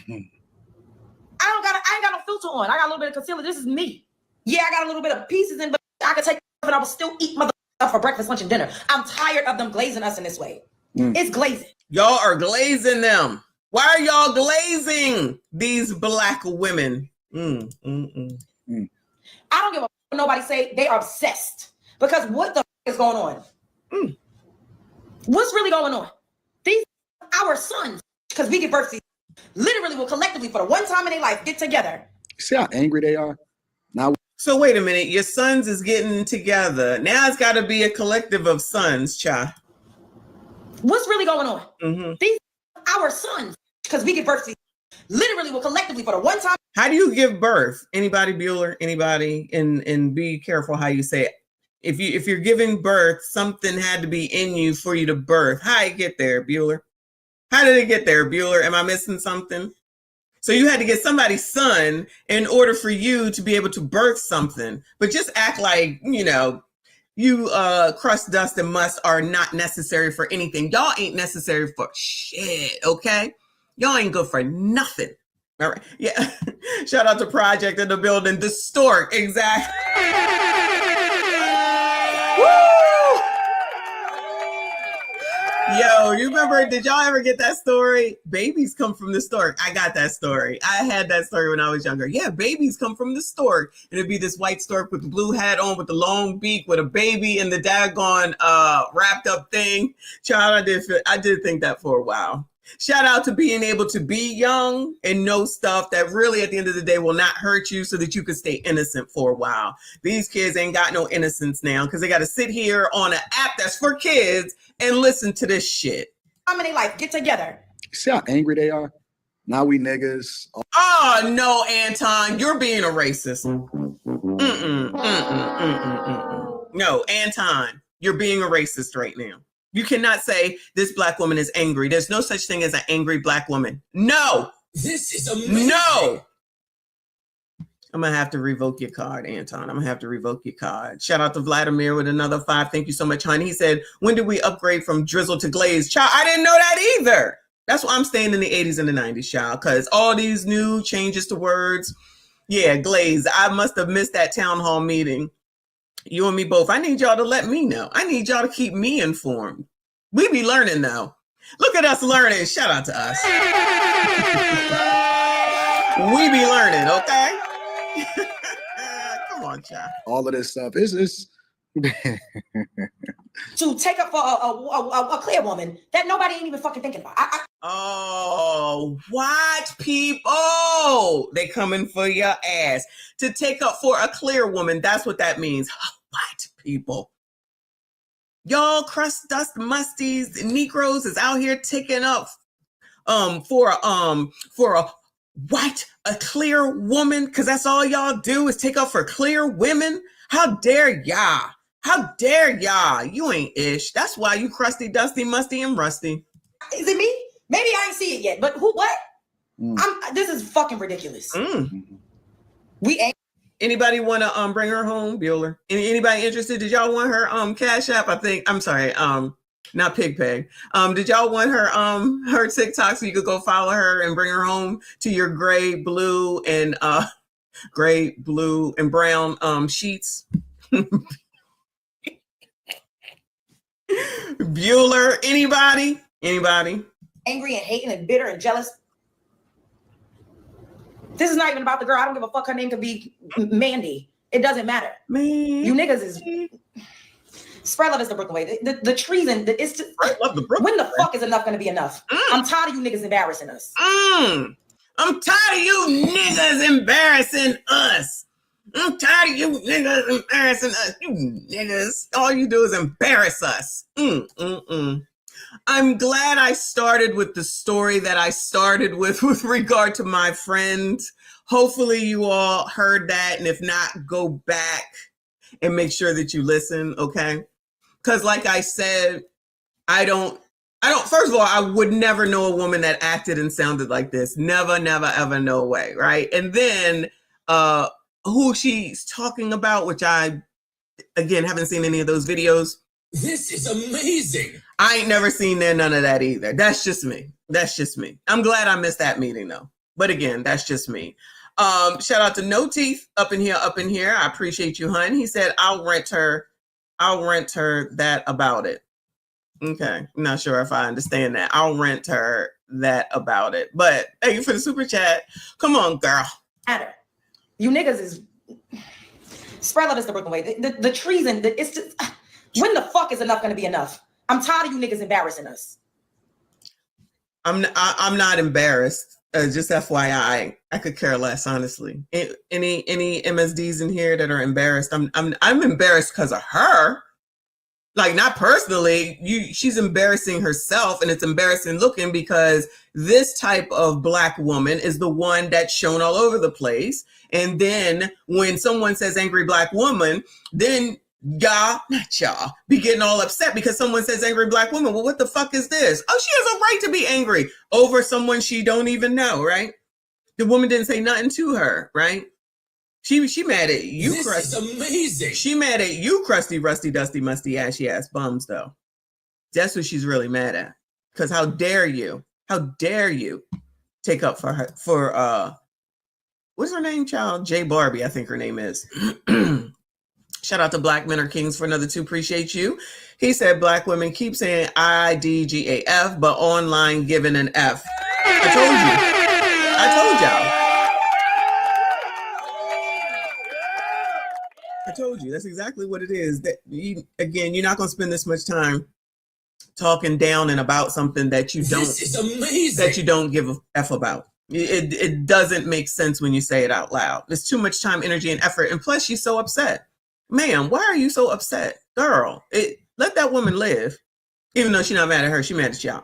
I ain't got no filter on. I got a little bit of concealer. This is me. Yeah, I got a little bit of pieces in, but I could take it and I will still eat mother for breakfast, lunch, and dinner. I'm tired of them glazing us in this way. It's glazing. Y'all are glazing them. Why are y'all glazing these Black women? I don't give a fuck what nobody say. They are obsessed. Because what the fuck is going on? What's really going on? These are our sons, because we give birth to literally will collectively for the one time in their life get together. See how angry they are? Now. So wait a minute. Your sons is getting together. Now it's got to be a collective of sons, child. What's really going on? These our sons, because we give birth to literally, well, collectively for the one time. How do you give birth? Anybody, Bueller? Anybody? And be careful how you say it. If you're giving birth, something had to be in you for you to birth. How did it get there, Bueller? How did it get there, Bueller? Am I missing something? So you had to get somebody's son in order for you to be able to birth something. But just act like, you crust, dust, and must are not necessary for anything. Y'all ain't necessary for shit, okay? Y'all ain't good for nothing. All right. Yeah. Shout out to Project in the building. The stork. Exactly. Woo! Yo, you remember, did y'all ever get that story? Babies come from the stork. I got that story. I had that story when I was younger. Yeah, babies come from the stork. And it'd be this white stork with the blue hat on with the long beak with a baby in the daggone wrapped up thing. Child, I did think that for a while. Shout out to being able to be young and know stuff that really at the end of the day will not hurt you so that you can stay innocent for a while. These kids ain't got no innocence now because they got to sit here on an app that's for kids and listen to this shit. How many like get together? See how angry they are? Now we niggas. Oh, no, Anton, you're being a racist. No, Anton, you're being a racist right now. You cannot say this black woman is angry. There's no such thing as an angry black woman. No. This is amazing. No. I'm going to have to revoke your card, Anton. I'm going to have to revoke your card. Shout out to Vladimir with another 5. Thank you so much, honey. He said, when did we upgrade from drizzle to glaze? Child, I didn't know that either. That's why I'm staying in the 80s and the 90s, child, because all these new changes to words. Yeah, glaze. I must have missed that town hall meeting. You and me both. I need y'all to let me know. I need y'all to keep me informed. We be learning though. Look at us learning. Shout out to us. We be learning, okay? Come on, child. All of this stuff is to take up for a clear woman that nobody ain't even fucking thinking about. Oh, what people? They coming for your ass. To take up for a clear woman, that's what that means. What people? Y'all crust, dust, musties, Negroes is out here taking up for a what? A clear woman? Because that's all y'all do is take up for clear women? How dare y'all? How dare y'all? You ain't ish. That's why you crusty, dusty, musty, and rusty. Is it me? Maybe I ain't see it yet, but who? What? This is fucking ridiculous. We ain't. Anybody want to bring her home, Bueller? Anybody interested? Did y'all want her Cash App? I'm sorry, not Pig Peg. Did y'all want her TikTok so you could go follow her and bring her home to your gray, blue, and brown sheets? Bueller, anybody? Angry and hating and bitter and jealous. This is not even about the girl. I don't give a fuck. Her name could be Mandy. It doesn't matter. You niggas is spread love is the Brooklyn way. The treason. It's just, when the fuck is enough going to be enough? I'm tired of you niggas embarrassing us. I'm tired of you niggas embarrassing us. I'm tired of you niggas embarrassing us. You niggas, all you do is embarrass us. I'm glad I started with the story that I started with regard to my friend. Hopefully you all heard that. And if not, go back and make sure that you listen, okay? Because like I said, I don't, first of all, I would never know a woman that acted and sounded like this. Never, never, ever, no way, right? And then who she's talking about, which I, again, haven't seen any of those videos. This is amazing. I ain't never seen none of that either. That's just me. I'm glad I missed that meeting though. But again, that's just me. Shout out to No Teeth up in here. I appreciate you, hun. He said, I'll rent her that about it. Okay. I'm not sure if I understand that. I'll rent her that about it. But thank you for the super chat. Come on, girl. You niggas is spread love is the Brooklyn way. The treason. It's just. When the fuck is enough going to be enough? I'm tired of you niggas embarrassing us. I'm not embarrassed. Just FYI, I could care less, honestly. Any MSDs in here that are embarrassed? I'm embarrassed because of her. Like, not personally, she's embarrassing herself, and it's embarrassing looking because this type of Black woman is the one that's shown all over the place. And then when someone says angry Black woman, then y'all, not y'all, be getting all upset because someone says angry Black woman. Well, what the fuck is this? Oh, she has a right to be angry over someone she don't even know, right? The woman didn't say nothing to her, right? She mad at you, This crusty. is amazing. She mad at you, crusty, rusty, dusty, musty, ashy ass bums, though. That's what she's really mad at. Because how dare you take up for her, for what's her name, child? J Barbie, I think her name is. Shout out to Black Men Are Kings for another 2. Appreciate you. He said Black women keep saying IDGAF, but online giving an F. I told y'all. I told you. That's exactly what it is. That again, you're not going to spend this much time talking down and about something that you don't. This is amazing. That you don't give a F about. It doesn't make sense when you say it out loud. There's too much time, energy, and effort. And plus, she's so upset. Ma'am, why are you so upset? Girl, let that woman live. Even though she's not mad at her, she's mad at y'all.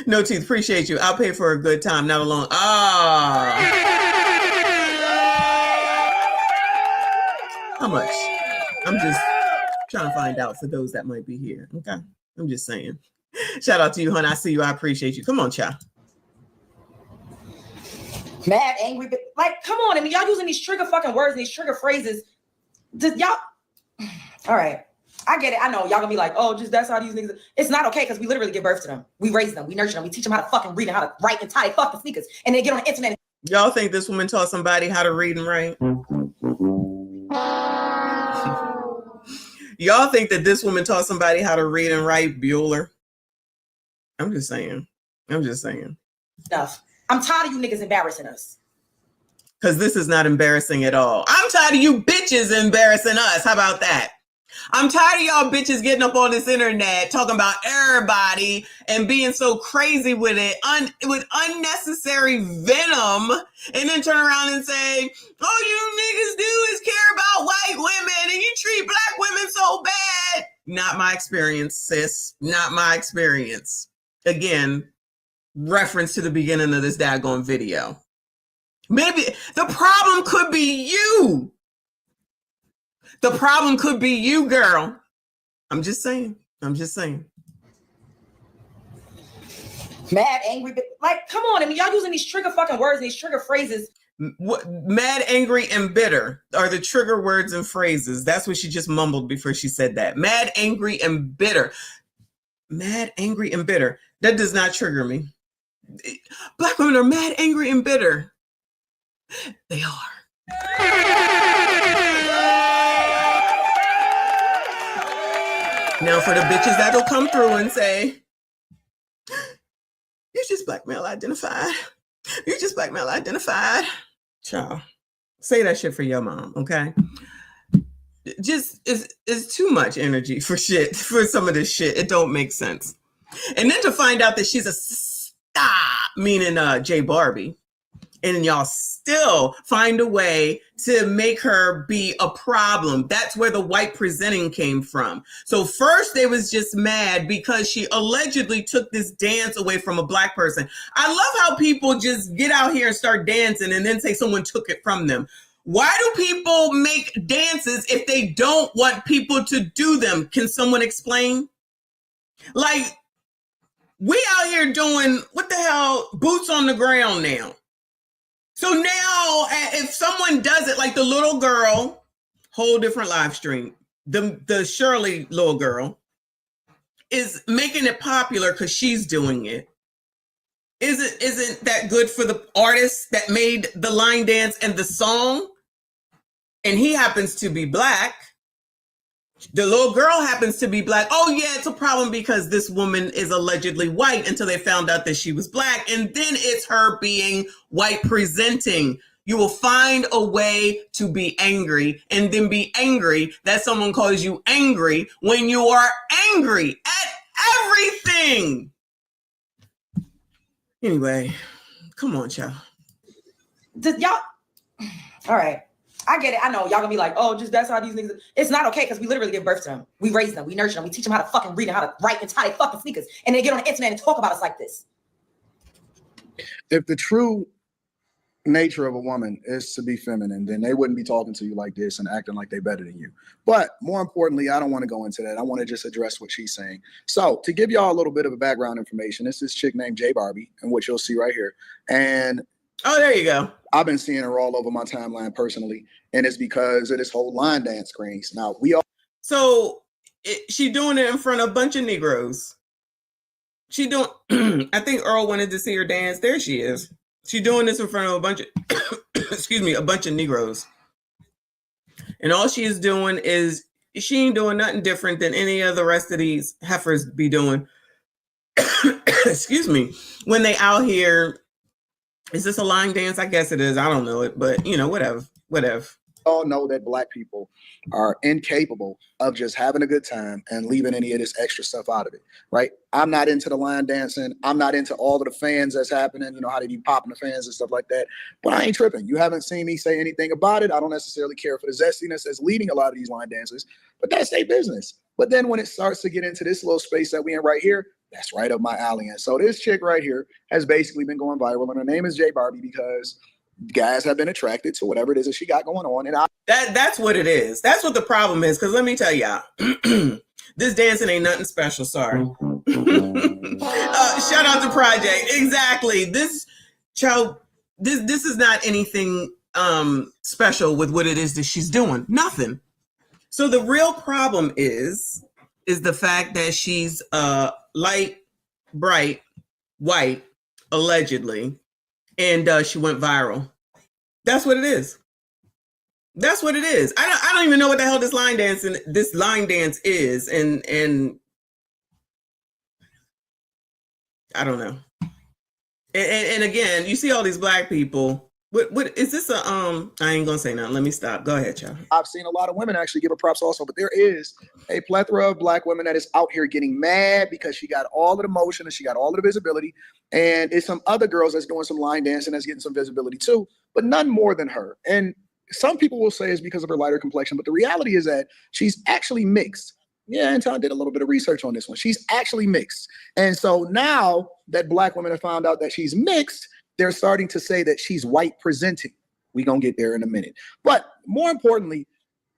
No teeth, appreciate you. I'll pay for a good time, not alone. How much? I'm just trying to find out for those that might be here. Okay. I'm just saying. Shout out to you, hon. I see you. I appreciate you. Come on, child. Mad, angry, but like, come on. I mean, y'all using these trigger fucking words and these trigger phrases. Y'all, all right. I get it. I know y'all gonna be like, oh, just that's how these niggas. It's not okay because we literally give birth to them. We raise them. We nurture them. We teach them how to fucking read and how to write and tie fucking sneakers. And then get on the internet. Y'all think this woman taught somebody how to read and write? Y'all think that this woman taught somebody how to read and write, Bueller? I'm just saying. Stuff. I'm tired of you niggas embarrassing us. Because this is not embarrassing at all. I'm tired of you bitches embarrassing us. How about that? I'm tired of y'all bitches getting up on this internet talking about everybody and being so crazy with it, with unnecessary venom, and then turn around and say, all you niggas do is care about white women and you treat Black women so bad. Not my experience, sis. Not my experience. Again, reference to the beginning of this daggone video. Maybe the problem could be you. The problem could be you, girl. I'm just saying. Mad, angry, but like, come on. I mean, y'all using these trigger fucking words and these trigger phrases. Mad, angry, and bitter are the trigger words and phrases. That's what she just mumbled before she said that. Mad, angry, and bitter. Mad, angry, and bitter. That does not trigger me. Black women are mad, angry, and bitter. They are. Now for the bitches that'll come through and say, you're just Black male identified. You're just Black male identified. Child, say that shit for your mom, okay? Just it's too much energy for some of this shit. It don't make sense. And then to find out that she's a stop, meaning J Barbie, and y'all still find a way to make her be a problem. That's where the white presenting came from. So first they was just mad because she allegedly took this dance away from a Black person. I love how people just get out here and start dancing and then say someone took it from them. Why do people make dances if they don't want people to do them? Can someone explain? Like, we out here doing, what the hell, boots on the ground now. So now, if someone does it, like the little girl, whole different live stream, the Shirley little girl is making it popular because she's doing it. Isn't that good for the artist that made the line dance and the song? And he happens to be Black. The little girl happens to be Black. Oh yeah, it's a problem because this woman is allegedly white until they found out that she was Black. And then it's her being white presenting. You will find a way to be angry and then be angry that someone calls you angry when you are angry at everything. Anyway, come on, child. Y'all, all right. I get it. I know y'all gonna be like, oh, just that's how these niggas. It's not okay because we literally give birth to them. We raise them. We nurture them. We teach them how to fucking read and how to write and tie their fucking sneakers. And they get on the internet and talk about us like this. If the true nature of a woman is to be feminine, then they wouldn't be talking to you like this and acting like they're better than you. But more importantly, I don't want to go into that. I want to just address what she's saying. So to give y'all a little bit of a background information, this is this chick named J Barbie, and what you'll see right here. And oh, there you go. I've been seeing her all over my timeline personally, and it's because of this whole line dance craze. Now so she doing it in front of a bunch of Negroes. She doing. I think Earl wanted to see her dance. There she is. She doing this in front of a bunch of, excuse me, a bunch of Negroes. And all she is doing is, she ain't doing nothing different than any of the rest of these heifers be doing. Excuse me. When they out here, is this a line dance? I guess it is. I don't know it, but you know, whatever. All know that Black people are incapable of just having a good time and leaving any of this extra stuff out of it, right? I'm not into the line dancing. I'm not into all of the fans that's happening, you know, how they be popping the fans and stuff like that. But I ain't tripping. You haven't seen me say anything about it. I don't necessarily care for the zestiness that's leading a lot of these line dances, but that's their business. But then when it starts to get into this little space that we in right here, that's right up my alley. And so this chick right here has basically been going viral, and her name is J Barbie because guys have been attracted to whatever it is that she got going on. And that's what it is. That's what the problem is. Because let me tell y'all, this dancing ain't nothing special. Sorry. Shout out to Project. Exactly. This is not anything special with what it is that she's doing. Nothing. So the real problem is the fact that she's light, bright, white, allegedly, and she went viral. That's what it is. That's what it is. I don't even know what the hell this line dance is, and I don't know. And again, you see all these Black people. What is this? I ain't gonna say nothing. Let me stop. Go ahead, y'all. I've seen a lot of women actually give her props also, but there is a plethora of Black women that is out here getting mad because she got all of the motion and she got all of the visibility. And it's some other girls that's doing some line dancing that's getting some visibility too, but none more than her. And some people will say it's because of her lighter complexion, but the reality is that she's actually mixed. Yeah, and I did a little bit of research on this one. She's actually mixed. And so now that Black women have found out that she's mixed, they're starting to say that she's white presenting. We're going to get there in a minute. But more importantly,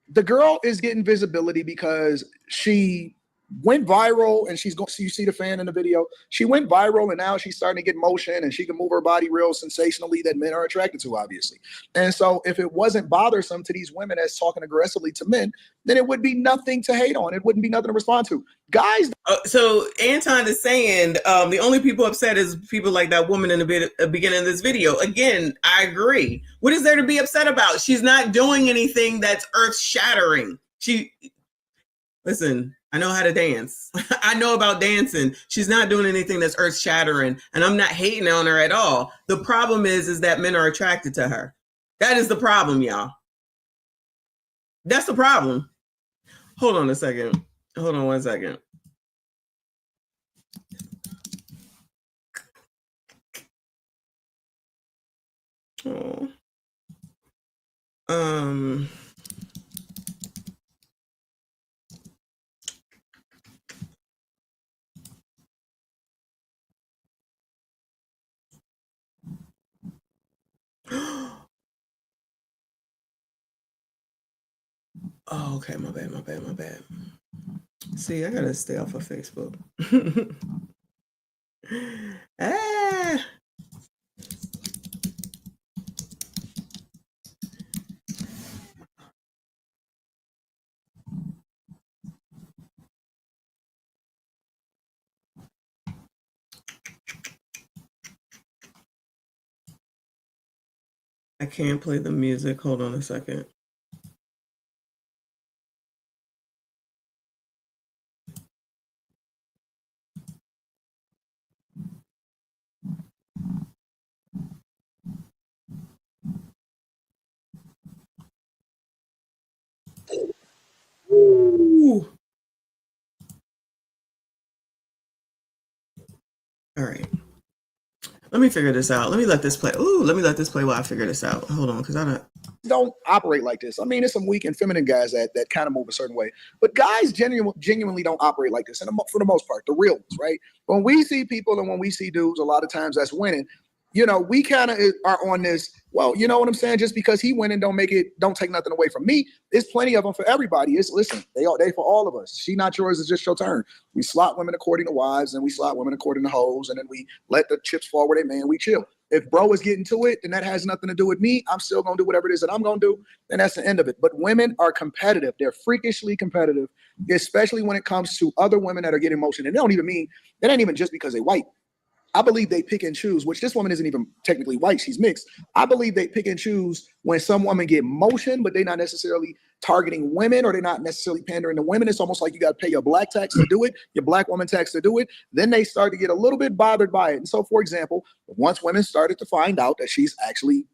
the girl is getting visibility because she went viral, and she's going. So you see the fan in the video. She went viral, and now she's starting to get motion, and she can move her body real sensationally that men are attracted to, obviously. And so if it wasn't bothersome to these women that's talking aggressively to men, then it would be nothing to hate on. It wouldn't be nothing to respond to. Guys. So Anton is saying the only people upset is people like that woman in the beginning of this video. Again, I agree. What is there to be upset about? She's not doing anything that's earth-shattering. Listen, I know how to dance. I know about dancing. She's not doing anything that's earth-shattering, and I'm not hating on her at all. The problem is that men are attracted to her. That is the problem, y'all. That's the problem. Hold on a second. Hold on one second. Oh. Oh, okay, my bad. See, I gotta stay off of Facebook. Ah. I can't play the music. Hold on a second. Ooh. All right. Let me figure this out. Let me let this play. Ooh, let me let this play while I figure this out. Hold on, because I don't operate like this. I mean, there's some weak and feminine guys that kind of move a certain way, but guys genuinely don't operate like this. And for the most part, the real ones, right? When we see people and when we see dudes, a lot of times that's winning. You know, we kind of are on this. Well, you know what I'm saying? Just because he winning don't take nothing away from me. There's plenty of them for everybody. Listen, they for all of us. She not yours, it's just your turn. We slot women according to wives, and we slot women according to hoes, and then we let the chips fall where they may, and we chill. If bro is getting to it, then that has nothing to do with me. I'm still gonna do whatever it is that I'm gonna do, and that's the end of it. But women are competitive. They're freakishly competitive, especially when it comes to other women that are getting motion. And that ain't even just because they white. I believe they pick and choose, which this woman isn't even technically white. She's mixed. I believe they pick and choose when some women get motion, but they're not necessarily targeting women, or they're not necessarily pandering to women. It's almost like you got to pay your black tax to do it, your black woman tax to do it. Then they start to get a little bit bothered by it. And so, for example, once women started to find out that she's actually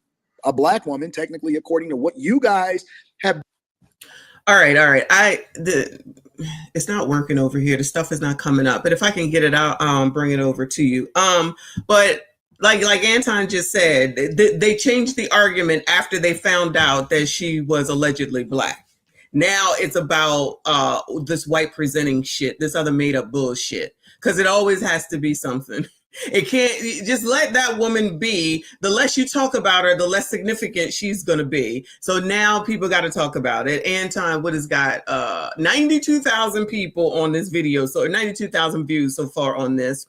a black woman, technically, according to what you guys have. All right. It's not working over here. The stuff is not coming up. But if I can get it out, bring it over to you. But like Anton just said, they changed the argument after they found out that she was allegedly black. Now it's about this white presenting shit, this other made up bullshit, because it always has to be something. It can't just let that woman be. The less you talk about her, the less significant she's going to be. So now people got to talk about it. Anton, what has got 92,000 people on this video. So 92,000 views so far on this.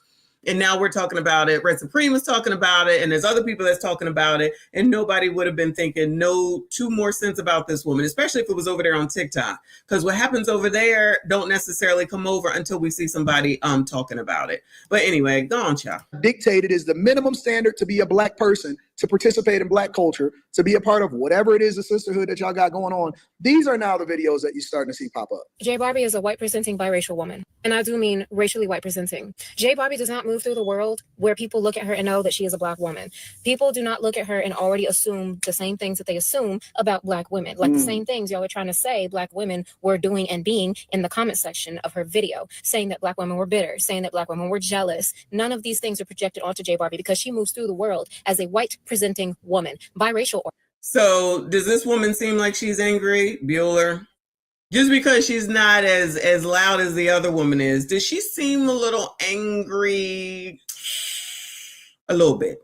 And now we're talking about it. Red Supreme is talking about it. And there's other people that's talking about it. And nobody would have been thinking two more cents about this woman, especially if it was over there on TikTok. Because what happens over there don't necessarily come over until we see somebody talking about it. But anyway, go on, child. Dictated is the minimum standard to be a black person, to participate in black culture, to be a part of whatever it is, the sisterhood that y'all got going on. These are now the videos that you're starting to see pop up. J Barbie is a white presenting biracial woman. And I do mean racially white presenting. J Barbie does not move through the world where people look at her and know that she is a black woman. People do not look at her and already assume the same things that they assume about black women. Like the same things y'all were trying to say black women were doing and being in the comment section of her video, saying that black women were bitter, saying that black women were jealous. None of these things are projected onto J Barbie because she moves through the world as a white presenting woman, biracial. So does this woman seem like she's angry, Bueller? Just because she's not as loud as the other woman is, does she seem a little angry? A little bit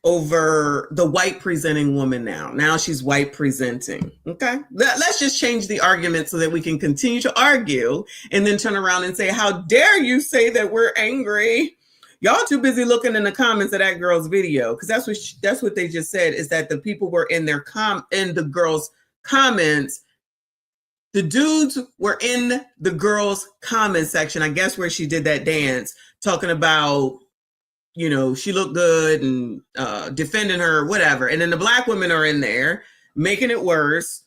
over the white presenting woman now. Now she's white presenting. Okay. Let's just change the argument so that we can continue to argue and then turn around and say, how dare you say that we're angry? Y'all too busy looking in the comments of that girl's video, because that's what they just said, is that the people were in their in the girl's comments. The dudes were in the girl's comment section, I guess, where she did that dance, talking about, you know, she looked good and defending her, whatever. And then the black women are in there making it worse,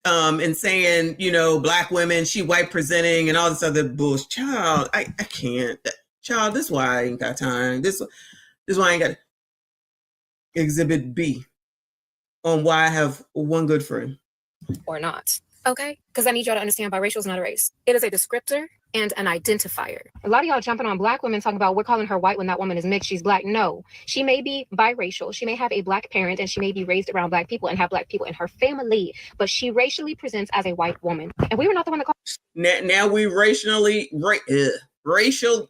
and saying, you know, black women, she white presenting and all this other bullshit. Child, I can't. Child, this is why I ain't got time. This is why I ain't got Exhibit B on why I have one good friend. Or not. Okay? Because I need y'all to understand biracial is not a race. It is a descriptor and an identifier. A lot of y'all jumping on black women talking about we're calling her white when that woman is mixed. She's black. No, she may be biracial. She may have a black parent and she may be raised around black people and have black people in her family, but she racially presents as a white woman. And we were not the one that called. Now we racial.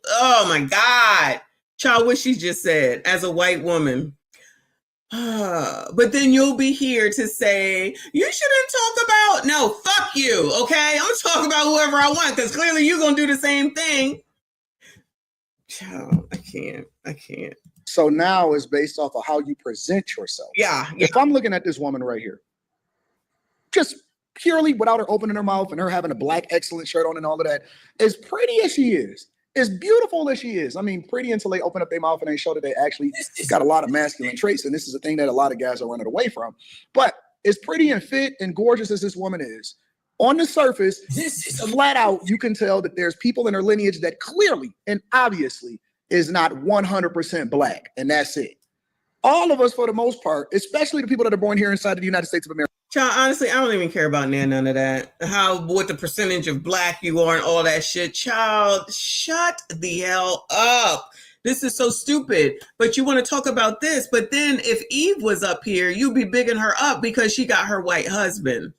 Oh my God. Child, what she just said as a white woman. But then you'll be here to say, you shouldn't talk about, no, fuck you, okay? I'm gonna talk about whoever I want, because clearly you're gonna do the same thing. Child, I can't. So now it's based off of how you present yourself. Yeah. If I'm looking at this woman right here, just purely without her opening her mouth and her having a black excellent shirt on and all of that, as pretty as she is, as beautiful as she is. I mean, pretty until they open up their mouth and they show that they actually got a lot of masculine traits. And this is a thing that a lot of guys are running away from. But as pretty and fit and gorgeous as this woman is, on the surface, flat out, you can tell that there's people in her lineage that clearly and obviously is not 100% black. And that's it. All of us, for the most part, especially the people that are born here inside of the United States of America. Child, honestly, I don't even care about none of that. What the percentage of black you are and all that shit. Child, shut the hell up. This is so stupid. But you want to talk about this. But then if Eve was up here, you'd be bigging her up because she got her white husband.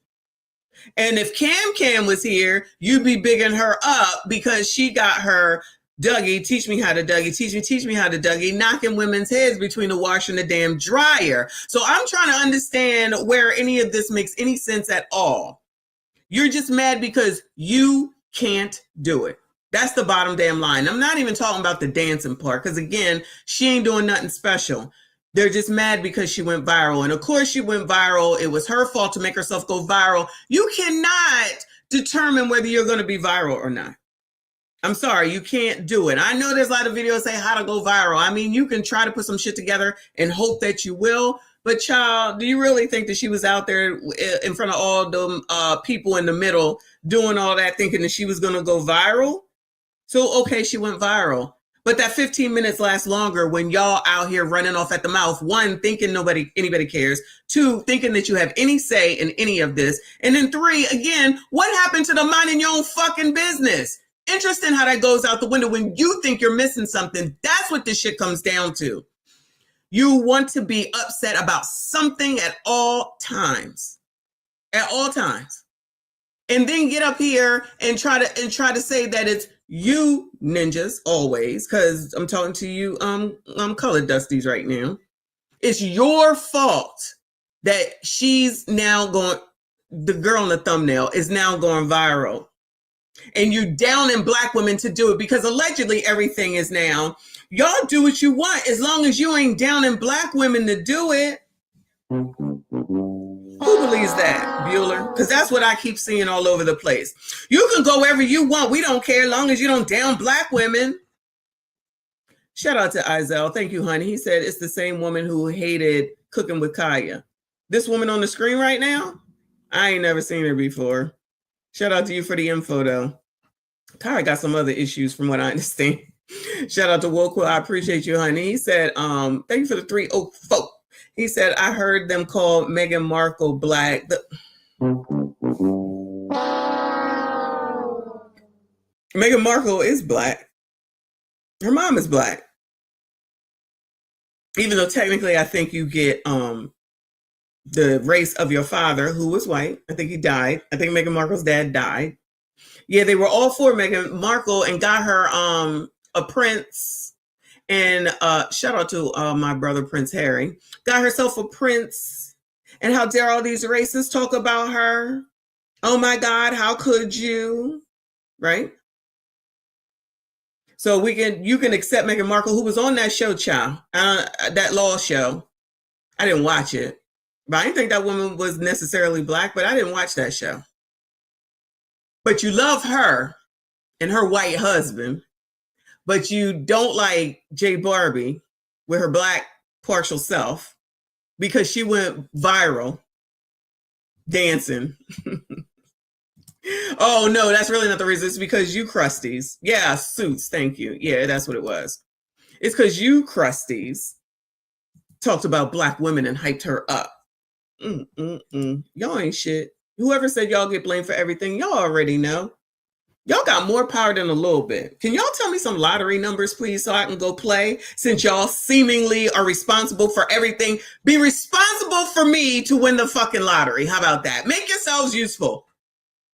And if Cam was here, you'd be bigging her up because she got her Dougie, teach me how to Dougie, teach me how to Dougie, knocking women's heads between the washer and the damn dryer. So I'm trying to understand where any of this makes any sense at all. You're just mad because you can't do it. That's the bottom damn line. I'm not even talking about the dancing part because, again, she ain't doing nothing special. They're just mad because she went viral. And, of course, she went viral. It was her fault to make herself go viral. You cannot determine whether you're going to be viral or not. I'm sorry, you can't do it. I know there's a lot of videos say how to go viral. I mean, you can try to put some shit together and hope that you will. But child, do you really think that she was out there in front of all them people in the middle doing all that, thinking that she was going to go viral? So, okay, she went viral. But that 15 minutes lasts longer when y'all out here running off at the mouth. One, thinking anybody cares. Two, thinking that you have any say in any of this. And then three, again, what happened to the minding your own fucking business? Interesting how that goes out the window when you think you're missing something. That's what this shit comes down to. You want to be upset about something at all times. At all times. And then get up here and try to say that it's you ninjas always, because I'm talking to you colored dusties right now. It's your fault that she's now going, the girl in the thumbnail is now going viral. And you down in black women to do it because allegedly everything is now. Y'all do what you want as long as you ain't down in black women to do it. Who believes that, Bueller? Because that's what I keep seeing all over the place. You can go wherever you want. We don't care as long as you don't down black women. Shout out to Izell. Thank you, honey. He said it's the same woman who hated cooking with Kaya. This woman on the screen right now? I ain't never seen her before. Shout out to you for the info, though. Kaya got some other issues from what I understand. Shout out to Woku. I appreciate you, honey. He said, thank you for the 304. He said, I heard them call Meghan Markle black. Meghan Markle is black. Her mom is black. Even though technically I think you get the race of your father, who was white. I think he died. I think Meghan Markle's dad died. Yeah, they were all for Meghan Markle and got her a prince. And shout out to my brother, Prince Harry. Got herself a prince. And how dare all these racists talk about her? Oh my God, how could you? Right? So you can accept Meghan Markle, who was on that show, child, that law show. I didn't watch it. But I didn't think that woman was necessarily black, but I didn't watch that show. But you love her and her white husband, but you don't like Barbie with her black partial self because she went viral dancing. Oh, no, that's really not the reason. It's because you crusties. Yeah, suits. Thank you. Yeah, that's what it was. It's because you crusties talked about black women and hyped her up. Y'all ain't shit. Whoever said y'all get blamed for everything, y'all already know. Y'all got more power than a little bit. Can y'all tell me some lottery numbers, please, so I can go play? Since y'all seemingly are responsible for everything, be responsible for me to win the fucking lottery. How about that? Make yourselves useful.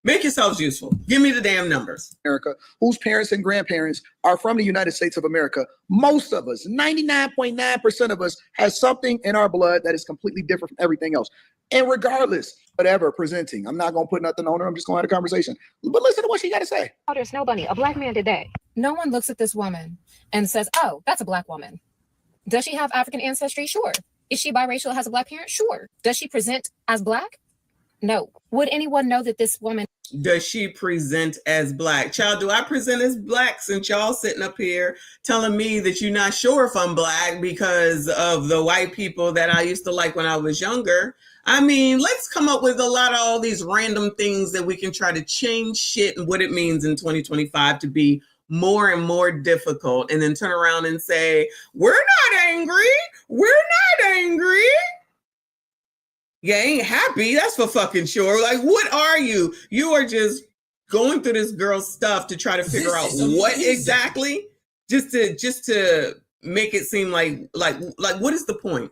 Make yourselves useful. Give me the damn numbers. America, whose parents and grandparents are from the United States of America. Most of us, 99.9% of us, has something in our blood that is completely different from everything else. And regardless, whatever presenting, I'm not going to put nothing on her. I'm just going to have a conversation. But listen to what she got to say. Oh, there's no bunny. A black man did that. No one looks at this woman and says, oh, that's a black woman. Does she have African ancestry? Sure. Is she biracial, has a black parent? Sure. Does she present as black? No. Would anyone know that this woman... Does she present as black? Child, do I present as black since y'all sitting up here telling me that you're not sure if I'm black because of the white people that I used to like when I was younger? I mean, let's come up with a lot of all these random things that we can try to change shit and what it means in 2025 to be more and more difficult, and then turn around and say, we're not angry. We're not angry. You ain't happy. That's for fucking sure. Like, what are you? You are just going through this girl's stuff to try to figure out what exactly, just to make it seem like what is the point?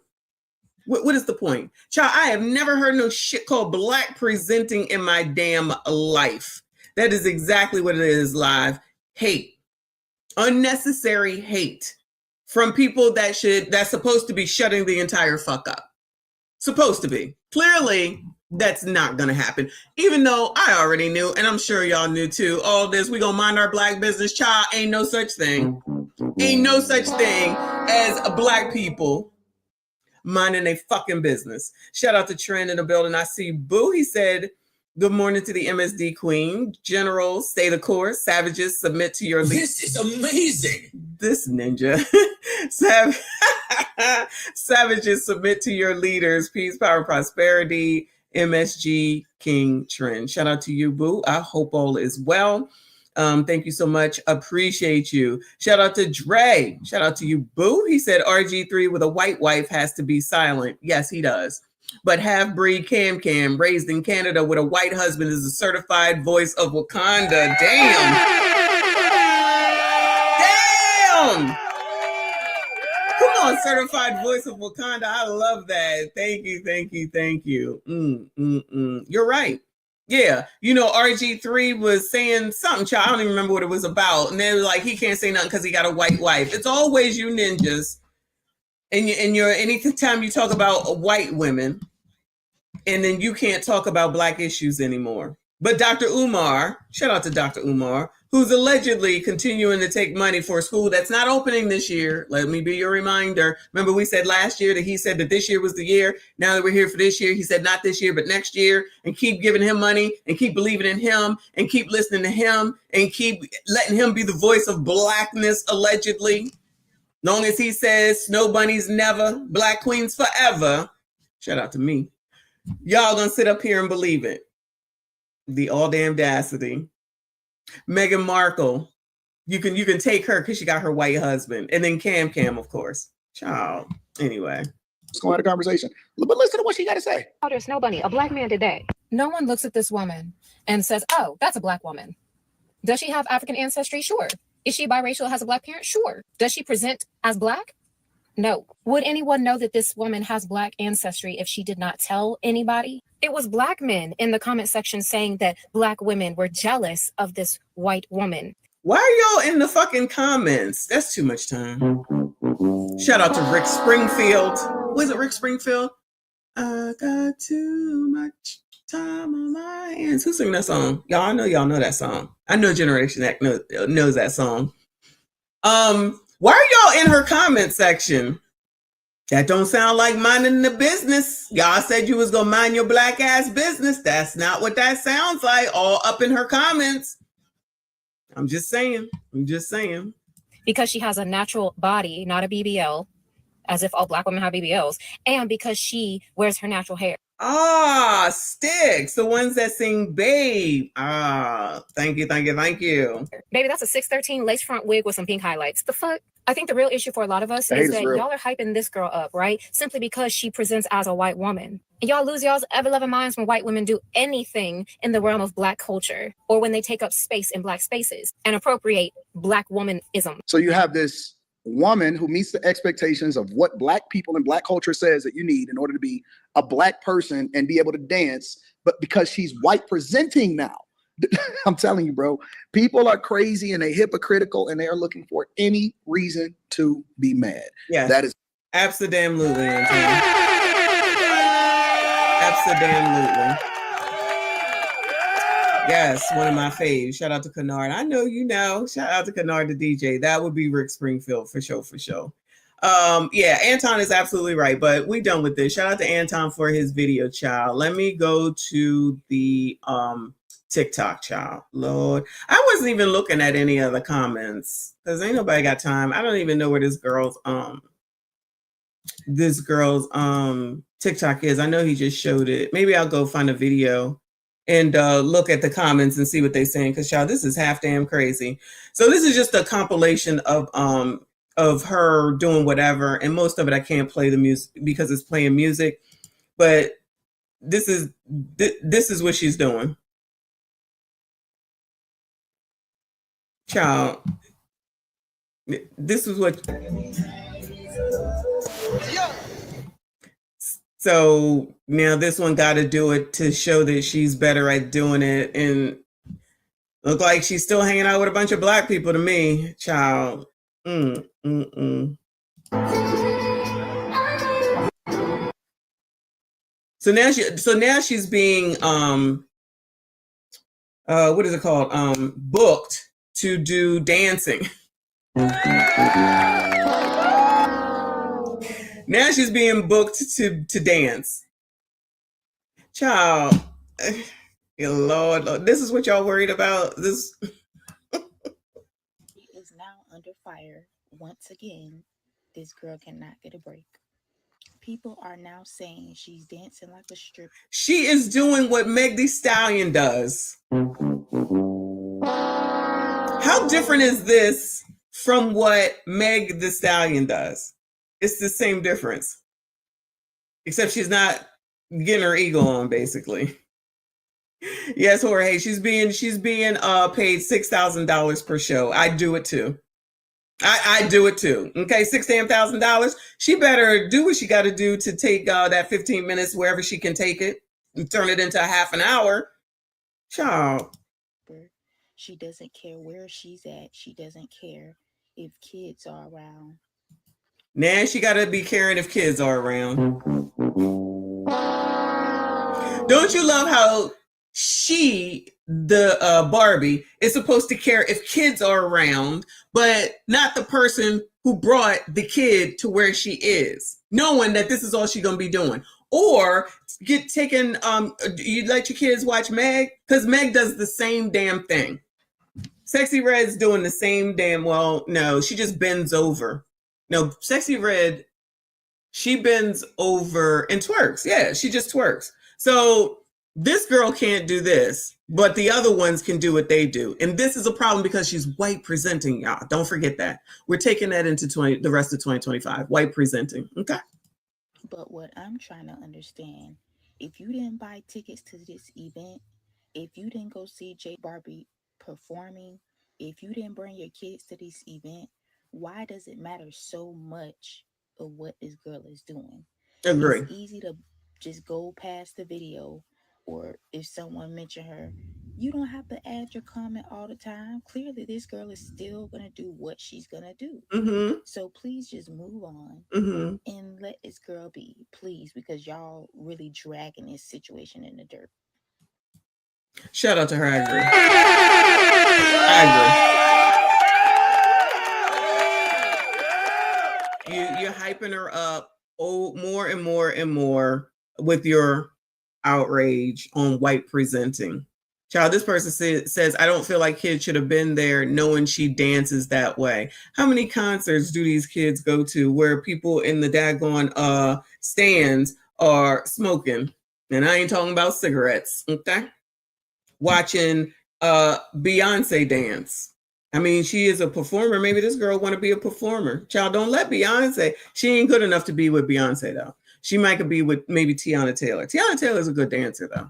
What is the point? Child, I have never heard no shit called black presenting in my damn life. That is exactly what it is, live. Hate. Unnecessary hate from people that's supposed to be shutting the entire fuck up. Supposed to be. Clearly, that's not gonna happen. Even though I already knew, and I'm sure y'all knew too, all this, we gonna mind our black business. Child, ain't no such thing. Ain't no such thing as black people minding a fucking business. Shout out to Trend in the building. I see Boo. He said, good morning to the MSD Queen. Generals, stay the course. Savages, submit to your leaders. This is amazing. This ninja. Savages, submit to your leaders. Peace, power, prosperity. MSG King Trend. Shout out to you, Boo. I hope all is well. Thank you so much. Appreciate you. Shout out to Dre. Shout out to you, Boo. He said RG3 with a white wife has to be silent. Yes, he does. But half-breed Cam raised in Canada with a white husband is a certified voice of Wakanda. Damn. Damn. Come on, certified voice of Wakanda. I love that. Thank you, thank you, thank you. You're right. Yeah, you know, RG3 was saying something, child. I don't even remember what it was about. And they were like, he can't say nothing because he got a white wife. It's always you ninjas. And anytime you talk about white women, and then you can't talk about black issues anymore. But Dr. Umar, shout out to Dr. Umar, who's allegedly continuing to take money for a school that's not opening this year. Let me be your reminder. Remember, we said last year that he said that this year was the year. Now that we're here for this year, he said not this year, but next year, and keep giving him money and keep believing in him and keep listening to him and keep letting him be the voice of blackness, allegedly. Long as he says snow bunnies never, black queens forever. Shout out to me. Y'all gonna sit up here and believe it. The all damn audacity. Meghan Markle, you can take her because she got her white husband, and then Cam, of course. Child. Anyway, let's go have a conversation. But listen to what she got to say. Oh, there's nobody. A black man did that. No one looks at this woman and says, "Oh, that's a black woman." Does she have African ancestry? Sure. Is she biracial? Has a black parent? Sure. Does she present as black? No. Would anyone know that this woman has black ancestry if she did not tell anybody? It was black men in the comment section saying that black women were jealous of this white woman. Why are y'all in the fucking comments? That's too much time. Shout out to Rick Springfield. Was it Rick Springfield? I got too much time on my hands. Who sang that song? Y'all know that song. I know Generation X knows that song. Why are y'all in her comment section? That don't sound like minding the business. Y'all said you was gonna mind your black ass business. That's not what that sounds like. All up in her comments. I'm just saying. Because she has a natural body, not a BBL, as if all black women have BBLs, and because she wears her natural hair. Sticks. The ones that sing Babe. Thank you. Baby, that's a 613 lace front wig with some pink highlights. The fuck? I think the real issue for a lot of us is that y'all are hyping this girl up, right? Simply because she presents as a white woman. And y'all lose y'all's ever-loving minds when white women do anything in the realm of black culture or when they take up space in black spaces and appropriate black womanism. So you have this woman who meets the expectations of what black people and black culture says that you need in order to be a black person and be able to dance, but because she's white presenting now. I'm telling you, bro, people are crazy and they hypocritical and they are looking for any reason to be mad. Yeah, that is absolutely. Absolutely. Yes, one of my faves. Shout out to Kennard. I know you know. Shout out to Kennard, the DJ. That would be Rick Springfield for sure. Yeah, Anton is absolutely right, but we done with this. Shout out to Anton for his video, child. Let me go to the TikTok, child. Lord, I wasn't even looking at any of the comments because ain't nobody got time. I don't even know where this girl's TikTok is. I know he just showed it. Maybe I'll go find a video and look at the comments and see what they're saying, because child, this is half damn crazy. So this is just a compilation of her doing whatever, and most of it I can't play the music because it's playing music, but this is what she's doing. Child, This is what. So now this one got to do it to show that she's better at doing it, and look like she's still hanging out with a bunch of black people to me, child. So now she's being what is it called? Booked to do dancing. Now she's being booked to dance. Child, Lord, this is what y'all worried about? This She is now under fire. Once again, this girl cannot get a break. People are now saying she's dancing like a stripper. She is doing what Meg Thee Stallion does. How different is this from what Meg Thee Stallion does? It's the same difference, except she's not getting her ego on, basically. Yes, Jorge, she's being paid $6,000 per show. I do it too. I do it too. Okay, $6,000. She better do what she got to do to take that 15 minutes wherever she can take it and turn it into a half an hour. Child. She doesn't care where she's at. She doesn't care if kids are around. Now she got to be caring if kids are around. Don't you love how the Barbie is supposed to care if kids are around, but not the person who brought the kid to where she is, knowing that this is all she's going to be doing. Or you let your kids watch Meg, because Meg does the same damn thing. Sexy Red's doing the same damn, well, no, she just bends over. No, Sexy Red, she bends over and twerks. Yeah, she just twerks. So this girl can't do this, but the other ones can do what they do. And this is a problem because she's white presenting, y'all. Don't forget that. We're taking that into the rest of 2025. White presenting. Okay. But what I'm trying to understand, if you didn't buy tickets to this event, if you didn't go see J Barbie performing, if you didn't bring your kids to this event, why does it matter so much of what this girl is doing? Agree. It's easy to just go past the video, or if someone mentioned her, you don't have to add your comment all the time. Clearly, this girl is still going to do what she's going to do. Mm-hmm. So please just move on and let this girl be, please, because y'all really dragging this situation in the dirt. Shout out to her. I agree. You're hyping her up more and more and more with your outrage on white presenting. Child, this person says, I don't feel like kids should have been there knowing she dances that way. How many concerts do these kids go to where people in the daggone stands are smoking? And I ain't talking about cigarettes, okay? Watching Beyonce dance. I mean, she is a performer. Maybe this girl want to be a performer. Child, don't let Beyonce. She ain't good enough to be with Beyonce, though. She might be with maybe Tiana Taylor. Tiana Taylor's a good dancer, though.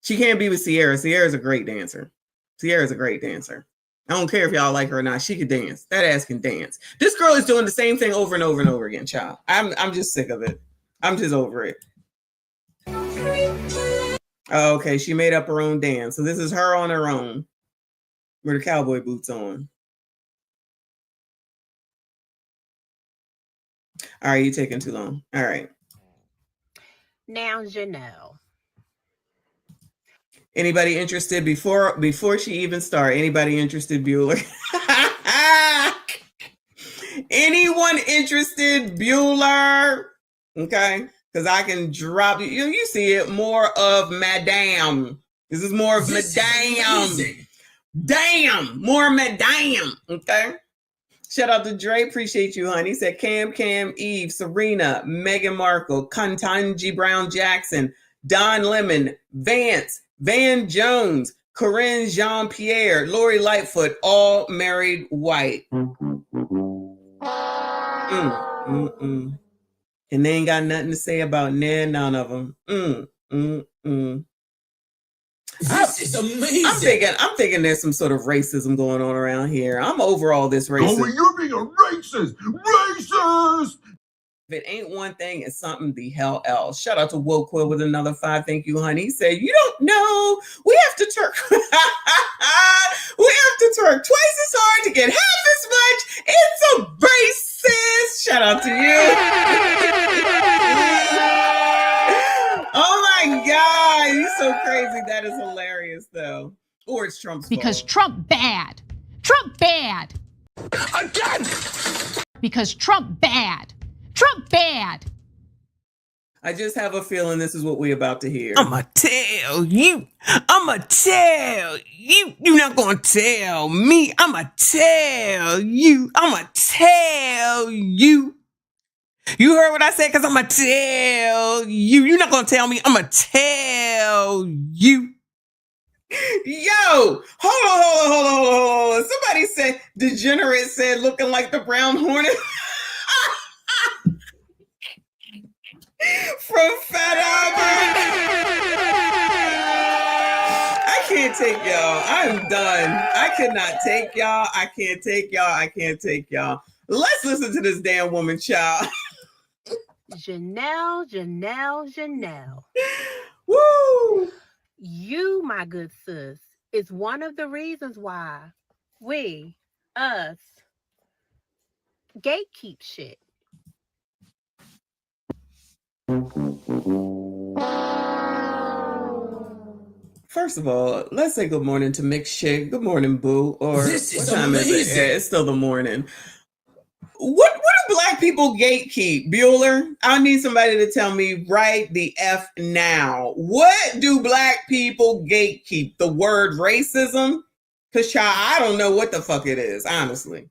She can't be with Sierra. Sierra's a great dancer. Sierra's a great dancer. I don't care if y'all like her or not. She can dance. That ass can dance. This girl is doing the same thing over and over and over again, child. I'm just sick of it. I'm just over it. Okay, she made up her own dance. So this is her on her own with her cowboy boots on. All right, you're taking too long. All right. Now Janelle. Anybody interested before she even started? Anybody interested, Bueller? Anyone interested, Bueller? Okay, because I can drop you. You see it more of Madame. This is more of Madame. Damn, more Madame. Okay. Shout out to Dre. Appreciate you, honey. He said Cam, Eve, Serena, Meghan Markle, Ketanji Brown Jackson, Don Lemon, Vance, Van Jones, Corinne Jean-Pierre, Lori Lightfoot, all married white. And they ain't got nothing to say about none of them. This is amazing. I'm thinking there's some sort of racism going on around here. I'm over all this racism. Going, you're being a racist. Racist. If it ain't one thing, it's something the hell else. Shout out to Will Quill with another 5. Thank you, honey. He said, you don't know. We have to twerk. We have to twerk twice as hard to get half as much. It's a racist. Shout out to you. Oh my God. He's so crazy. That is hilarious, though. Or it's Trump's Because fault. Trump bad. Trump bad. Again. Because Trump bad. Trump bad. I just have a feeling this is what we're about to hear. I'ma tell you. I'ma tell you. You're not gonna tell me. I'ma tell you. I'ma tell you. You heard what I said? Because I'ma tell you. You're not gonna tell me. I'ma tell you. Yo, hold on. Somebody said, Degenerate said, looking like the brown hornet. From Fat Albert. I can't take y'all. I'm done. I cannot take y'all. I can't take y'all. Let's listen to this damn woman, child. Janelle. Woo! You, my good sis, is one of the reasons why us, gatekeep shit. First of all, let's say good morning to Mix Shit. Good morning, Boo. Or This is what time is it? amazing. Yeah, it's still the morning. What do black people gatekeep? Bueller, I need somebody to tell me right the F now. What do black people gatekeep? The word racism? Because, child, I don't know what the fuck it is, honestly.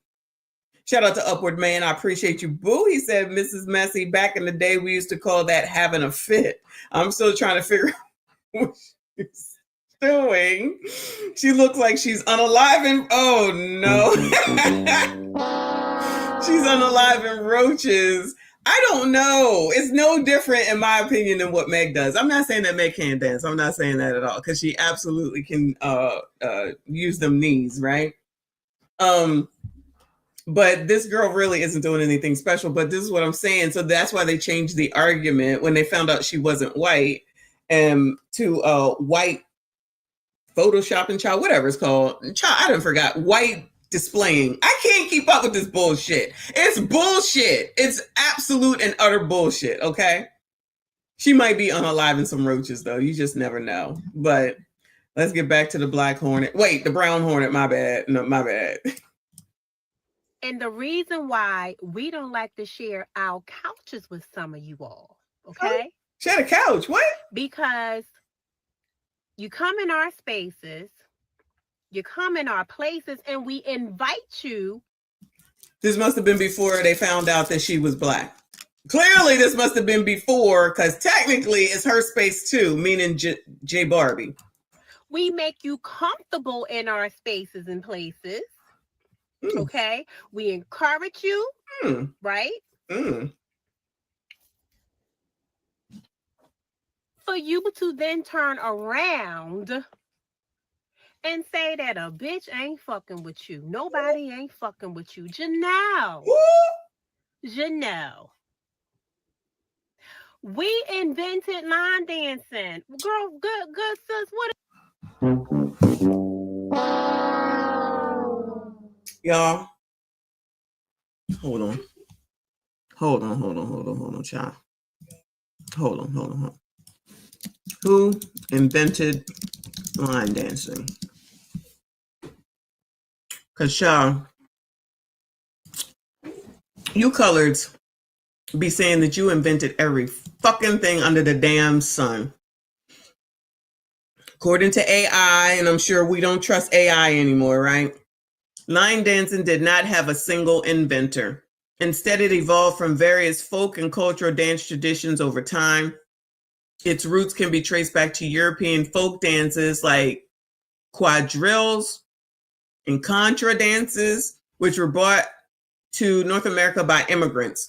Shout out to Upward Man. I appreciate you, Boo. He said, Mrs. Messy, back in the day, we used to call that having a fit. I'm still trying to figure out what she's doing. She looks like she's unaliving. Oh, no. She's unaliving roaches. I don't know. It's no different, in my opinion, than what Meg does. I'm not saying that Meg can't dance. I'm not saying that at all, because she absolutely can use them knees, right? But this girl really isn't doing anything special. But this is what I'm saying. So that's why they changed the argument when they found out she wasn't white, to white photoshopping, child, whatever it's called. Child, I done forgot. White displaying. I can't keep up with this bullshit. It's bullshit. It's absolute and utter bullshit, okay? She might be unaliving some roaches, though. You just never know. But let's get back to the black hornet. Wait, the brown hornet. My bad. No, my bad. And the reason why we don't like to share our couches with some of you all, okay? Share the couch. What? Because you come in our spaces, you come in our places, and we invite you. This must have been before they found out that she was black. Clearly, this must have been before, because technically it's her space too, meaning J Barbie. We make you comfortable in our spaces and places. Okay? We encourage you, right? For you to then turn around and say that a bitch ain't fucking with you. Nobody ain't fucking with you. Janelle. We invented line dancing. Girl, good sis, what? Y'all, hold on, child. Hold on. Who invented line dancing? Because, child, you coloreds be saying that you invented every fucking thing under the damn sun. According to AI, and I'm sure we don't trust AI anymore, right? Line dancing did not have a single inventor. Instead, it evolved from various folk and cultural dance traditions over time. Its roots can be traced back to European folk dances like quadrilles and contra dances, which were brought to North America by immigrants.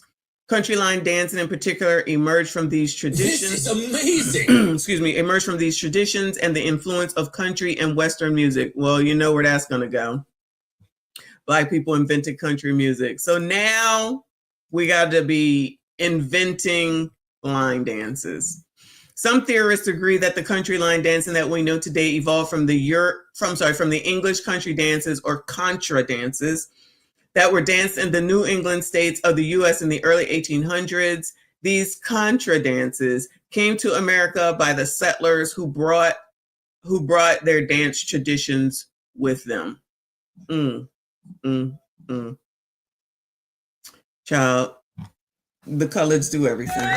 Country line dancing in particular emerged from these traditions. This is amazing. Excuse me, emerged from these traditions and the influence of country and Western music. Well, you know where that's going to go. Black people invented country music. So now we got to be inventing line dances. Some theorists agree that the country line dancing that we know today evolved from the English country dances or contra dances that were danced in the New England states of the U.S. in the early 1800s. These contra dances came to America by the settlers who brought their dance traditions with them. Child, the coloreds do everything.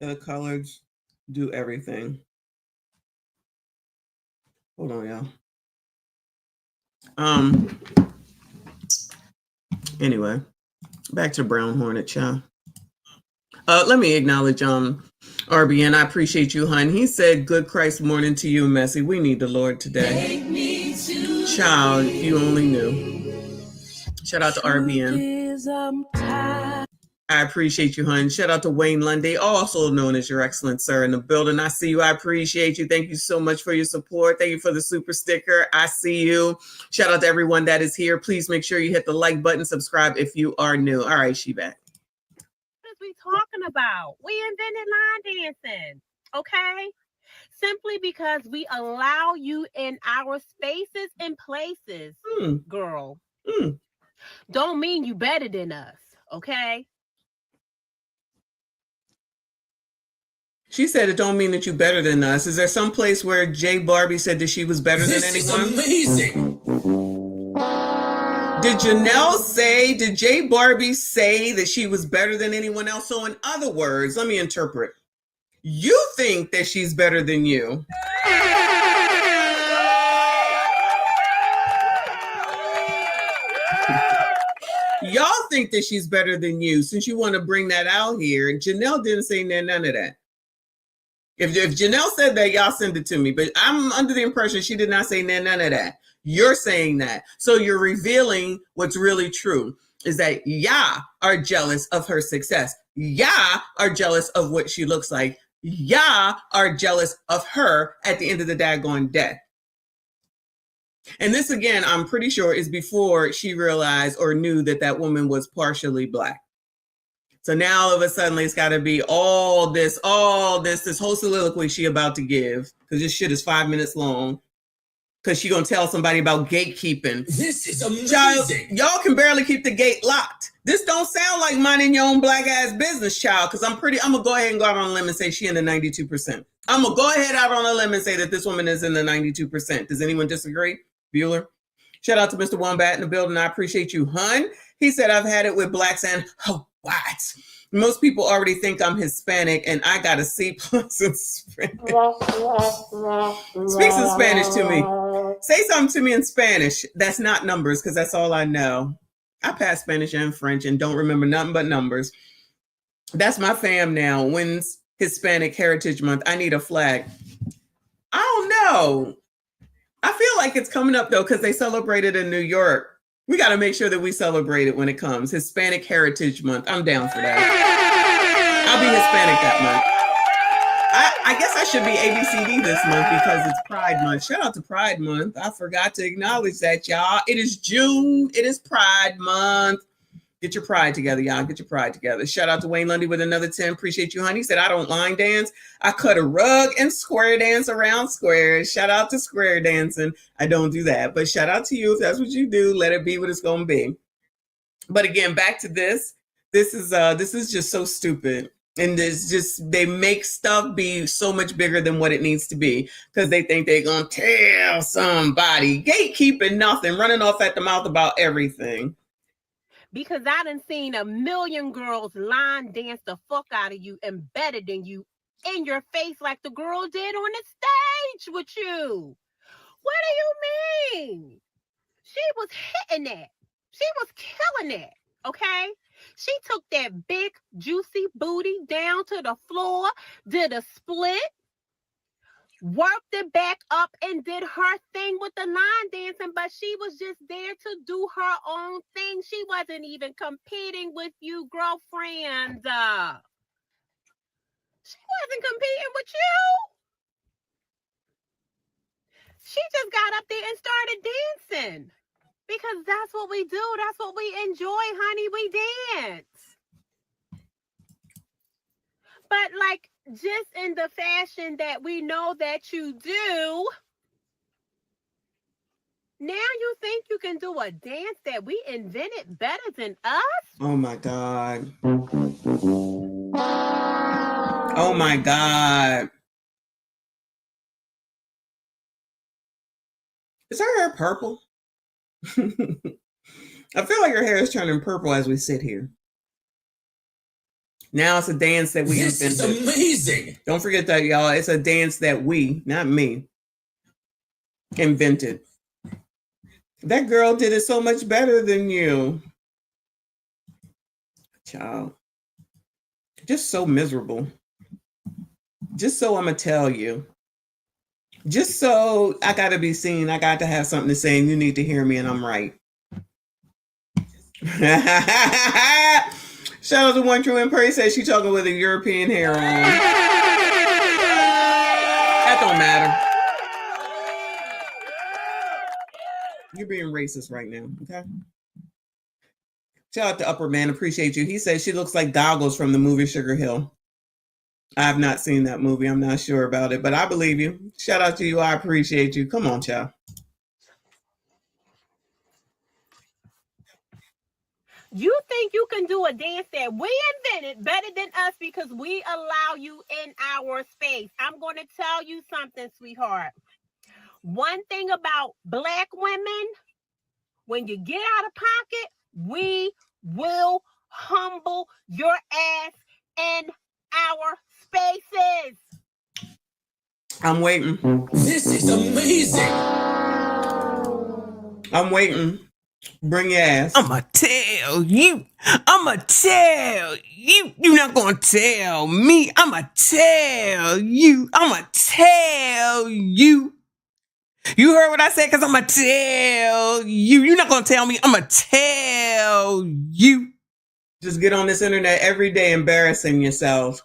The coloreds do everything. Hold on, y'all. Anyway, back to Brown Hornet, child. Let me acknowledge RBN. I appreciate you, hun. He said, good Christ morning to you, Macy. We need the Lord today. Child, if you only knew. Shout out to RBN. I appreciate you, hun. Shout out to Wayne Lundy, also known as your excellent sir in the building. I see you. I appreciate you. Thank you so much for your support. Thank you for the super sticker. I see you. Shout out to everyone that is here. Please make sure you hit the like button, subscribe if you are new. All right, she back. What are we talking about? We invented line dancing, okay? Simply because we allow you in our spaces and places, girl. Don't mean you better than us, okay? She said it don't mean that you're better than us. Is there some place where J Barbie said that she was better than anyone? This is amazing. Did J Barbie say that she was better than anyone else? So in other words, let me interpret. You think that she's better than you. Y'all think that she's better than you since you want to bring that out here. Janelle didn't say none of that. If Janelle said that, y'all send it to me. But I'm under the impression she did not say none of that. You're saying that. So you're revealing what's really true is that y'all are jealous of her success. Y'all are jealous of what she looks like. Y'all are jealous of her at the end of the daggone day. And this, again, I'm pretty sure is before she realized or knew that that woman was partially Black. So now all of a sudden it's got to be all this whole soliloquy she about to give, because this shit is 5 minutes long, because she gonna tell somebody about gatekeeping. This is amazing. Child, y'all can barely keep the gate locked. This don't sound like minding your own Black ass business, child, because I'm gonna go ahead and go out on a limb and say she in the 92%. I'm gonna go ahead out on a limb and say that this woman is in the 92%. Does anyone disagree? Bueller? Shout out to Mr. Wombat in the building. I appreciate you, hun. He said, I've had it with Blacks and whites. Most people already think I'm Hispanic and I got a C+ in Spanish. Speak some Spanish to me. Say something to me in Spanish. That's not numbers, because that's all I know. I passed Spanish and French and don't remember nothing but numbers. That's my fam now. When's Hispanic Heritage Month? I need a flag. I don't know. I feel like it's coming up, though, because they celebrated in New York. We got to make sure that we celebrate it when it comes. Hispanic Heritage Month. I'm down for that. I'll be Hispanic that month. I guess I should be ABCD this month because it's Pride Month. Shout out to Pride Month. I forgot to acknowledge that, y'all. It is June. It is Pride Month. Get your pride together, y'all. Get your pride together. Shout out to Wayne Lundy with another 10. Appreciate you, honey. He said, I don't line dance. I cut a rug and square dance around squares. Shout out to square dancing. I don't do that. But shout out to you if that's what you do. Let it be what it's going to be. But again, back to this. This is just so stupid. And there's just, they make stuff be so much bigger than what it needs to be because they think they're going to tell somebody. Gatekeeping nothing, running off at the mouth about everything. Because I done seen a million girls line dance the fuck out of you and better than you in your face like the girl did on the stage with you. What do you mean? She was hitting that. She was killing it, okay? She took that big, juicy booty down to the floor, did a split, worked it back up and did her thing with the line dancing, but she was just there to do her own thing. She wasn't even competing with you, girlfriend. She wasn't competing with you. She just got up there and started dancing because that's what we do. That's what we enjoy, honey. We dance. But like just in the fashion that we know that you do, now you think you can do a dance that we invented better than us? Oh my God. Oh my God. Is her hair purple? I feel like her hair is turning purple as we sit here. Now it's a dance that we invented. This is amazing. Don't forget that, y'all. It's a dance that we, not me, invented. That girl did it so much better than you. Child. Just so miserable. Just so I'm going to tell you. Just so I got to be seen. I got to have something to say and you need to hear me and I'm right. Shout out to One True and Perry says she's talking with a European hair on. That don't matter. You're being racist right now, okay? Shout out to Upper Man, appreciate you. He says she looks like Goggles from the movie Sugar Hill. I have not seen that movie. I'm not sure about it, but I believe you. Shout out to you. I appreciate you. Come on, child. You think you can do a dance that we invented better than us because we allow you in our space. I'm going to tell you something, sweetheart. One thing about Black women, when you get out of pocket, we will humble your ass in our spaces. I'm waiting. This is amazing. I'm waiting. Bring your ass. I'ma tell you. I'ma tell you. You're not gonna tell me. I'ma tell you. I'ma tell you. You heard what I said? Because I'ma tell you. You're not gonna tell me. I'ma tell you. Just get on this internet every day embarrassing yourself.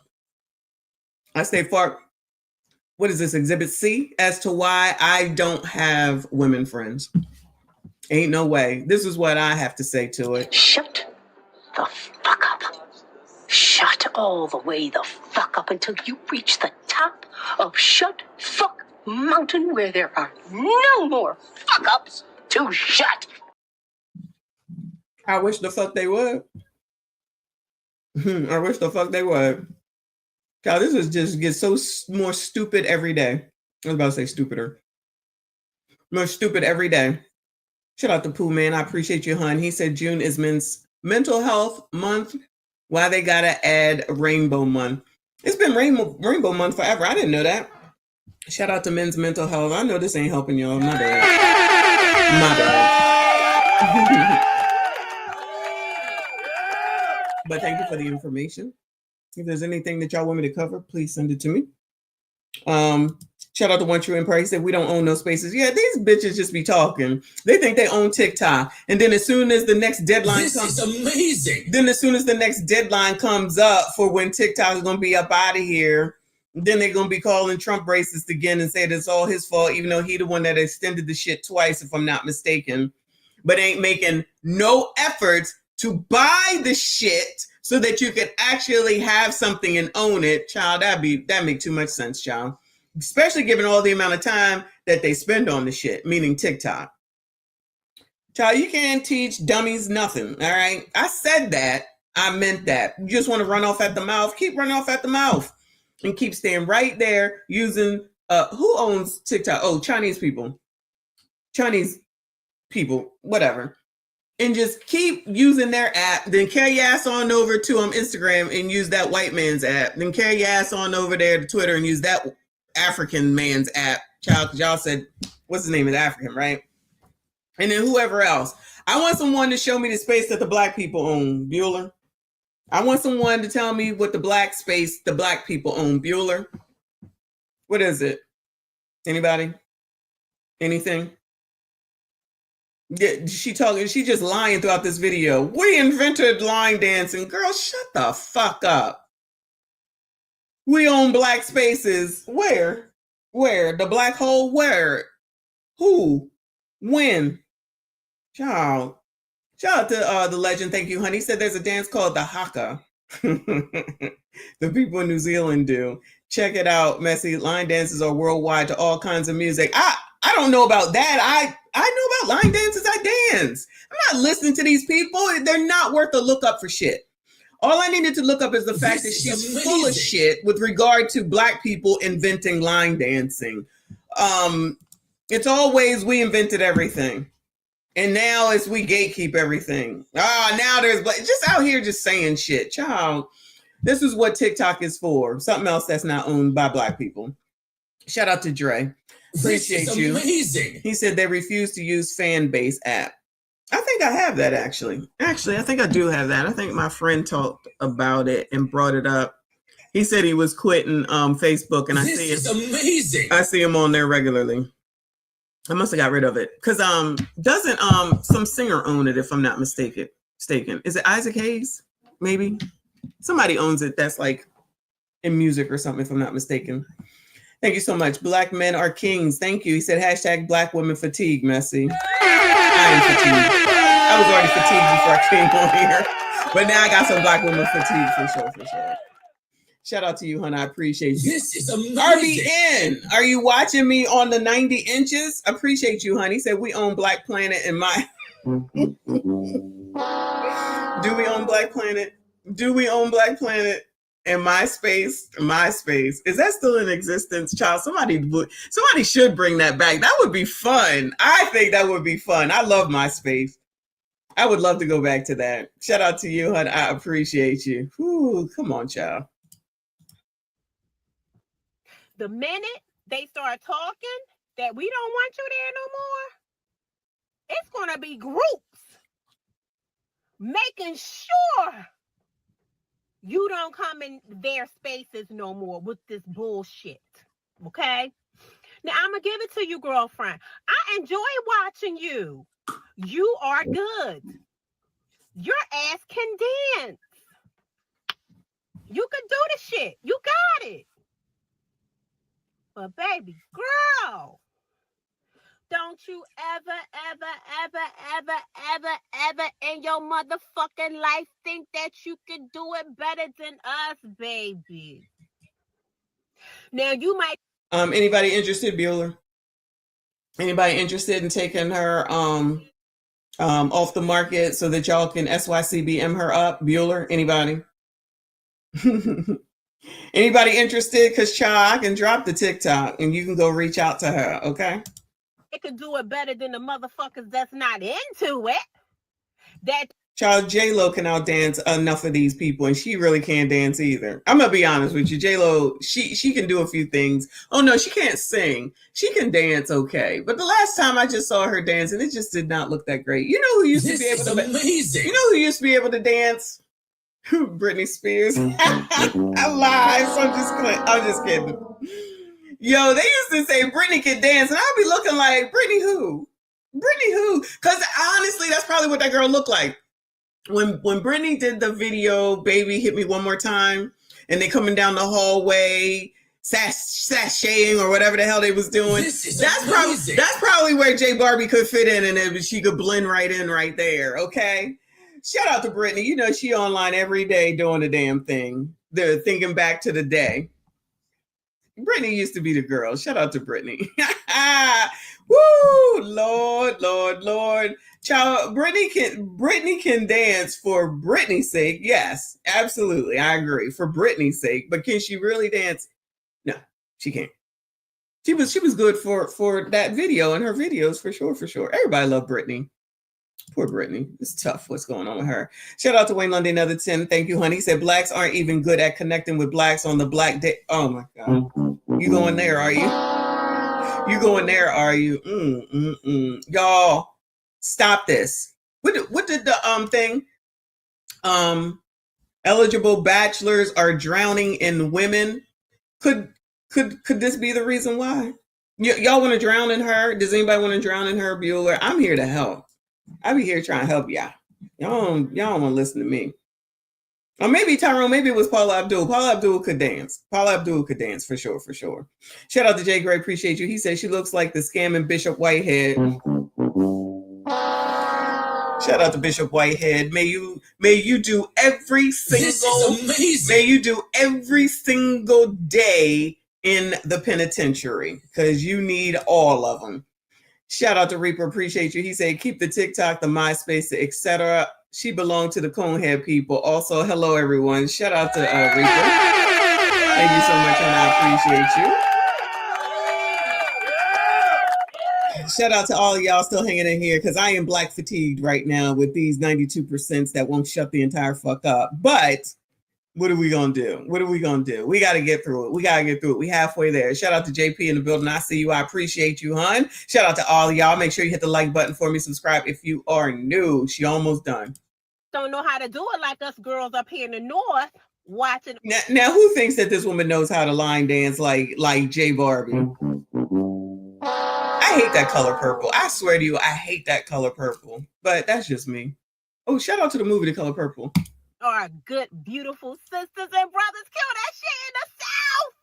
I say, Fark, what is this, Exhibit C? As to why I don't have women friends. Ain't no way. This is what I have to say to it. Shut the fuck up. Shut all the way the fuck up until you reach the top of Shut Fuck Mountain where there are no more fuck ups to shut. I wish the fuck they would. I wish the fuck they would. God, this is just gets so more stupid every day. I was about to say stupider. More stupid every day. Shout out to Pooh Man. I appreciate you, hun. He said June is Men's Mental Health Month. Why they gotta add Rainbow Month? It's been Rainbow Month forever. I didn't know that. Shout out to Men's Mental Health. I know this ain't helping y'all. My bad. My bad. But thank you for the information. If there's anything that y'all want me to cover, please send it to me. Shout out to One True and Praise. Said we don't own no spaces. Yeah, these bitches just be talking. They think they own TikTok, and then as soon as the next deadline comes, this is amazing. Then as soon as the next deadline comes up for when TikTok is gonna be up out of here, then they're gonna be calling Trump racist again and say it's all his fault, even though he the one that extended the shit twice, if I'm not mistaken. But ain't making no efforts to buy the shit so that you could actually have something and own it. Child, that make too much sense, child. Especially given all the amount of time that they spend on the shit, meaning TikTok. Child, you can't teach dummies nothing, all right? I said that. I meant that. You just want to run off at the mouth? Keep running off at the mouth. And keep staying right there using, who owns TikTok? Oh, Chinese people. Chinese people, whatever. And just keep using their app. Then carry your ass on over to Instagram and use that white man's app. Then carry your ass on over there to Twitter and use that African man's app, child, because y'all said, what's his name is African, right? And then whoever else. I want someone to show me the space that the black people own, Bueller. I want someone to tell me what the black space the black people own, Bueller. What is it? Anybody? Anything? Yeah, she just lying throughout this video. We invented line dancing. Girl, shut the fuck up. We own black spaces. Where? The black hole? Where? Who? When? Child. Shout out to the legend. Thank you, honey. He said there's a dance called the haka. The people in New Zealand do. Check it out, Macy. Line dances are worldwide to all kinds of music. I don't know about that. I know about line dances. I dance. I'm not listening to these people. They're not worth a look up for shit. All I needed to look up is the fact that she's full of shit with regard to black people inventing line dancing. It's always we invented everything. And now it's we gatekeep everything. Now there's just out here just saying shit. Child, this is what TikTok is for. Something else that's not owned by black people. Shout out to Dre. Appreciate you. Amazing. He said they refuse to use Fanbase app. I think I have that actually. Actually, I think I do have that. I think my friend talked about it and brought it up. He said he was quitting Facebook, and this is amazing. I see him on there regularly. I must have got rid of it because doesn't some singer own it, if I'm not mistaken? Is it Isaac Hayes? Maybe somebody owns it. That's like in music or something, if I'm not mistaken. Thank you so much. Black men are kings. Thank you. He said hashtag Black women fatigue. Macy. I am fatigued. I was already fatigued before I came on here, but now I got some Black women fatigue for sure. Shout out to you, honey. I appreciate you. This is amazing. RBN, are you watching me on the 90 inches? Appreciate you, honey. He said we own Black Planet and my. Do we own Black Planet? Do we own Black Planet and MySpace? MySpace. Is that still in existence, child? Somebody should bring that back. That would be fun. I think that would be fun. I love MySpace. I would love to go back to that. Shout out to you, honey. I appreciate you. Whew, come on, child. The minute they start talking that we don't want you there no more, it's going to be groups making sure you don't come in their spaces no more with this bullshit. Okay? Now, I'm going to give it to you, girlfriend. I enjoy watching you. You are good. Your ass can dance. You can do the shit. You got it. But baby girl, don't you ever in your motherfucking life think that you can do it better than us, baby. Now you might. Anybody interested, Bueller? Anybody interested in taking her off the market so that y'all can SYCBM her up? Bueller, anybody? Anybody interested? Because child, I can drop the TikTok and you can go reach out to her, okay? It could do it better than the motherfuckers that's not into it. That child, J-Lo can outdance enough of these people, and she really can't dance either. I'm gonna be honest with you. J-Lo, she can do a few things. Oh no, she can't sing. She can dance okay. But the last time I just saw her dancing, it just did not look that great. You know who used to be able to amazing. You know who used to be able to dance? Britney Spears. I lied. So I'm just kidding. Yo, they used to say Britney can dance, and I'll be looking like, Britney who? Britney who? Because honestly, that's probably what that girl looked like. When Britney did the video, Baby Hit Me One More Time, and they coming down the hallway, sashaying or whatever the hell they was doing. That's probably where J Barbie could fit in, and she could blend right in right there, okay? Shout out to Brittany. You know, she online every day doing the damn thing. They're thinking back to the day. Brittany used to be the girl. Shout out to Brittany. Woo! Lord. Child, Brittany can dance for Brittany's sake. Yes, absolutely. I agree. For Brittany's sake. But can she really dance? No, she can't. She was good for that video and her videos for sure. Everybody loved Brittany. Poor Brittany. It's tough what's going on with her. Shout out to Wayne Lundy, another 10. Thank you, honey. He said blacks aren't even good at connecting with blacks on the black day. Oh my God. You going there, are you? You going there, are you? Y'all, stop this. What did the thing? Eligible bachelors are drowning in women. Could this be the reason why? Y'all want to drown in her? Does anybody want to drown in her, Bueller? I'm here to help. I be here trying to help y'all. Y'all don't want to listen to me. Or maybe Tyrone, maybe it was Paula Abdul. Paula Abdul could dance. Paula Abdul could dance for sure, for sure. Shout out to Jay Gray, appreciate you. He said she looks like the scamming Bishop Whitehead. Shout out to Bishop Whitehead. May you do every single day in the penitentiary, because you need all of them. Shout out to Reaper, appreciate you. He said, keep the TikTok, the MySpace, etc. She belonged to the Conehead people. Also, hello everyone. Shout out to Reaper. Thank you so much, and I appreciate you. Shout out to all of y'all still hanging in here, because I am black fatigued right now with these 92% that won't shut the entire fuck up. But what are we gonna do? We got to get through it. We halfway there. Shout out to JP in the building. I see you. I appreciate you, hun. Shout out to all of y'all. Make sure you hit the like button for me. Subscribe if you are new. She almost done. Don't know how to do it like us girls up here in the north watching. Now who thinks that this woman knows how to line dance like J Barbie? I hate that color purple. I swear to you, I hate that color purple. But that's just me. Oh, shout out to the movie The Color Purple. Our good, beautiful sisters and brothers. Kill that shit in the South.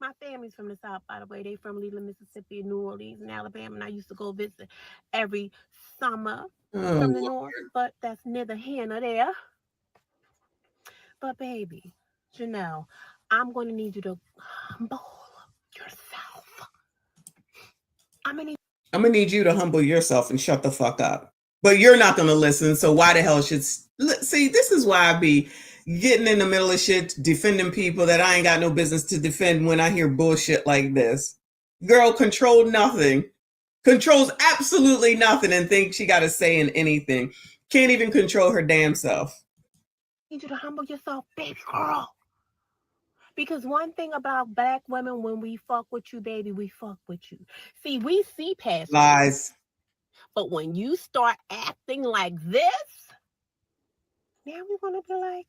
My family's from the South, by the way. They from Leland, Mississippi, New Orleans, and Alabama. And I used to go visit every summer from the North. But that's neither here nor there. But baby, Janelle, I'm going to need you to humble yourself. I'm going to need you to humble yourself and shut the fuck up. But you're not going to listen, so why the hell should... See, this is why I be getting in the middle of shit, defending people that I ain't got no business to defend when I hear bullshit like this. Girl, control nothing. Controls absolutely nothing and thinks she got a say in anything. Can't even control her damn self. I need you to humble yourself, baby girl. Because one thing about black women, when we fuck with you, baby, we fuck with you. See, we see past lies. But when you start acting like this, now we're going to be like,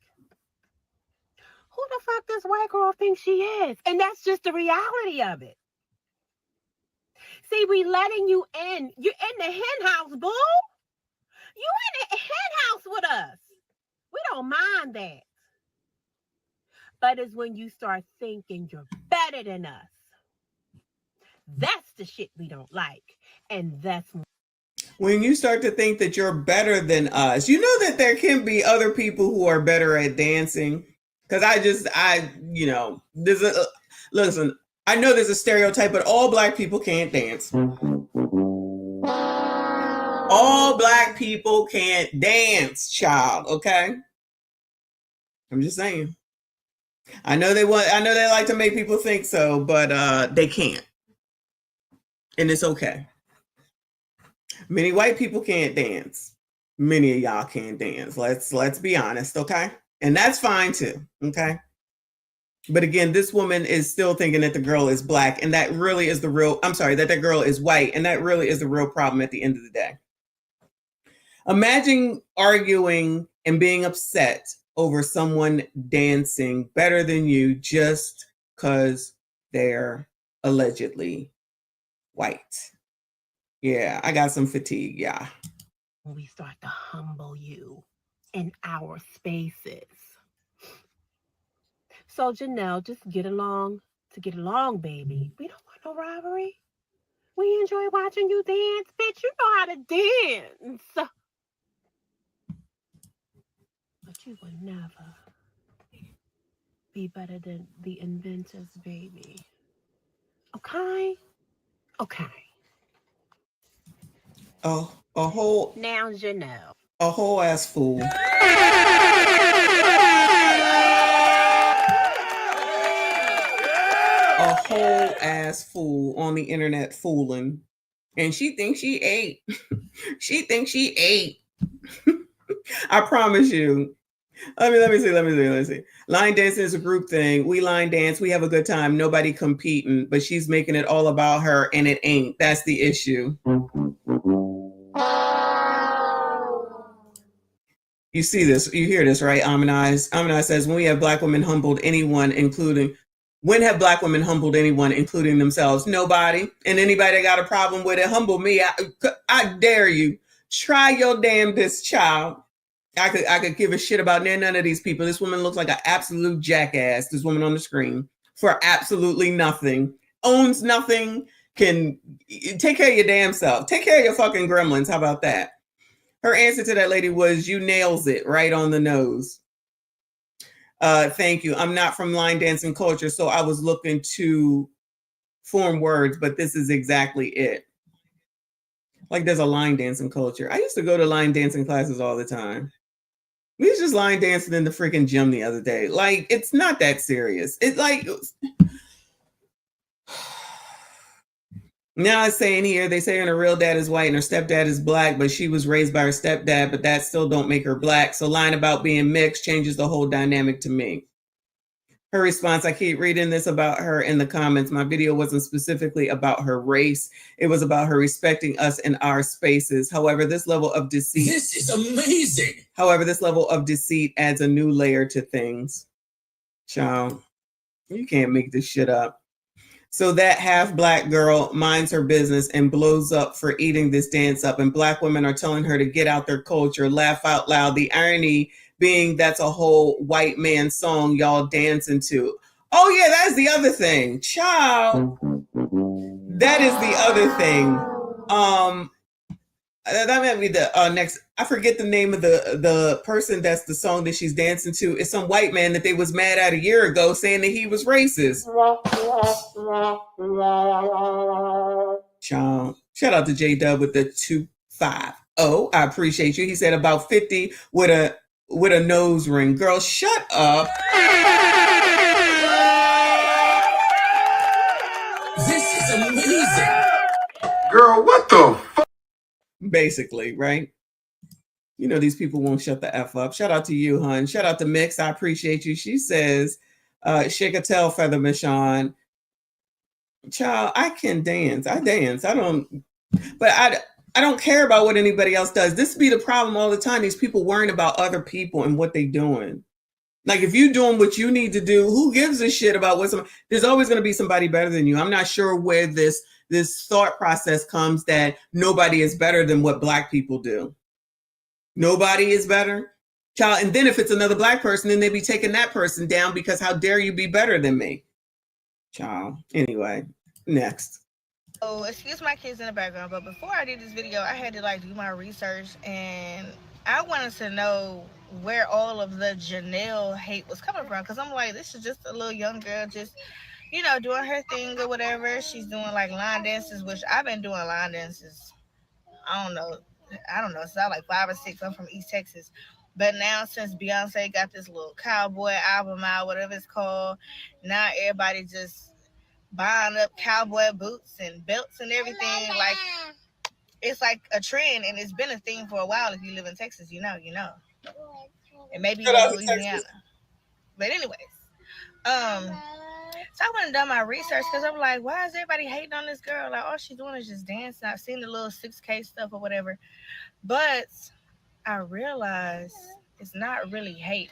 who the fuck this white girl thinks she is? And that's just the reality of it. See, we letting you in. You're in the hen house, boo. You in the hen house with us. We don't mind that. But it's when you start thinking you're better than us. That's the shit we don't like. And that's when you start to think that you're better than us. You know that there can be other people who are better at dancing. Because listen, I know there's a stereotype, but all black people can't dance. All black people can't dance, child, okay? I'm just saying. I know they like to make people think so, but they can't. And it's okay. Many white people can't dance. Many of y'all can't dance. Let's be honest, okay? And that's fine too, okay? But again, this woman is still thinking that the girl is black, and that really is that girl is white, and that really is the real problem at the end of the day. Imagine arguing and being upset over someone dancing better than you just because they're allegedly white. Yeah, I got some fatigue, yeah. When we start to humble you in our spaces. So, Janelle, just get along, baby. We don't want no rivalry. We enjoy watching you dance, bitch. You know how to dance. But you would never be better than the inventors, baby. Okay? Okay. Oh, a whole... Now, Janelle. A whole ass fool. A whole ass fool on the internet fooling. And she thinks she ate. She thinks she ate. I promise you. Let me see. Line dancing is a group thing. We line dance. We have a good time. Nobody competing. But she's making it all about her, and it ain't. That's the issue. You see this. You hear this, right? Amanize says, when we have black women humbled anyone, including When have Black women humbled anyone, including themselves? Nobody. And anybody that got a problem with it, humble me. I dare you. Try your damnedest, child. I could give a shit about none of these people. This woman looks like an absolute jackass, this woman on the screen, for absolutely nothing. Owns nothing. Can take care of your damn self. Take care of your fucking gremlins. How about that? Her answer to that lady was, you nails it right on the nose. Thank you. I'm not from line dancing culture, so I was looking to form words, but this is exactly it. Like there's a line dancing culture. I used to go to line dancing classes all the time. We was just line dancing in the freaking gym the other day. Like, it's not that serious. It's like, now it's saying here, they say her real dad is white and her stepdad is Black, but she was raised by her stepdad, but that still don't make her Black. So lying about being mixed changes the whole dynamic to me. Her response, I keep reading this about her in the comments. My video wasn't specifically about her race. It was about her respecting us in our spaces. However, this level of deceit. This is amazing. However, this level of deceit adds a new layer to things. Child, you can't make this shit up. So that half Black girl minds her business and blows up for eating this dance up. And Black women are telling her to get out their culture, laugh out loud. The irony being that's a whole white man song y'all dancing to. Oh yeah, that's the other thing. Child. That is the other thing. That might be the next. I forget the name of the person that's the song that she's dancing to. It's some white man that they was mad at a year ago saying that he was racist. Child. Shout out to J-Dub with the 250. I appreciate you. He said about 50 with a nose ring. Girl, shut up. This is amazing. Girl, what the fuck? Basically, right? You know, these people won't shut the F up. Shout out to you, hun. Shout out to Mix. I appreciate you. She says, shake a tail feather, Michonne. Child, I can dance. I dance. I don't care about what anybody else does. This be the problem all the time. These people worrying about other people and what they doing. Like if you're doing what you need to do, who gives a shit about what there's always going to be somebody better than you. I'm not sure where this thought process comes that nobody is better than what Black people do. Nobody is better. Child, and then if it's another Black person, then they be taking that person down because how dare you be better than me? Child. Anyway, next. Oh, excuse my kids in the background, but before I did this video, I had to do my research, and I wanted to know where all of the Janelle hate was coming from, because I'm like, this is just a little young girl just, doing her thing or whatever. She's doing line dances, which I've been doing line dances, I don't know, since I was 5 or 6. I'm from East Texas. But now since Beyonce got this little cowboy album out, whatever it's called, now everybody just buying up cowboy boots and belts and everything. It's like a trend, and it's been a thing for a while. If you live in Texas, you know. And maybe in Louisiana. But anyways, so I went and done my research because I'm like, why is everybody hating on this girl? Like, all she's doing is just dancing. I've seen the little 6K stuff or whatever. But I realized it's not really hate.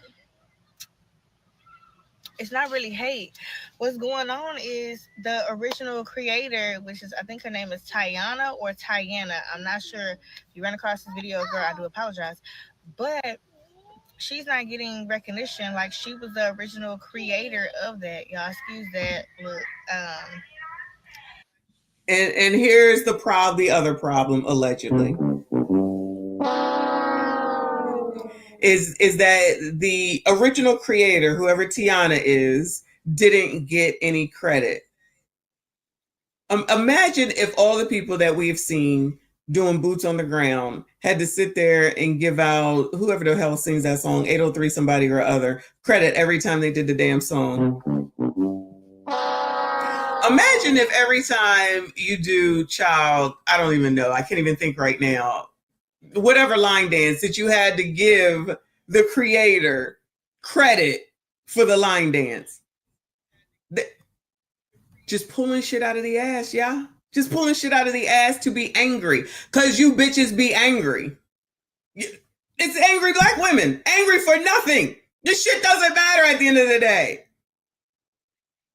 It's not really hate. What's going on is the original creator, which is, I think her name is Tiana or Tiana. I'm not sure. If you run across this video, girl, I do apologize. But she's not getting recognition. Like, she was the original creator of that. Y'all excuse that. Look, And here's the other problem, allegedly. Is that the original creator, whoever Tiana is, didn't get any credit. Imagine if all the people that we've seen doing boots on the ground had to sit there and give out, whoever the hell sings that song, 803 somebody or other, credit every time they did the damn song. Imagine if every time you do child, I don't even know, I can't even think right now, whatever line dance that you had to give the creator credit for the line dance. Just pulling shit out of the ass, yeah? Just pulling shit out of the ass to be angry. Because you bitches be angry. It's angry Black women. Angry for nothing. This shit doesn't matter at the end of the day.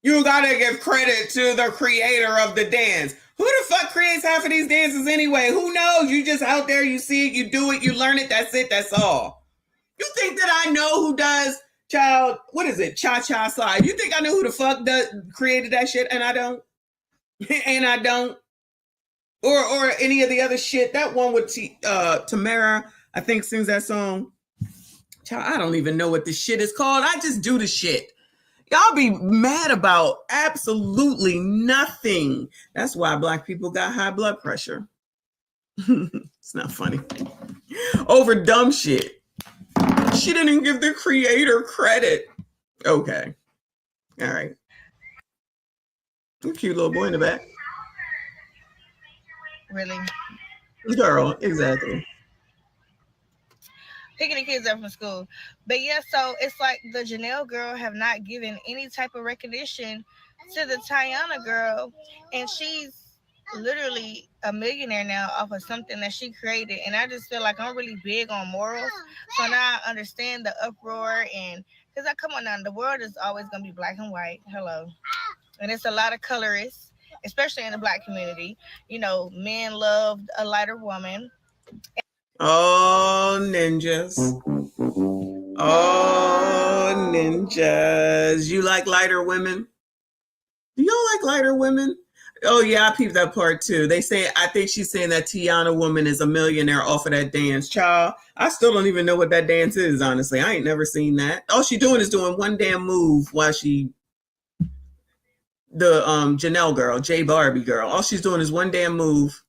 You gotta give credit to the creator of the dance. Who the fuck creates half of these dances anyway? Who knows? You just out there, you see it, you do it, you learn it, that's it, that's all. You think that I know who does what is it? Cha-cha slide. You think I know who the fuck created that shit and I don't? And I don't. Or any of the other shit. That one with Tamara, I think, sings that song. Child, I don't even know what this shit is called. I just do the shit. Y'all be mad about absolutely nothing. That's why Black people got high blood pressure. It's not funny. Over dumb shit. She didn't give the creator credit. Okay. All right. Cute little boy in the back. Really? Girl, exactly. Picking the kids up from school. But yeah, so it's like the Janelle girl have not given any type of recognition to the Tiana girl. And she's literally a millionaire now off of something that she created. And I just feel like I'm really big on morals. So now I understand the uproar. And because come on now, the world is always going to be black and white. Hello. And it's a lot of colorists, especially in the Black community. You know, men love a lighter woman. Oh, ninjas. Oh, ninjas. You like lighter women? Do y'all like lighter women? Oh, yeah, I peeped that part too. They say, I think she's saying that Tiana woman is a millionaire off of that dance. Child, I still don't even know what that dance is, honestly. I ain't never seen that. All she doing is doing one damn move while the Janelle girl, J Barbie girl. All she's doing is one damn move.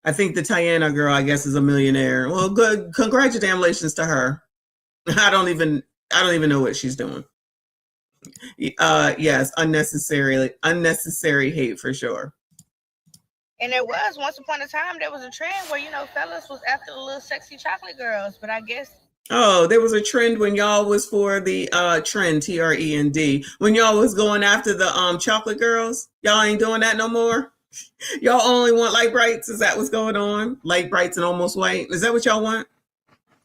I think the Tiana girl, I guess, is a millionaire. Well, good. Congratulations to her. I don't even know what she's doing. Yes, unnecessary hate for sure. And there was once upon a time there was a trend where, you know, fellas was after the little sexy chocolate girls, but I guess. Oh, there was a trend when y'all was for the trend, TREND, when y'all was going after the chocolate girls. Y'all ain't doing that no more. Y'all only want light brights? Is that what's going on? Light brights and almost white? Is that what y'all want?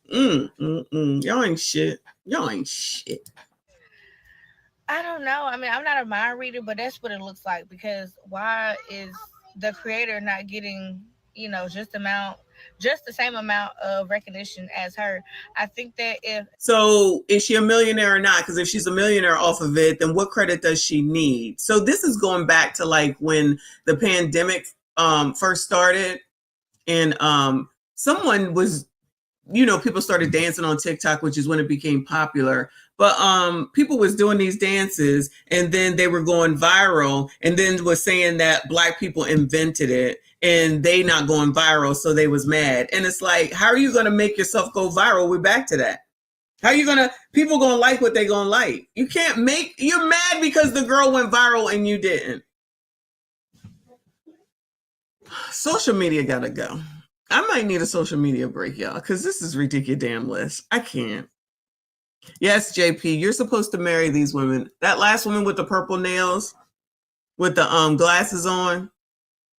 Y'all ain't shit. Y'all ain't shit. I don't know. I mean, I'm not a mind reader, but that's what it looks like. Because why is the creator not getting, you know, just the same amount of recognition as her? I think that So is she a millionaire or not? Because if she's a millionaire off of it, then what credit does she need? So this is going back to like when the pandemic first started, and someone was, you know, people started dancing on TikTok, which is when it became popular. But people was doing these dances and then they were going viral, and then was saying that Black people invented it and they not going viral, so they was mad. And it's like, how are you going to make yourself go viral? We're back to that. How are you going to, people going to like what they going to like? You can't you're mad because the girl went viral and you didn't. Social media got to go. I might need a social media break, y'all, because this is ridiculous damn list. I can't. Yes, JP, you're supposed to marry these women. That last woman with the purple nails, with the glasses on,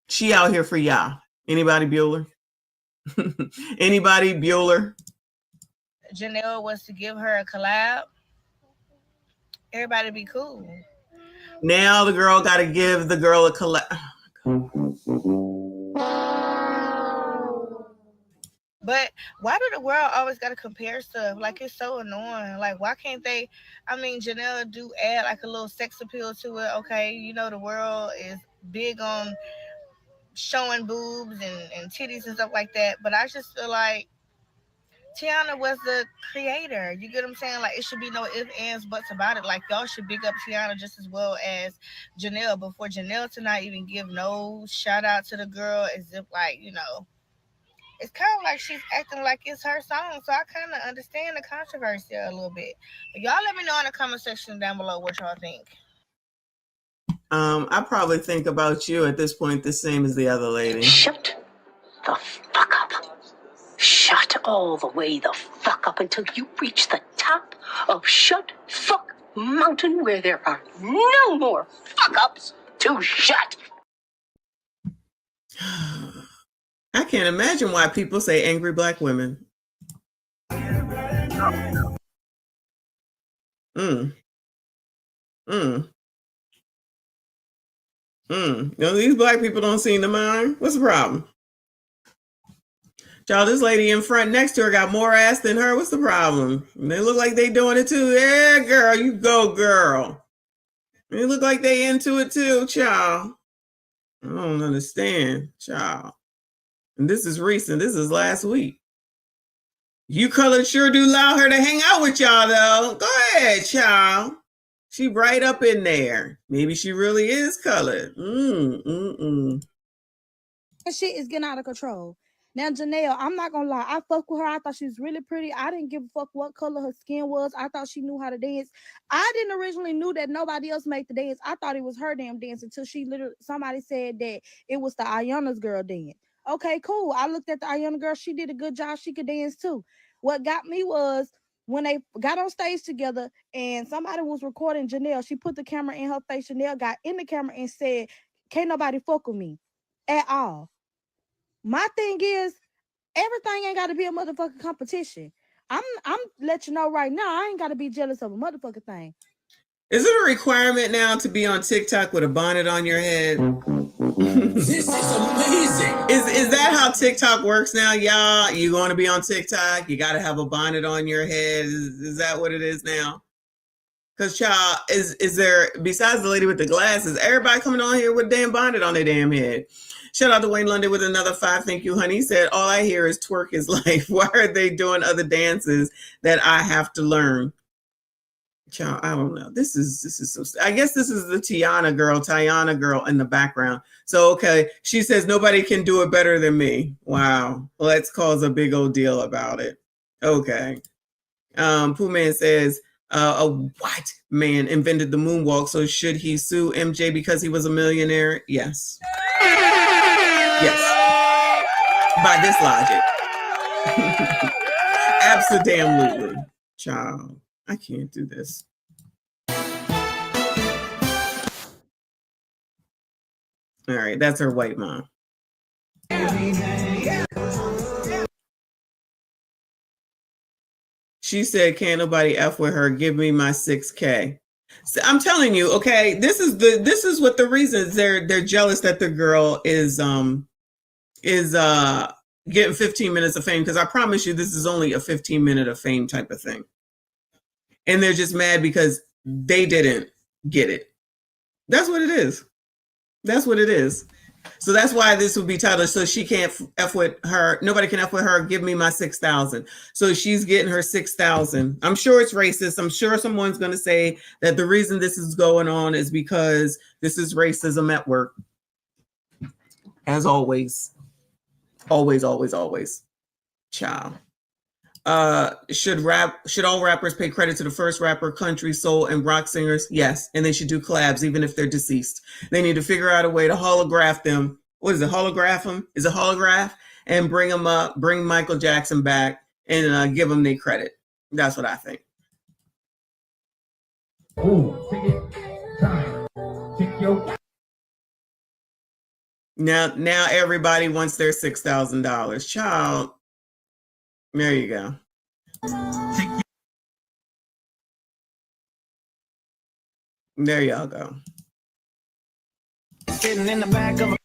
she out here for y'all. Anybody Bueller? Anybody Bueller? Janelle was to give her a collab, everybody be cool. Now the girl got to give the girl a collab. But why do the world always got to compare stuff? Like, it's so annoying. Like, why can't they? I mean, Janelle do add like a little sex appeal to it. Okay, you know, the world is big on showing boobs and titties and stuff like that. But I just feel like Tiana was the creator. You get what I'm saying? Like, it should be no ifs, ands, buts about it. Like, y'all should big up Tiana just as well as Janelle. But for Janelle to not even give no shout out to the girl, as if, like, you know, it's kind of like she's acting like it's her song. So I kind of understand the controversy a little bit. But y'all let me know in the comment section down below what y'all think. I probably think about you at this point the same as the other lady. Shut the fuck up. Shut all the way the fuck up until you reach the top of Shut Fuck Mountain, where there are no more fuck ups to shut. I can't imagine why people say angry Black women. You know, these black people don't seem to mind. What's the problem? Y'all, this lady in front next to her got more ass than her. What's the problem? They look like they doing it too. Yeah, girl, you go, girl. They look like they into it too, child. I don't understand, child. And this is recent. This is last week. You colored sure do allow her to hang out with y'all, though. Go ahead, child. She right up in there. Maybe she really is colored. That shit is getting out of control. Now, Janelle, I'm not gonna lie. I fuck with her. I thought she was really pretty. I didn't give a fuck what color her skin was. I thought she knew how to dance. I didn't originally knew that nobody else made the dance. I thought it was her damn dance until somebody said that it was the Ayana's girl dance. Okay, cool. I looked at the Ayana girl. She did a good job. She could dance too. What got me was when they got on stage together and somebody was recording Janelle. She put the camera in her face. Janelle got in the camera and said, "Can't nobody fuck with me at all." My thing is, everything ain't got to be a motherfucking competition. I'm let you know right now, I ain't got to be jealous of a motherfucking thing. Is it a requirement now to be on TikTok with a bonnet on your head? This is amazing. Is that how TikTok works now, y'all? You want to be on TikTok? You got to have a bonnet on your head. Is that what it is now? Because, child, is there, besides the lady with the glasses, everybody coming on here with a damn bonnet on their damn head? Shout out to Wayne London with another 5. Thank you, honey. He said, all I hear is twerk is life. Why are they doing other dances that I have to learn? Child, I don't know. This is so, I guess this is the Tiana girl in the background. So, okay. She says, nobody can do it better than me. Wow. Let's cause a big old deal about it. Okay. Pooh Man says, a white man invented the moonwalk, so should he sue MJ because he was a millionaire? Yes. Yes. By this logic. Absolutely. Child, I can't do this. All right, that's her white mom. She said, can't nobody F with her. Give me my 6K. So I'm telling you, okay, this is what the reasons they're jealous that the girl is getting 15 minutes of fame, because I promise you this is only a 15-minute of fame type of thing. And they're just mad because they didn't get it. That's what it is. That's what it is. So that's why this would be titled, so she can't F with her. Nobody can F with her. Give me my 6,000. So she's getting her 6,000. I'm sure it's racist. I'm sure someone's going to say that the reason this is going on is because this is racism at work. As always. Always, always, always. Child. Should all rappers pay credit to the first rapper, country, soul, and rock singers? Yes. And they should do collabs even if they're deceased. They need to figure out a way to holograph them. What is it? Holograph them? Is it holograph? And bring them up, bring Michael Jackson back and give them their credit. That's what I think. Now everybody wants their $6,000. Child. There you go. There y'all go. Sitting in the back of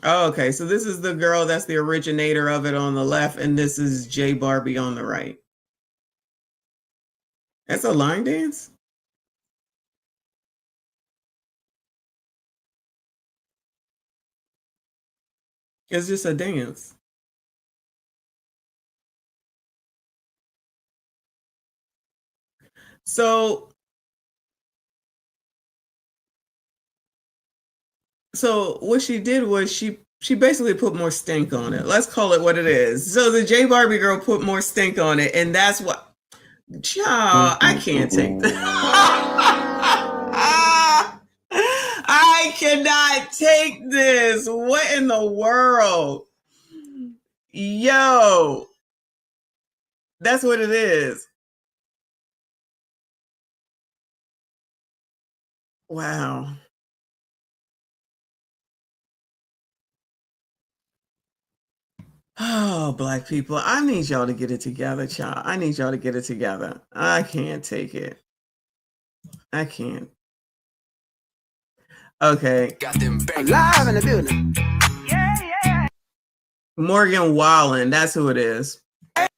okay, so this is the girl that's the originator of it on the left, and this is J Barbie on the right. That's a line dance? It's just a dance. So what she did was she basically put more stink on it. Let's call it what it is. So the J Barbie girl put more stink on it, and that's what, child, I can't take that. I cannot take this. What in the world? Yo. That's what it is. Wow. Oh, black people, I need y'all to get it together, child. I need y'all to get it together. I can't take it. I can't. Okay. Got them live in the building. Morgan Wallen, that's who it is. I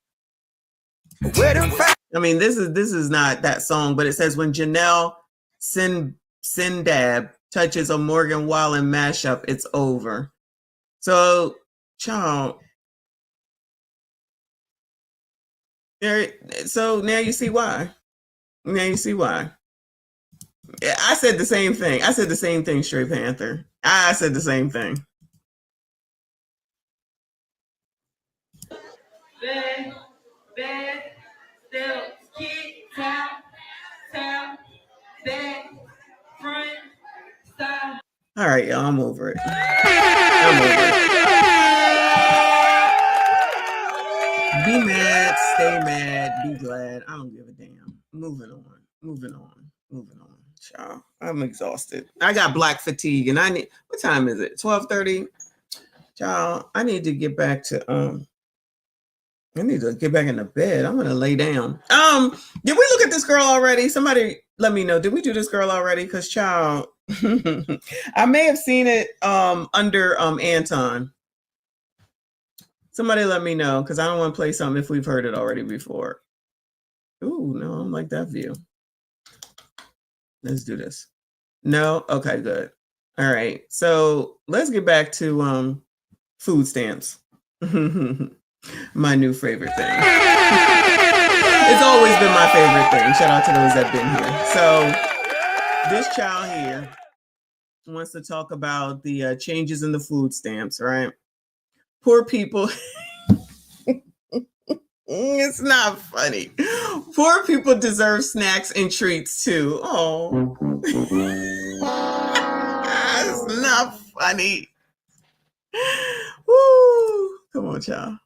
mean, this is not that song, but it says when Janelle Sindab touches a Morgan Wallen mashup, it's over. So, child. So now you see why. Now you see why. I said the same thing. I said the same thing, Stray Panther. I said the same thing. Bad, still, kick, tap, back, front, side. All right, y'all, I'm over it. I'm over it. Be mad, stay mad, be glad. I don't give a damn. Moving on. Child, I'm exhausted. I got black fatigue, and I need. What time is it? 12:30. Child, I need to get back to I need to get back in the bed. I'm gonna lay down. Did we look at this girl already? Somebody let me know. Did we do this girl already? Because child, I may have seen it under Anton. Somebody let me know because I don't want to play something if we've heard it already before. Ooh, no, I don't like that view. Let's do this. No? Okay, good. All right. So let's get back to food stamps. My new favorite thing. It's always been my favorite thing. Shout out to those that have been here. So this child here wants to talk about the changes in the food stamps, right? Poor people. It's not funny. Poor people deserve snacks and treats too. Oh, it's not funny. Woo. Come on, child.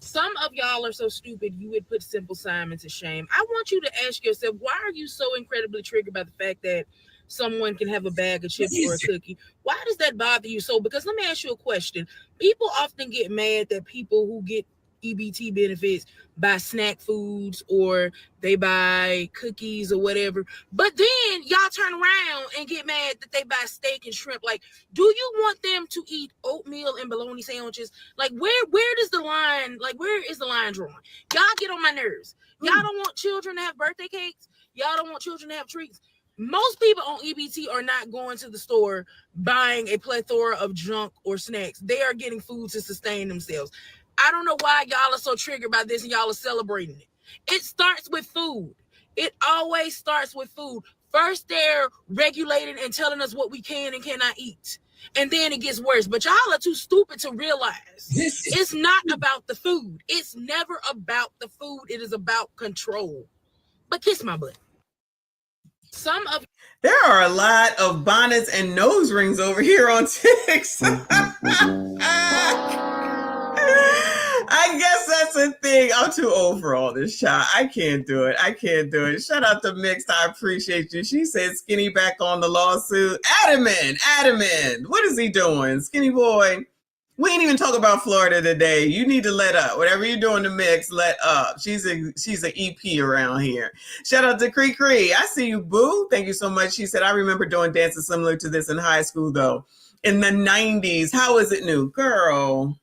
Some of y'all are so stupid you would put Simple Simon to shame. I want you to ask yourself, why are you so incredibly triggered by the fact that someone can have a bag of chips or a cookie? Why does that bother you so? Because let me ask you a question. People often get mad that people who get EBT benefits buy snack foods or they buy cookies or whatever. But then y'all turn around and get mad that they buy steak and shrimp. Like, do you want them to eat oatmeal and bologna sandwiches? Like, where does the line, like, where is the line drawn? Y'all get on my nerves. Y'all don't want children to have birthday cakes. Y'all don't want children to have treats. Most people on EBT are not going to the store buying a plethora of junk or snacks. They are getting food to sustain themselves. I don't know why y'all are so triggered by this and y'all are celebrating it. It starts with food. It always starts with food. First, they're regulating and telling us what we can and cannot eat. And then it gets worse. But y'all are too stupid to realize it's not about the food. It's never about the food. It is about control. But kiss my butt. There are a lot of bonnets and nose rings over here on TikTok. I guess that's a thing. I'm too old for all this, child. I can't do it. Shout out to Mixed. I appreciate you. She said Skinny back on the lawsuit. Adamant. What is he doing? Skinny boy. We ain't even talk about Florida today. You need to let up. Whatever you're doing to Mix, let up. She's an EP around here. Shout out to Cree Cree. I see you, boo. Thank you so much. She said, I remember doing dances similar to this in high school, though. In the 90s. How is it new? Girl.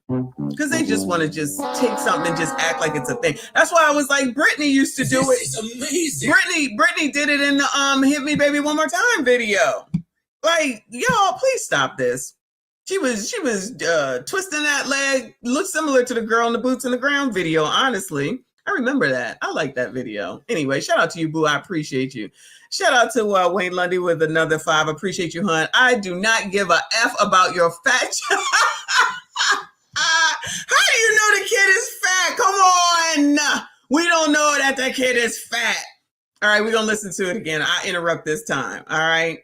Because they just want to just take something and just act like it's a thing. That's why I was like, Britney used to do it. This is amazing. Britney did it in the Hit Me Baby One More Time video. Like, y'all, please stop this. She was twisting that leg. Looked similar to the girl in the Boots on the Ground video, honestly. I remember that. I like that video. Anyway, shout out to you, boo. I appreciate you. Shout out to Wayne Lundy with another 5. Appreciate you, hun. I do not give a F about your fat child. How do you know the kid is fat? Come on. We don't know that the kid is fat. All right, we're going to listen to it again. I interrupt this time. All right.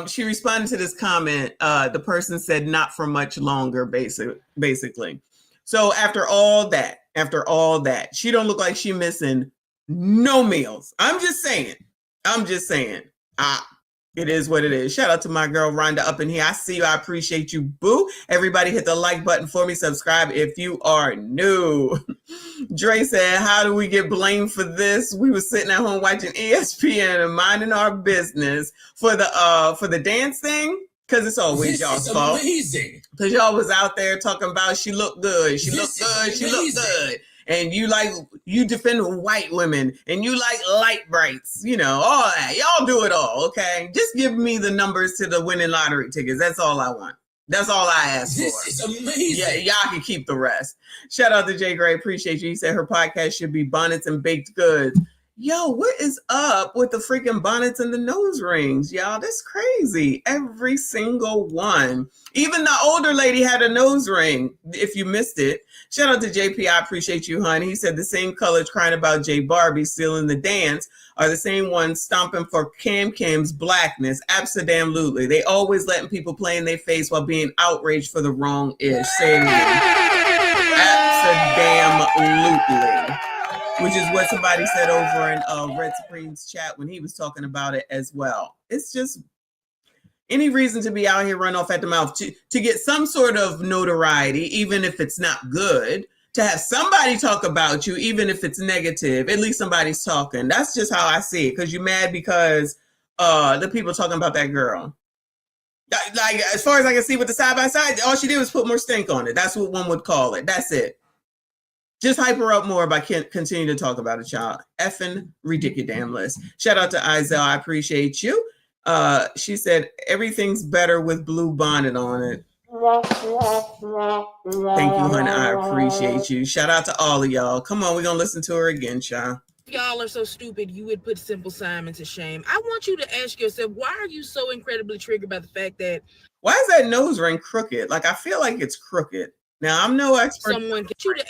She responded to this comment. The person said, not for much longer, basically. So after all that, she don't look like she missing no meals. I'm just saying. It is what it is. Shout out to my girl Rhonda up in here. I see you. I appreciate you, boo. Everybody hit the like button for me. Subscribe if you are new. Dre said, how do we get blamed for this? We were sitting at home watching ESPN and minding our business for the dance thing. Because it's always y'all's fault. Amazing. Because y'all was out there talking about she looked good. She looked good. She looked good. And you defend white women and you like light brights, you know, all that. Y'all do it all, okay? Just give me the numbers to the winning lottery tickets. That's all I want. That's all I ask for. This is amazing. Yeah, y'all can keep the rest. Shout out to Jay Gray. Appreciate you. He said her podcast should be Bonnets and Baked Goods. Yo, what is up with the freaking bonnets and the nose rings, y'all? That's crazy. Every single one. Even the older lady had a nose ring, if you missed it. Shout out to JP. I appreciate you, honey. He said the same colors crying about J Barbie stealing the dance are the same ones stomping for Cam's blackness. Absolutely. They always letting people play in their face while being outraged for the wrong ish. Say it again. Absolutely. Which is what somebody said over in Red Supreme's chat when he was talking about it as well. It's just any reason to be out here run off at the mouth to get some sort of notoriety, even if it's not good, to have somebody talk about you, even if it's negative, at least somebody's talking. That's just how I see it. Because you're mad because the people talking about that girl. Like, as far as I can see with the side-by-side, all she did was put more stink on it. That's what one would call it. That's it. Just hype her up more by continue to talk about it, y'all. Effing ridiculous. Shout out to Izelle. I appreciate you. She said, everything's better with blue bonnet on it. Thank you, honey. I appreciate you. Shout out to all of y'all. Come on, we're going to listen to her again, y'all. Y'all are so stupid, you would put Simple Simon to shame. I want you to ask yourself, why are you so incredibly triggered by the fact that... Why is that nose ring crooked? Like, I feel like it's crooked. Now, I'm no expert. Someone get you to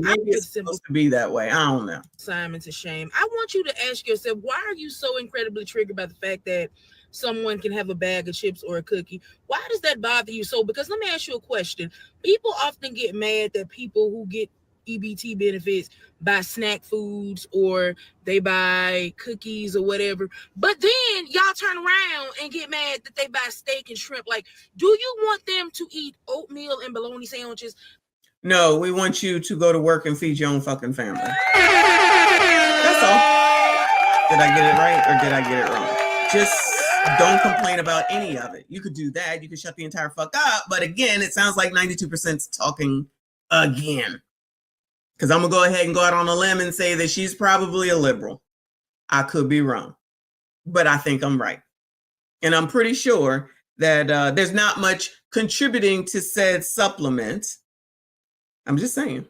maybe it's supposed to be that way. I don't know. Simon to shame. I want you to ask yourself, why are you so incredibly triggered by the fact that someone can have a bag of chips or a cookie? Why does that bother you so? Because let me ask you a question. People often get mad that people who get EBT benefits buy snack foods or they buy cookies or whatever. But then y'all turn around and get mad that they buy steak and shrimp. Like, do you want them to eat oatmeal and bologna sandwiches? No, we want you to go to work and feed your own fucking family. That's all. Did I get it right or did I get it wrong? Just don't complain about any of it. You could do that. You could shut the entire fuck up. But again, it sounds like 92% is talking again. Because I'm going to go ahead and go out on a limb and say that she's probably a liberal. I could be wrong, but I think I'm right. And I'm pretty sure that there's not much contributing to said supplement. I'm just saying.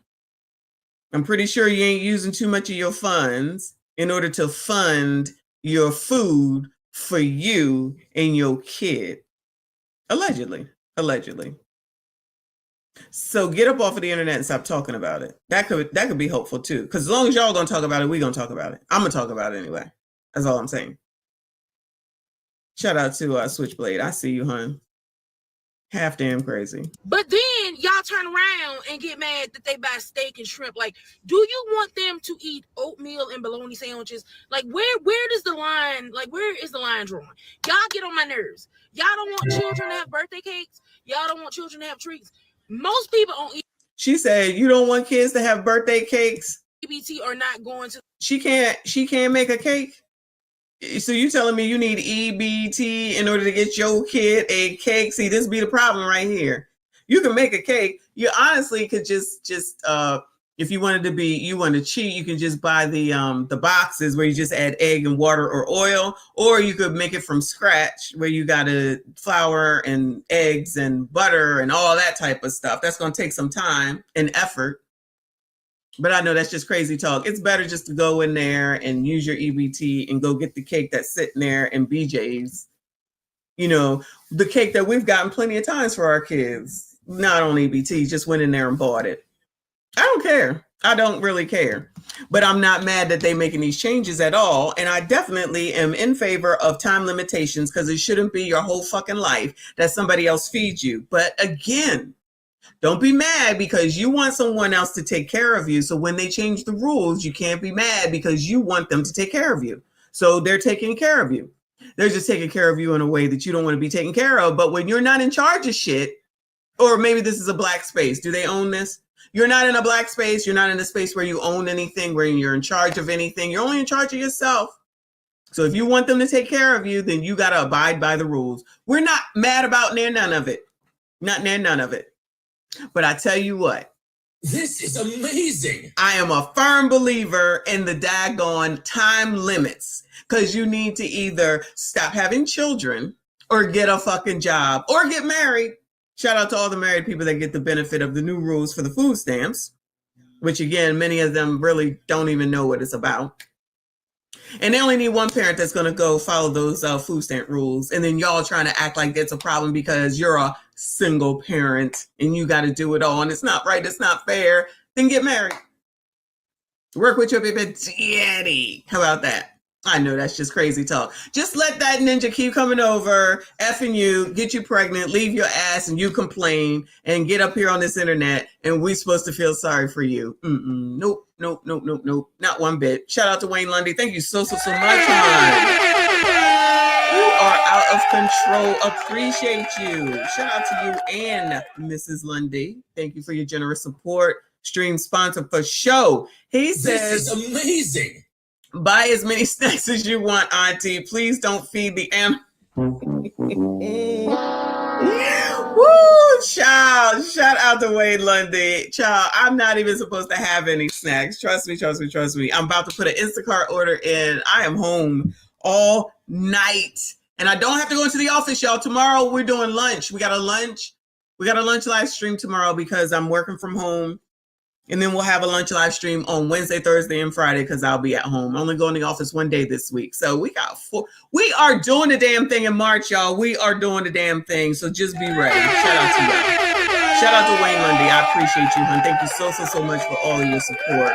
I'm pretty sure you ain't using too much of your funds in order to fund your food for you and your kid. Allegedly. So get up off of the internet and stop talking about it. That could be helpful too. Because as long as y'all gonna talk about it, we gonna talk about it. I'm gonna talk about it anyway. That's all I'm saying. Shout out to Switchblade. I see you, hun. Half damn crazy. But then y'all turn around and get mad that they buy steak and shrimp. Like, do you want them to eat oatmeal and bologna sandwiches? Like, where does the line, like, where is the line drawn? Y'all get on my nerves. Y'all don't want children to have birthday cakes. Y'all don't want children to have treats. Most people don't eat. She said, you don't want kids to have birthday cakes? EBT are not going to. She can't make a cake? So you telling me you need EBT in order to get your kid a cake? See, this be the problem right here. You can make a cake. You honestly could just if you wanted to cheat, you can just buy the boxes where you just add egg and water or oil, or you could make it from scratch where you got to flour and eggs and butter and all that type of stuff. That's going to take some time and effort. But I know that's just crazy talk. It's better just to go in there and use your EBT and go get the cake that's sitting there in BJ's. You know, the cake that we've gotten plenty of times for our kids, not on EBT, just went in there and bought it. I don't care. I don't really care. But I'm not mad that they're making these changes at all. And I definitely am in favor of time limitations because it shouldn't be your whole fucking life that somebody else feeds you. But again, don't be mad because you want someone else to take care of you. So when they change the rules, you can't be mad because you want them to take care of you. So they're taking care of you. They're just taking care of you in a way that you don't want to be taken care of. But when you're not in charge of shit, or maybe this is a black space. Do they own this? You're not in a black space. You're not in a space where you own anything, where you're in charge of anything. You're only in charge of yourself. So if you want them to take care of you, then you got to abide by the rules. We're not mad about none of it. Not none of it. But I tell you what. This is amazing. I am a firm believer in the daggone time limits, because you need to either stop having children or get a fucking job or get married. Shout out to all the married people that get the benefit of the new rules for the food stamps, which again, many of them really don't even know what it's about. And they only need one parent that's going to go follow those food stamp rules. And then y'all trying to act like that's a problem because you're a single parent and you got to do it all. And it's not right. It's not fair. Then get married. Work with your baby daddy. How about that? I know that's just crazy talk. Just let that ninja keep coming over, effing you, get you pregnant, leave your ass, and you complain and get up here on this internet, and we supposed to feel sorry for you. Nope. Not one bit. Shout out to Wayne Lundy. Thank you so much, hon. You are out of control. Appreciate you. Shout out to you and Mrs. Lundy. Thank you for your generous support. Stream sponsor for show. He says, this is amazing. Buy as many snacks as you want, Auntie. Please don't feed the animal. Woo, child. Shout out to Wayne Lundy. Child, I'm not even supposed to have any snacks. Trust me. I'm about to put an Instacart order in. I am home all night. And I don't have to go into the office, y'all. Tomorrow we're doing lunch. We got a lunch live stream tomorrow because I'm working from home. And then we'll have a lunch live stream on Wednesday, Thursday, and Friday because I'll be at home. I'm only going to the office one day this week. So we got 4. We are doing the damn thing in March, y'all. We are doing the damn thing. So just be ready. Shout out to y'all. Shout out to Wayne Lundy. I appreciate you, hon. Thank you so much for all of your support.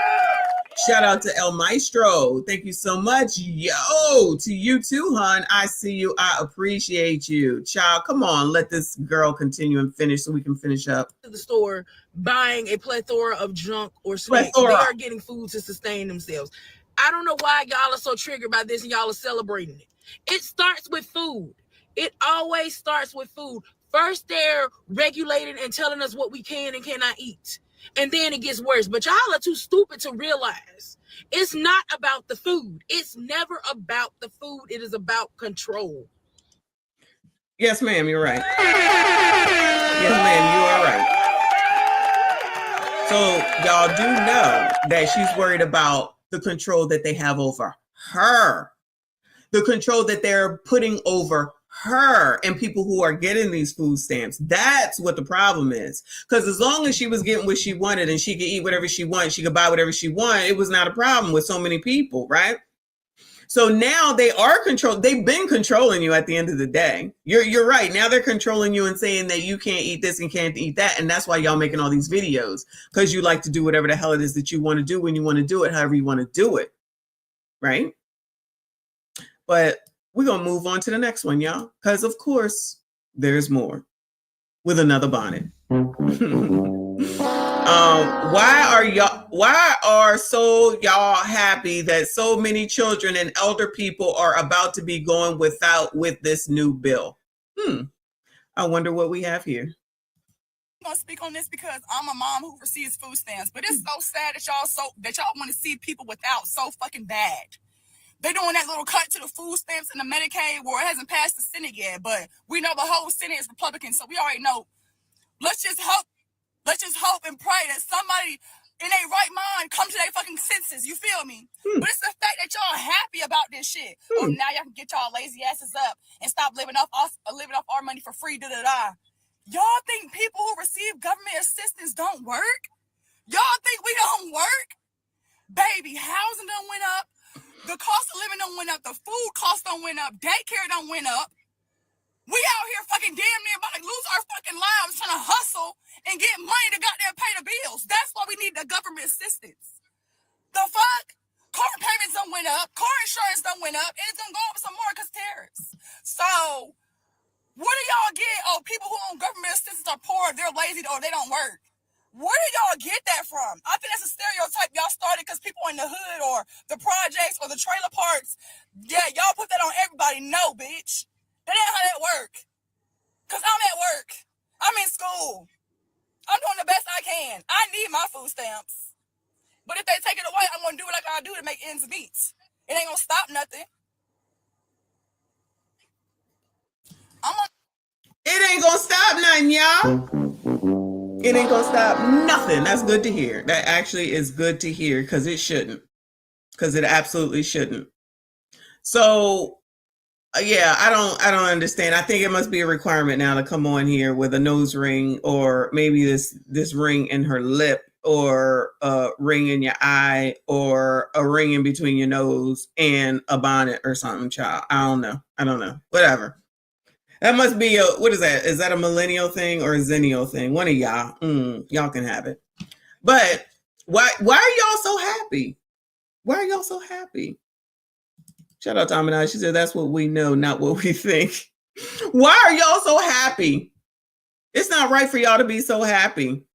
Shout out to El Maestro. Thank you so much. Yo, to you too, hon. I see you. I appreciate you. Child, come on. Let this girl continue and finish so we can finish up. To the store buying a plethora of junk or snacks. They are getting food to sustain themselves. I don't know why y'all are so triggered by this and y'all are celebrating it. It starts with food. It always starts with food. First, they're regulating and telling us what we can and cannot eat. And then it gets worse. But y'all are too stupid to realize it's not about the food. It's never about the food. It is about control. Yes, ma'am, you're right. Yes, ma'am, you are right. So y'all do know that she's worried about the control that they have over her. The control that they're putting over her and people who are getting these food stamps. That's what the problem is. Because as long as she was getting what she wanted and she could eat whatever she wanted, she could buy whatever she wanted, it was not a problem with so many people, right? So now they are controlled. They've been controlling you at the end of the day. You're right. Now they're controlling you and saying that you can't eat this and can't eat that. And that's why y'all making all these videos, because you like to do whatever the hell it is that you want to do when you want to do it, however you want to do it. Right? But we're going to move on to the next one, y'all, because, of course, there's more with another bonnet. Why are so y'all happy that so many children and elder people are about to be going without with this new bill? I wonder what we have here. I'm gonna speak on this because I'm a mom who receives food stamps, but it's so sad that y'all want to see people without so fucking bad. They're doing that little cut to the food stamps and the Medicaid where it hasn't passed the Senate yet, but we know the whole Senate is Republican, so we already know. Let's just hope and pray that somebody in their right mind come to their fucking senses. You feel me? But it's the fact that y'all happy about this shit. Oh, now y'all can get y'all lazy asses up and stop living off our money for free. Y'all think people who receive government assistance don't work? Y'all think we don't work? Baby, housing done went up. The cost of living done went up. The food cost done went up. Daycare done went up. We out here fucking damn near about to lose our fucking lives trying to hustle and get money to goddamn pay the bills. That's why we need the government assistance. The fuck? Car payments done went up. Car insurance done went up. And it's gonna go up some more because tariffs. So, what do y'all get? Oh, people who own government assistance are poor, they're lazy, or they don't work. Where did y'all get that from? I think that's a stereotype y'all started because people in the hood or the projects or the trailer parks, yeah, y'all put that on everybody. No, bitch. That ain't how that work. Because I'm at work. I'm in school. I'm doing the best I can. I need my food stamps. But if they take it away, I'm going to do what I got to do to make ends meet. It ain't going to stop nothing. It ain't gonna stop nothing, y'all. It ain't gonna stop nothing. That's good to hear. That actually is good to hear because it shouldn't. Because it absolutely shouldn't. So yeah, I don't understand. I think it must be a requirement now to come on here with a nose ring or maybe this ring in her lip or a ring in your eye or a ring in between your nose and a bonnet or something, child. I don't know. Whatever. That must be what is that? Is that a millennial thing or a zennial thing? One of y'all. Y'all can have it. But why are y'all so happy? Why are y'all so happy? Shout out to Amina. She said that's what we know, not what we think. Why are y'all so happy? It's not right for y'all to be so happy.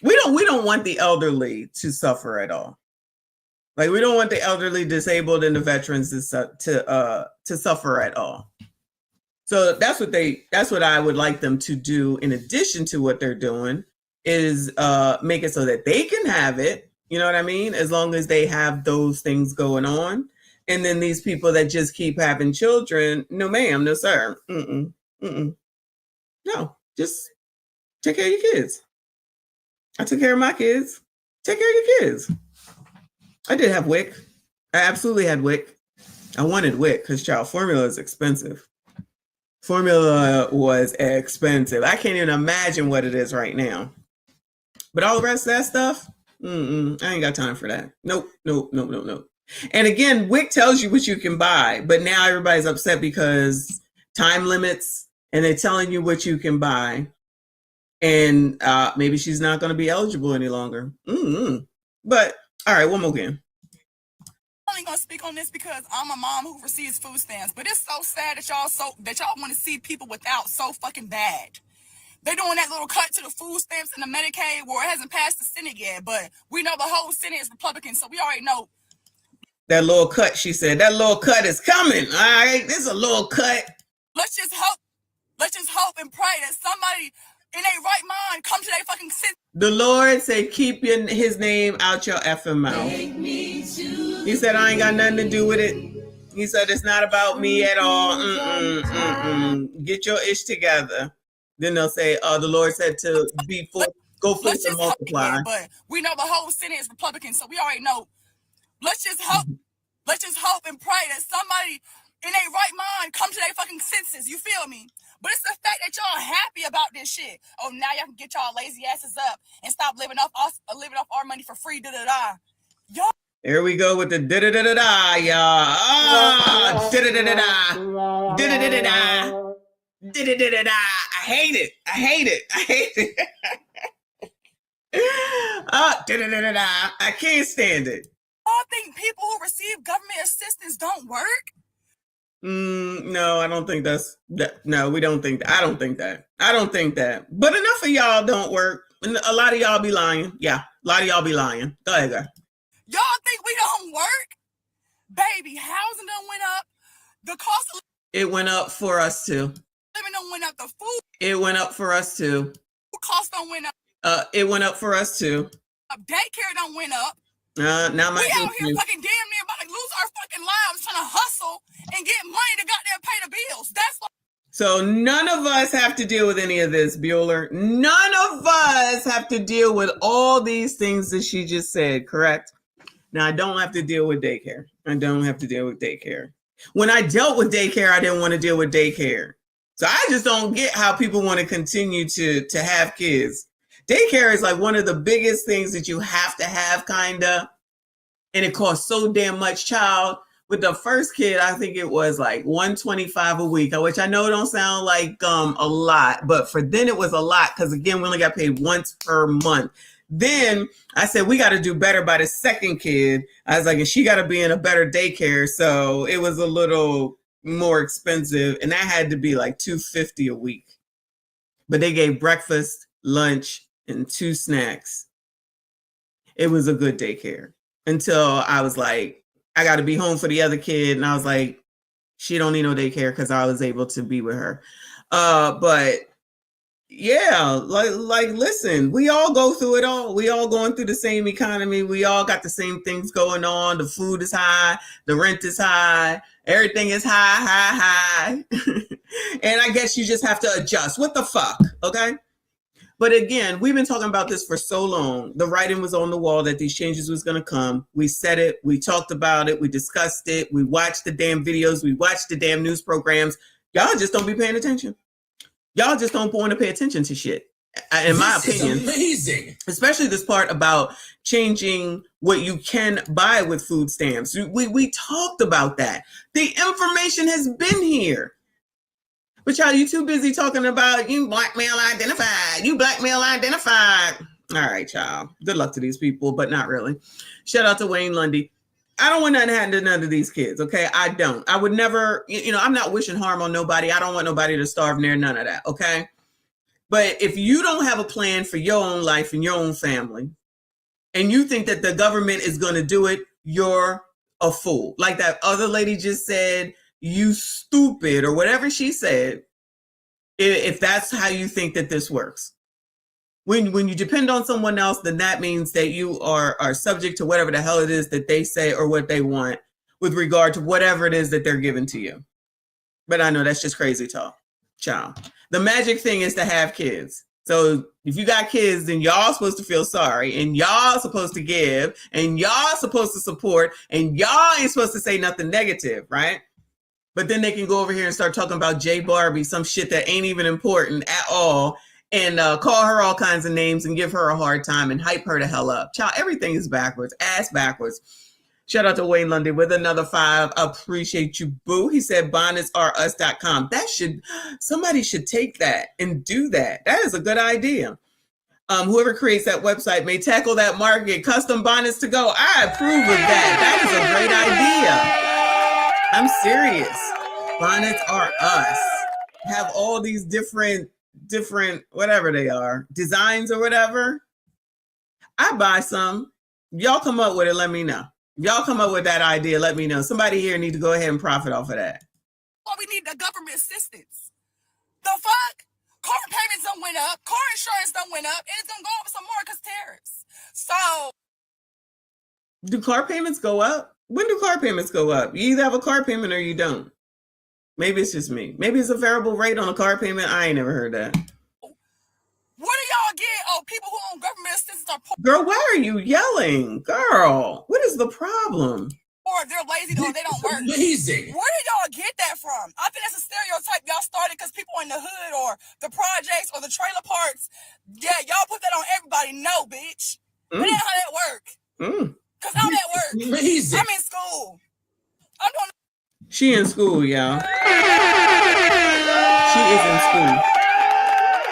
We don't want the elderly to suffer at all. Like we don't want the elderly, disabled, and the veterans to suffer at all. So that's what I would like them to do in addition to what they're doing is make it so that they can have it. You know what I mean? As long as they have those things going on. And then these people that just keep having children, no ma'am, no sir. No, just take care of your kids. I took care of my kids. Take care of your kids. I did have WIC. I absolutely had WIC. I wanted WIC because child formula is expensive. Formula was expensive. I can't even imagine what it is right now. But all the rest of that stuff, I ain't got time for that. Nope. And again, WIC tells you what you can buy, but now everybody's upset because time limits and they're telling you what you can buy. And maybe she's not going to be eligible any longer. But all right, one more again. I'm only gonna speak on this because I'm a mom who receives food stamps, but it's so sad that y'all want to see people without so fucking bad. They're doing that little cut to the food stamps and the Medicaid where it hasn't passed the Senate yet, but we know the whole Senate is Republican, so we already know. That little cut, she said, that little cut is coming. All right, this is a little cut. Let's just hope and pray that somebody in their right mind come to their fucking sense. The Lord said, keep his name out your effing mouth. He said, I ain't got nothing to do with it. He said, it's not about me at all. Get your ish together. Then they'll say, the Lord said to go forth and multiply. But we know the whole Senate is Republican, so we already know. Let's just hope and pray that somebody in their right mind come to their fucking senses. You feel me? But it's the fact that y'all happy about this shit. Oh, now y'all can get y'all lazy asses up and stop living off our money for free. Y'all. Here we go with the da-da-da-da-da, y'all. Da-da-da-da-da. Da-da-da-da-da. Da-da-da-da-da. I hate it. Da-da-da-da-da. I can't stand it. Y'all think people who receive government assistance don't work? No, I don't think no, we don't think that. I don't think that. But enough of y'all don't work. A lot of y'all be lying. Yeah, a lot of y'all be lying. Go ahead, girl. Y'all think we don't work? Baby, housing done went up. The cost of it went up for us too. living done went up. The food. It went up for us too. Cost done went up. It went up for us too. Daycare done went up. Now my we out here fucking damn near about to lose our fucking lives trying to hustle and get money to goddamn pay the bills. That's what. So none of us have to deal with any of this, Bueller. None of us have to deal with all these things that she just said, correct? Now, I don't have to deal with daycare. When I dealt with daycare, I didn't want to deal with daycare. So I just don't get how people want to continue to have kids. Daycare is like one of the biggest things that you have to have, kind of. And it costs so damn much, child. With the first kid, I think it was like $125 a week, which I know don't sound like a lot, but for then it was a lot because, again, we only got paid once per month. Then I said, we got to do better by the second kid. I was like, and she got to be in a better daycare. So it was a little more expensive. And that had to be like $250 a week. But they gave breakfast, lunch, and 2 snacks. It was a good daycare until I was like, I got to be home for the other kid. And I was like, she don't need no daycare because I was able to be with her. But yeah, like, listen, we all go through it all. We all going through the same economy. We all got the same things going on. The food is high. The rent is high. Everything is high. And I guess you just have to adjust. What the fuck? Okay. But again, we've been talking about this for so long. The writing was on the wall that these changes was going to come. We said it. We talked about it. We discussed it. We watched the damn videos. We watched the damn news programs. Y'all just don't be paying attention. Y'all just don't want to pay attention to shit. In my opinion, amazing. Especially this part about changing what you can buy with food stamps. We talked about that. The information has been here. But y'all, you too busy talking about you black male identified. You black male identified. All right, y'all. Good luck to these people, but not really. Shout out to Wayne Lundy. I don't want nothing to happen to none of these kids, okay? I don't. I would never, I'm not wishing harm on nobody. I don't want nobody to starve near none of that, okay? But if you don't have a plan for your own life and your own family, and you think that the government is going to do it, you're a fool. Like that other lady just said, you stupid, or whatever she said, if that's how you think that this works. When you depend on someone else, then that means that you are subject to whatever the hell it is that they say or what they want with regard to whatever it is that they're giving to you. But I know that's just crazy talk. Child. The magic thing is to have kids. So if you got kids, then y'all supposed to feel sorry, and y'all supposed to give, and y'all supposed to support, and y'all ain't supposed to say nothing negative, right? But then they can go over here and start talking about J Barbie, some shit that ain't even important at all, and call her all kinds of names and give her a hard time and hype her the hell up. Child, everything is backwards, ass backwards. Shout out to Wayne Lundy with another 5. Appreciate you, boo. He said bonnetsareus.com. Somebody should take that and do that. That is a good idea. Whoever creates that website may tackle that market. Custom bonnets to go. I approve of that. That is a great idea. I'm serious. Bonnets are us. Have all these different, whatever they are, designs or whatever. I buy some. Y'all come up with it. Let me know. Y'all come up with that idea. Let me know. Somebody here need to go ahead and profit off of that. Well, we need the government assistance. The fuck? Car payments don't went up. Car insurance don't went up. And it's going to go up some more because tariffs. So. Do car payments go up? When do car payments go up? You either have a car payment or you don't. Maybe it's just me. Maybe it's a variable rate on a car payment. I ain't never heard that. What do y'all get? Oh, people who own government assistance are poor. Girl, why are you yelling? Girl, what is the problem? Or they're lazy or they don't work. Amazing. Where did y'all get that from? I think that's a stereotype y'all started because people in the hood or the projects or the trailer parks, yeah, y'all put that on everybody. No, bitch. That ain't how that work. Because I'm at work. Amazing. I'm in school. I'm doing. She in school, y'all. She is in school.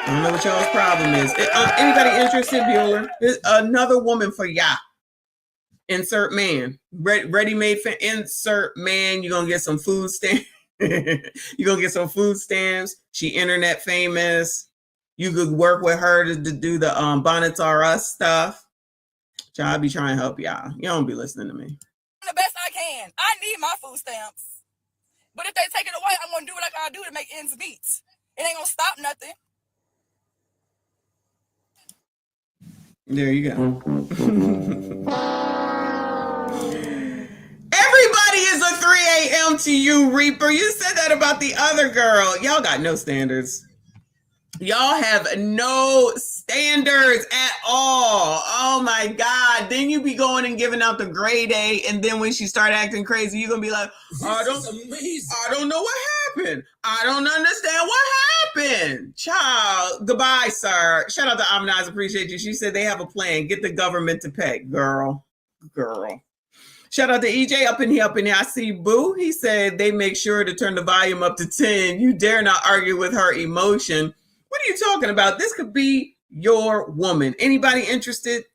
I don't know what y'all's problem is. Anybody interested, Bueller? There's another woman for y'all. Insert man. Ready-made for insert man. You're going to get some food stamps. You're going to get some food stamps. She internet famous. You could work with her to do the Bonnets Are Us stuff. I'll be trying to help y'all. You don't be listening to me. The best I can. I need my food stamps. But if they take it away, I'm going to do what I got to do to make ends meet. It ain't going to stop nothing. There you go. Everybody is a 3 a.m. to you, Reaper. You said that about the other girl. Y'all got no standards. Y'all have no standards at all. Oh my God. Then you be going and giving out the grade A, and then when she start acting crazy, you're gonna be like, I don't know what happened. I don't understand what happened. Child, goodbye, sir. Shout out to Amnaz, appreciate you. She said they have a plan. Get the government to pay. Girl. Shout out to EJ up in here. I see Boo. He said they make sure to turn the volume up to 10. You dare not argue with her emotion. What are you talking about? This could be your woman. Anybody interested?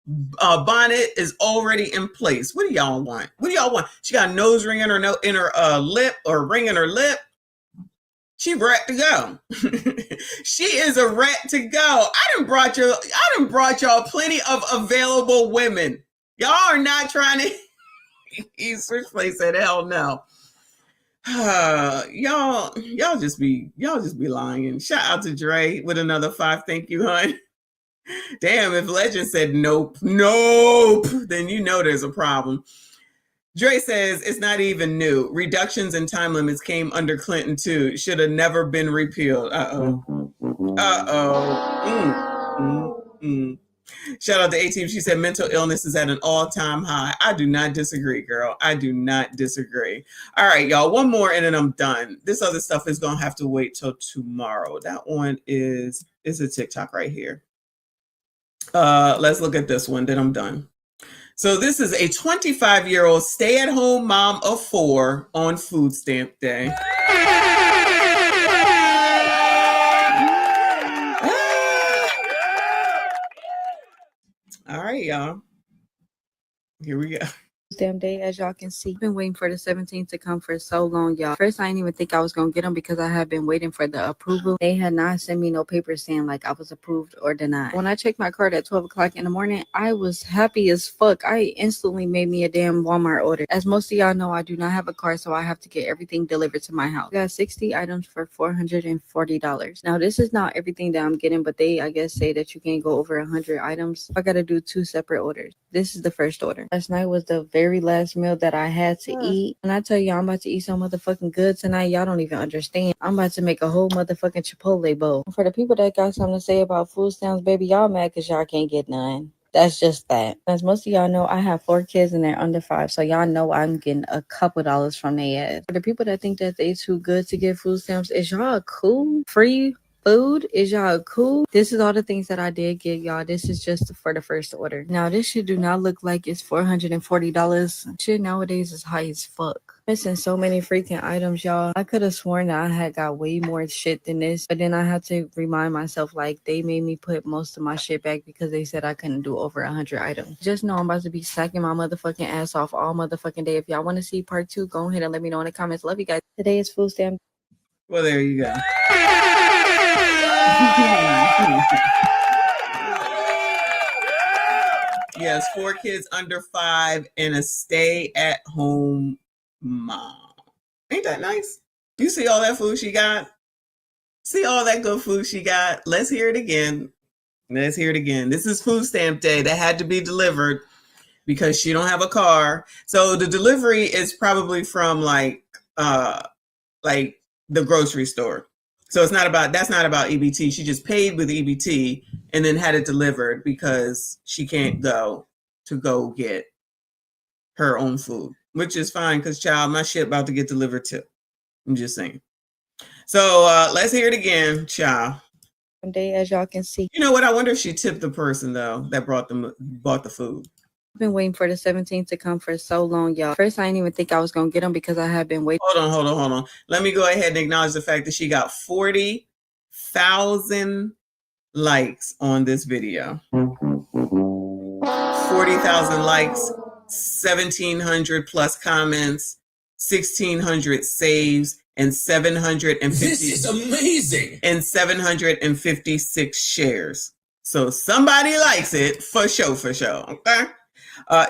Bonnet is already in place. What do y'all want? She got a nose ring in her lip or ring in her lip. She rat to go. She is a rat to go. I done brought y'all plenty of available women. Y'all are not trying to. Switchblade said, "Hell no." Y'all just be lying. Shout out to Dre with another 5. Thank you, hon. Damn, if Legend said nope, then you know there's a problem. Dre says it's not even new. Reductions in time limits came under Clinton too. Should have never been repealed. Shout out to A-Team. She said mental illness is at an all-time high. I do not disagree, girl. I do not disagree. All right, y'all. One more and then I'm done. This other stuff is going to have to wait till tomorrow. That one is a TikTok right here. Let's look at this one, then I'm done. So this is a 25-year-old stay-at-home mom of 4 on food stamp day. All right, y'all. Here we go. Damn day, as y'all can see. I've been waiting for the 17th to come for so long, y'all. First, I didn't even think I was gonna get them because I had been waiting for the approval. They had not sent me no paper saying like I was approved or denied. When I checked my card at 12 o'clock in the morning, I was happy as fuck. I instantly made me a damn Walmart order. As most of y'all know, I do not have a car, so I have to get everything delivered to my house. I got 60 items for $440. Now, this is not everything that I'm getting, but they, I guess, say that you can't go over 100 items. I gotta do 2 separate orders. This is the first order. Last night was the very last meal that I had to eat. And I tell you, I'm about to eat so motherfucking good tonight. Y'all don't even understand. I'm about to make a whole motherfucking Chipotle bowl. For the people that got something to say about food stamps, baby, y'all mad because y'all can't get none. That's just that. As most of y'all know, I have 4 kids and they're under 5. So y'all know I'm getting a couple dollars from their ass. For the people that think that they too good to get food stamps, is y'all cool? Free food? Is y'all cool? This is all the things that I did get, y'all. This is just for the first order. Now, this shit do not look like it's $440. Shit nowadays is high as fuck. Missing so many freaking items, y'all. I could have sworn that I had got way more shit than this, but then I had to remind myself, like, they made me put most of my shit back because they said I couldn't do over 100 items. Just know I'm about to be sacking my motherfucking ass off all motherfucking day. If y'all want to see part 2, go ahead and let me know in the comments. Love you guys. Today is food stamp. Well, there you go. Yes, 4 kids under 5 and a stay-at-home mom. Ain't that nice? You see all that food she got? See all that good food she got? Let's hear it again. Let's hear it again. This is food stamp day. That had to be delivered because she don't have a car. So the delivery is probably from like the grocery store. So that's not about EBT. She just paid with EBT and then had it delivered because she can't go get her own food, which is fine because, child, my shit about to get delivered too. I'm just saying. So let's hear it again, child. Day, as y'all can see. You know what? I wonder if she tipped the person though that bought the food. I've been waiting for the 17th to come for so long, y'all. First, I didn't even think I was gonna get them because I had been waiting. Hold on. Let me go ahead and acknowledge the fact that she got 40,000 likes on this video. 40,000 likes, 1,700 plus comments, 1,600 saves, and 750. This is amazing. And 756 shares. So somebody likes it for sure. Okay.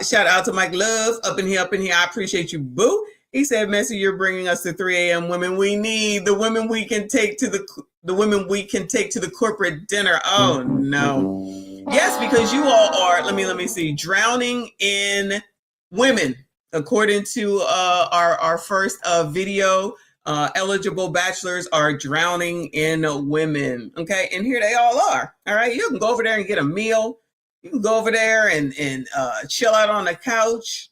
Shout out to Mike Love up in here. I appreciate you, boo. He said, Macy, you're bringing us to 3 a.m. women we need, the women we can take to the corporate dinner. Oh no. Yes, because you all are, let me see, drowning in women. According to our first video, eligible bachelors are drowning in women. Okay, and here they all are. All right, you can go over there and get a meal. You can go over there and chill out on the couch.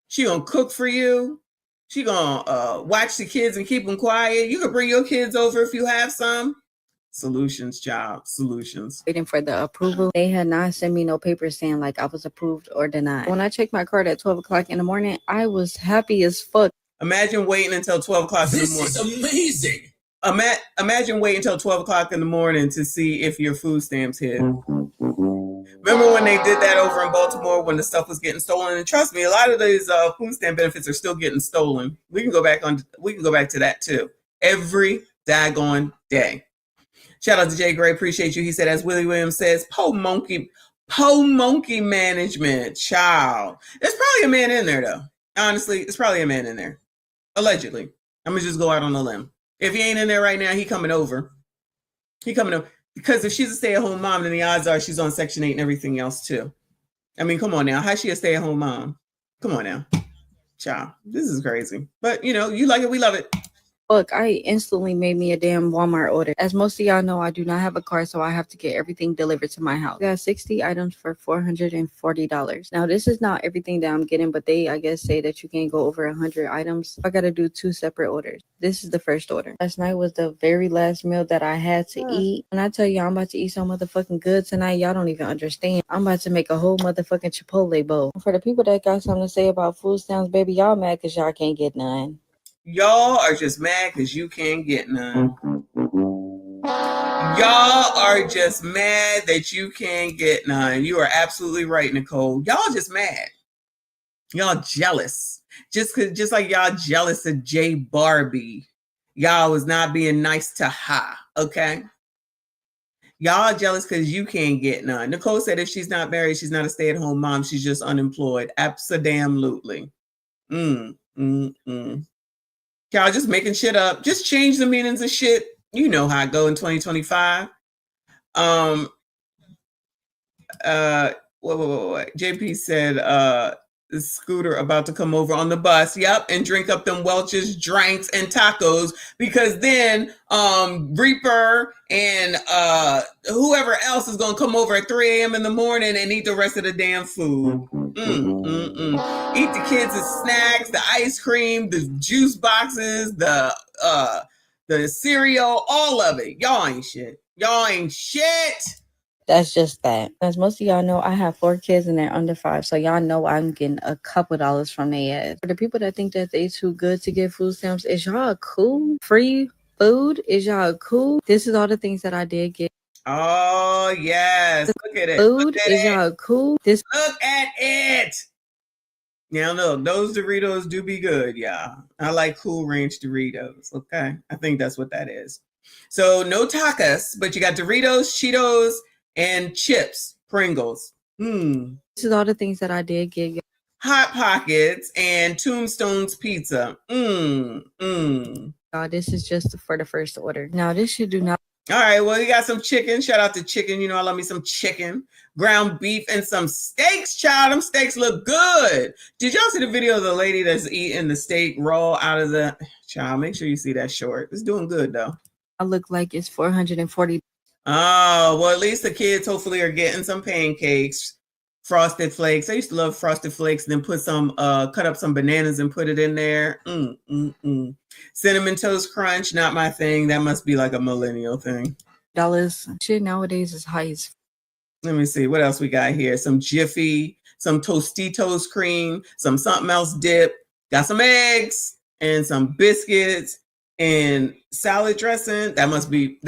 She gonna cook for you. She gonna watch the kids and keep them quiet. You can bring your kids over if you have some. Solutions, child. Solutions. Waiting for the approval. They had not sent me no paper saying like I was approved or denied. When I checked my card at 12 o'clock in the morning, I was happy as fuck. Imagine waiting until 12 o'clock in the morning. This is amazing. Imagine waiting until 12 o'clock in the morning to see if your food stamps hit. Remember when they did that over in Baltimore when the stuff was getting stolen? And trust me, a lot of these food stamp benefits are still getting stolen. We can go back to that too. Every daggone day. Shout out to Jay Gray. Appreciate you. He said, as Willie Williams says, po monkey management. Child. There's probably a man in there, though. Honestly, it's probably a man in there. Allegedly. I'm going to just go out on a limb. If he ain't in there right now, he coming over. He coming over. Because if she's a stay-at-home mom, then the odds are she's on Section 8 and everything else, too. I mean, come on now. How's she a stay-at-home mom? Come on now. Child. This is crazy. But, you know, you like it, we love it. Look, I instantly made me a damn Walmart order. As most of y'all know, I do not have a car, so I have to get everything delivered to my house. I got 60 items for $440. Now, this is not everything that I'm getting, but they, I guess, say that you can't go over 100 items. I got to do 2 separate orders. This is the first order. Last night was the very last meal that I had to eat. And I tell you, I'm about to eat so motherfucking good tonight. Y'all don't even understand. I'm about to make a whole motherfucking Chipotle bowl. For the people that got something to say about food stamps, baby, y'all mad because y'all can't get none. Y'all are just mad because you can't get none. Y'all are just mad that you can't get none. You are absolutely right, Nicole. Y'all just mad. Y'all jealous. Just like y'all jealous of J Barbie. Y'all was not being nice to her, okay? Y'all jealous because you can't get none. Nicole said if she's not married, she's not a stay-at-home mom. She's just unemployed. Abso-damn-lutely. Y'all just making shit up. Just change the meanings of shit. You know how I go in 2025. What? JP said, the Scooter about to come over on the bus. Yep, and drink up them Welch's drinks and tacos because then Reaper and whoever else is gonna come over at 3 a.m. in the morning and eat the rest of the damn food. Eat the kids' snacks, the ice cream, the juice boxes, the cereal, all of it. Y'all ain't shit. Y'all ain't shit. That's just that. As most of y'all know, I have 4 kids and they're under 5. So y'all know I'm getting a couple dollars from their ass. For the people that think that they too good to get food stamps, is y'all cool? Free food? Is y'all cool? This is all the things that I did get. Oh, yes. Look at it. Food? Is y'all cool? Look at it. Now, look, those Doritos do be good, y'all. I like Cool Ranch Doritos, okay? I think that's what that is. So, no tacos, but you got Doritos, Cheetos, and chips, Pringles. This is all the things that I did get. Hot Pockets and Tombstone's Pizza. This is just for the first order. Now, this should do not. All right, well, you got some chicken. Shout out to chicken. You know I love me some chicken. Ground beef and some steaks, child. Them steaks look good. Did y'all see the video of the lady that's eating the steak raw out of the... Child, make sure you see that short. It's doing good, though. I look like it's $440. Oh, well, at least the kids hopefully are getting some pancakes, Frosted Flakes. I used to love Frosted Flakes, then put some, cut up some bananas and put it in there. Cinnamon Toast Crunch, not my thing. That must be like a millennial thing. Dollars. Shit nowadays is high as... Let me see. What else we got here? Some Jiffy, some Tostitos cream, some something else dip. Got some eggs and some biscuits and salad dressing. That must be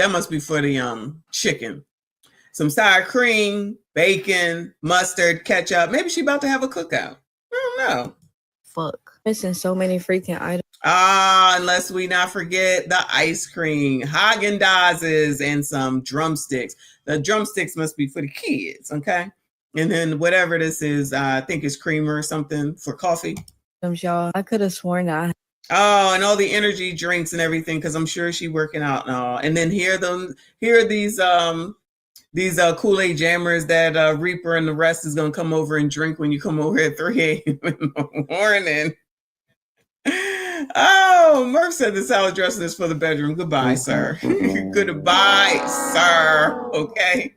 for the chicken. Some sour cream, bacon, mustard, ketchup. Maybe she about to have a cookout. I don't know. Fuck. Missing so many freaking items. Unless we not forget the ice cream, Haagen-Dazs, and some drumsticks. The drumsticks must be for the kids, okay? And then whatever this is, I think it's creamer or something for coffee. Y'all, I could have sworn that. Oh, and all the energy drinks and everything, because I'm sure she's working out and all. And then here are these Kool-Aid jammers that Reaper and the rest is gonna come over and drink when you come over at 3 a.m. in the morning. Oh, Murph said the salad dressing is for the bedroom. Goodbye, sir. Goodbye, sir. Okay.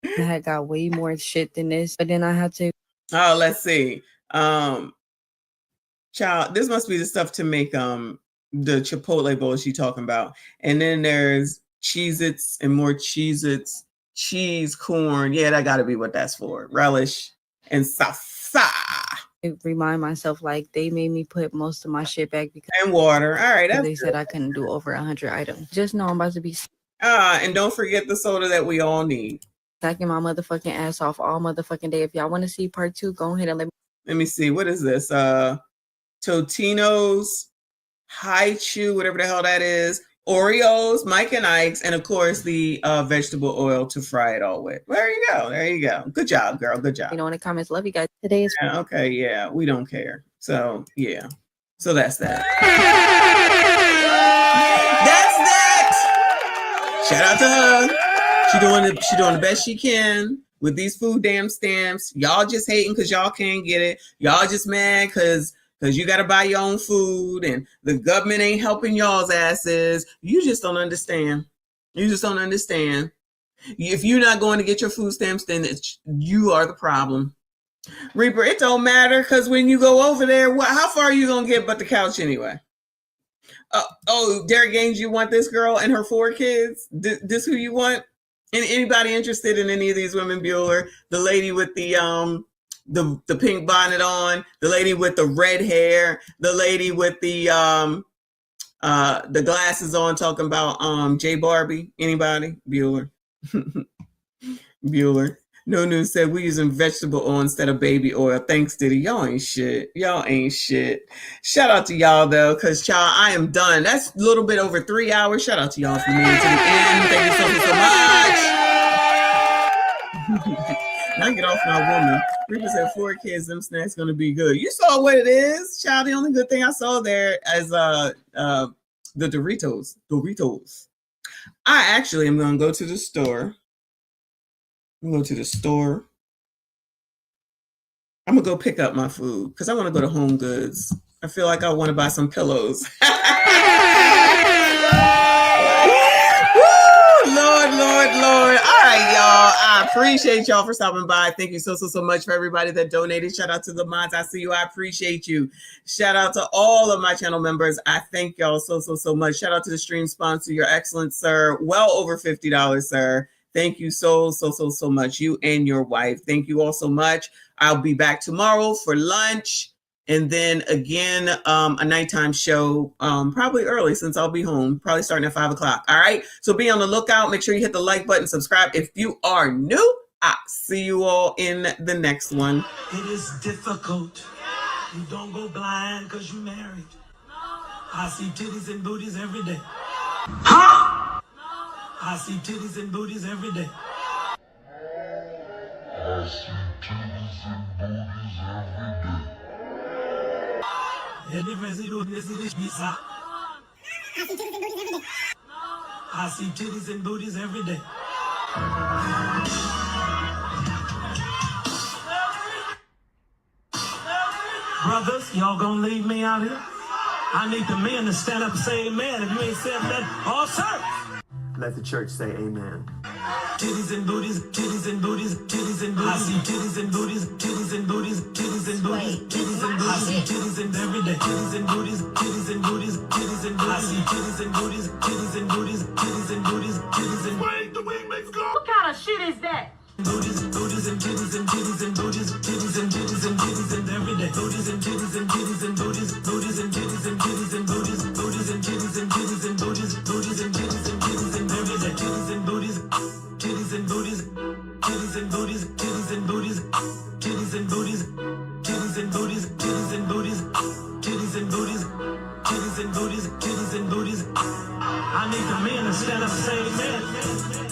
I had got way more shit than this, but then I had to. Oh, let's see. Child, this must be the stuff to make the Chipotle bowl she talking about. And then there's Cheez-Its and more Cheez-Its, cheese, corn. Yeah, that got to be what that's for. Relish and salsa. Remind myself like they made me put most of my shit back because and water. All right, they said I couldn't do over 100 items. Just know I'm about to be. And don't forget the soda that we all need. Stacking my motherfucking ass off all motherfucking day. If y'all want to see part 2, go ahead and let me see. What is this? Totino's High Chew, whatever the hell that is. Oreos, Mike and Ike's, and of course the vegetable oil to fry it all with. There you go. There you go. Good job, girl. Good job. You know, in the comments, love you guys. Today is Yeah, okay, yeah, we don't care. So yeah. So that's that. That's that. Shout out to her. She doing the best she can with these food damn stamps. Y'all just hating because y'all can't get it. Y'all just mad because you got to buy your own food and the government ain't helping y'all's asses. You just don't understand. You just don't understand. If you're not going to get your food stamps, then you are the problem. Reaper, it don't matter because when you go over there, how far are you going to get but the couch anyway? Derek Gaines, you want this girl and her 4 kids? This who you want? Anybody interested in any of these women, Bueller? The lady with the pink bonnet on, the lady with the red hair, the lady with the glasses on, talking about J Barbie. Anybody? Bueller. Bueller. No News said we using vegetable oil instead of baby oil. Thanks, Diddy. Y'all ain't shit. Y'all ain't shit. Shout out to y'all though, because y'all, I am done. That's a little bit over 3 hours. Shout out to y'all for making it to the end. Thank you so much. Now get off my woman. Reaper said 4 kids, them snacks gonna be good. You saw what it is, child. The only good thing I saw there is the Doritos. I actually am gonna go to the store. I'm gonna go to the store. I'm gonna go pick up my food because I want to go to Home Goods. I feel like I want to buy some pillows. Lord. All right, y'all. I appreciate y'all for stopping by. Thank you so much for everybody that donated. Shout out to the mods. I see you. I appreciate you. Shout out to all of my channel members. I thank y'all so much. Shout out to the stream sponsor. You're excellent, sir. Well over $50, sir. Thank you so much. You and your wife. Thank you all so much. I'll be back tomorrow for lunch. And then again, a nighttime show, probably early since I'll be home, probably starting at 5 o'clock. All right. So be on the lookout. Make sure you hit the like button, subscribe. If you are new, I'll see you all in the next one. It is difficult. You don't go blind because you married. I see titties and booties every day. Huh? I see titties and booties every day. I see titties and booties every day. I see titties and booties every day. Brothers, y'all gonna leave me out here? I need the men to stand up and say amen. If you ain't saying that, all sir. Let the church say amen. Titties and booties, titties and booties, titties and booties. I see titties and booties, titties and booties, titties and booties, titties and booties. I see titties and every day. Titties and booties, titties and booties, titties and booties. I see titties and booties, titties and booties, titties and booties, titties and wait, the wing makes go. What kind of shit is that? Booties, booties and titties and titties and booties, titties and titties and titties and every day. Booties and titties and titties and booties, booties and titties and titties and booties, booties and titties and titties and booties, booties and titties and titties and every day. Titties and booties, titties and booties, titties and booties, titties and booties, titties and booties, titties and booties, titties and booties, titties and booties, titties and booties, titties and booties. I need the men to stand up and say amen.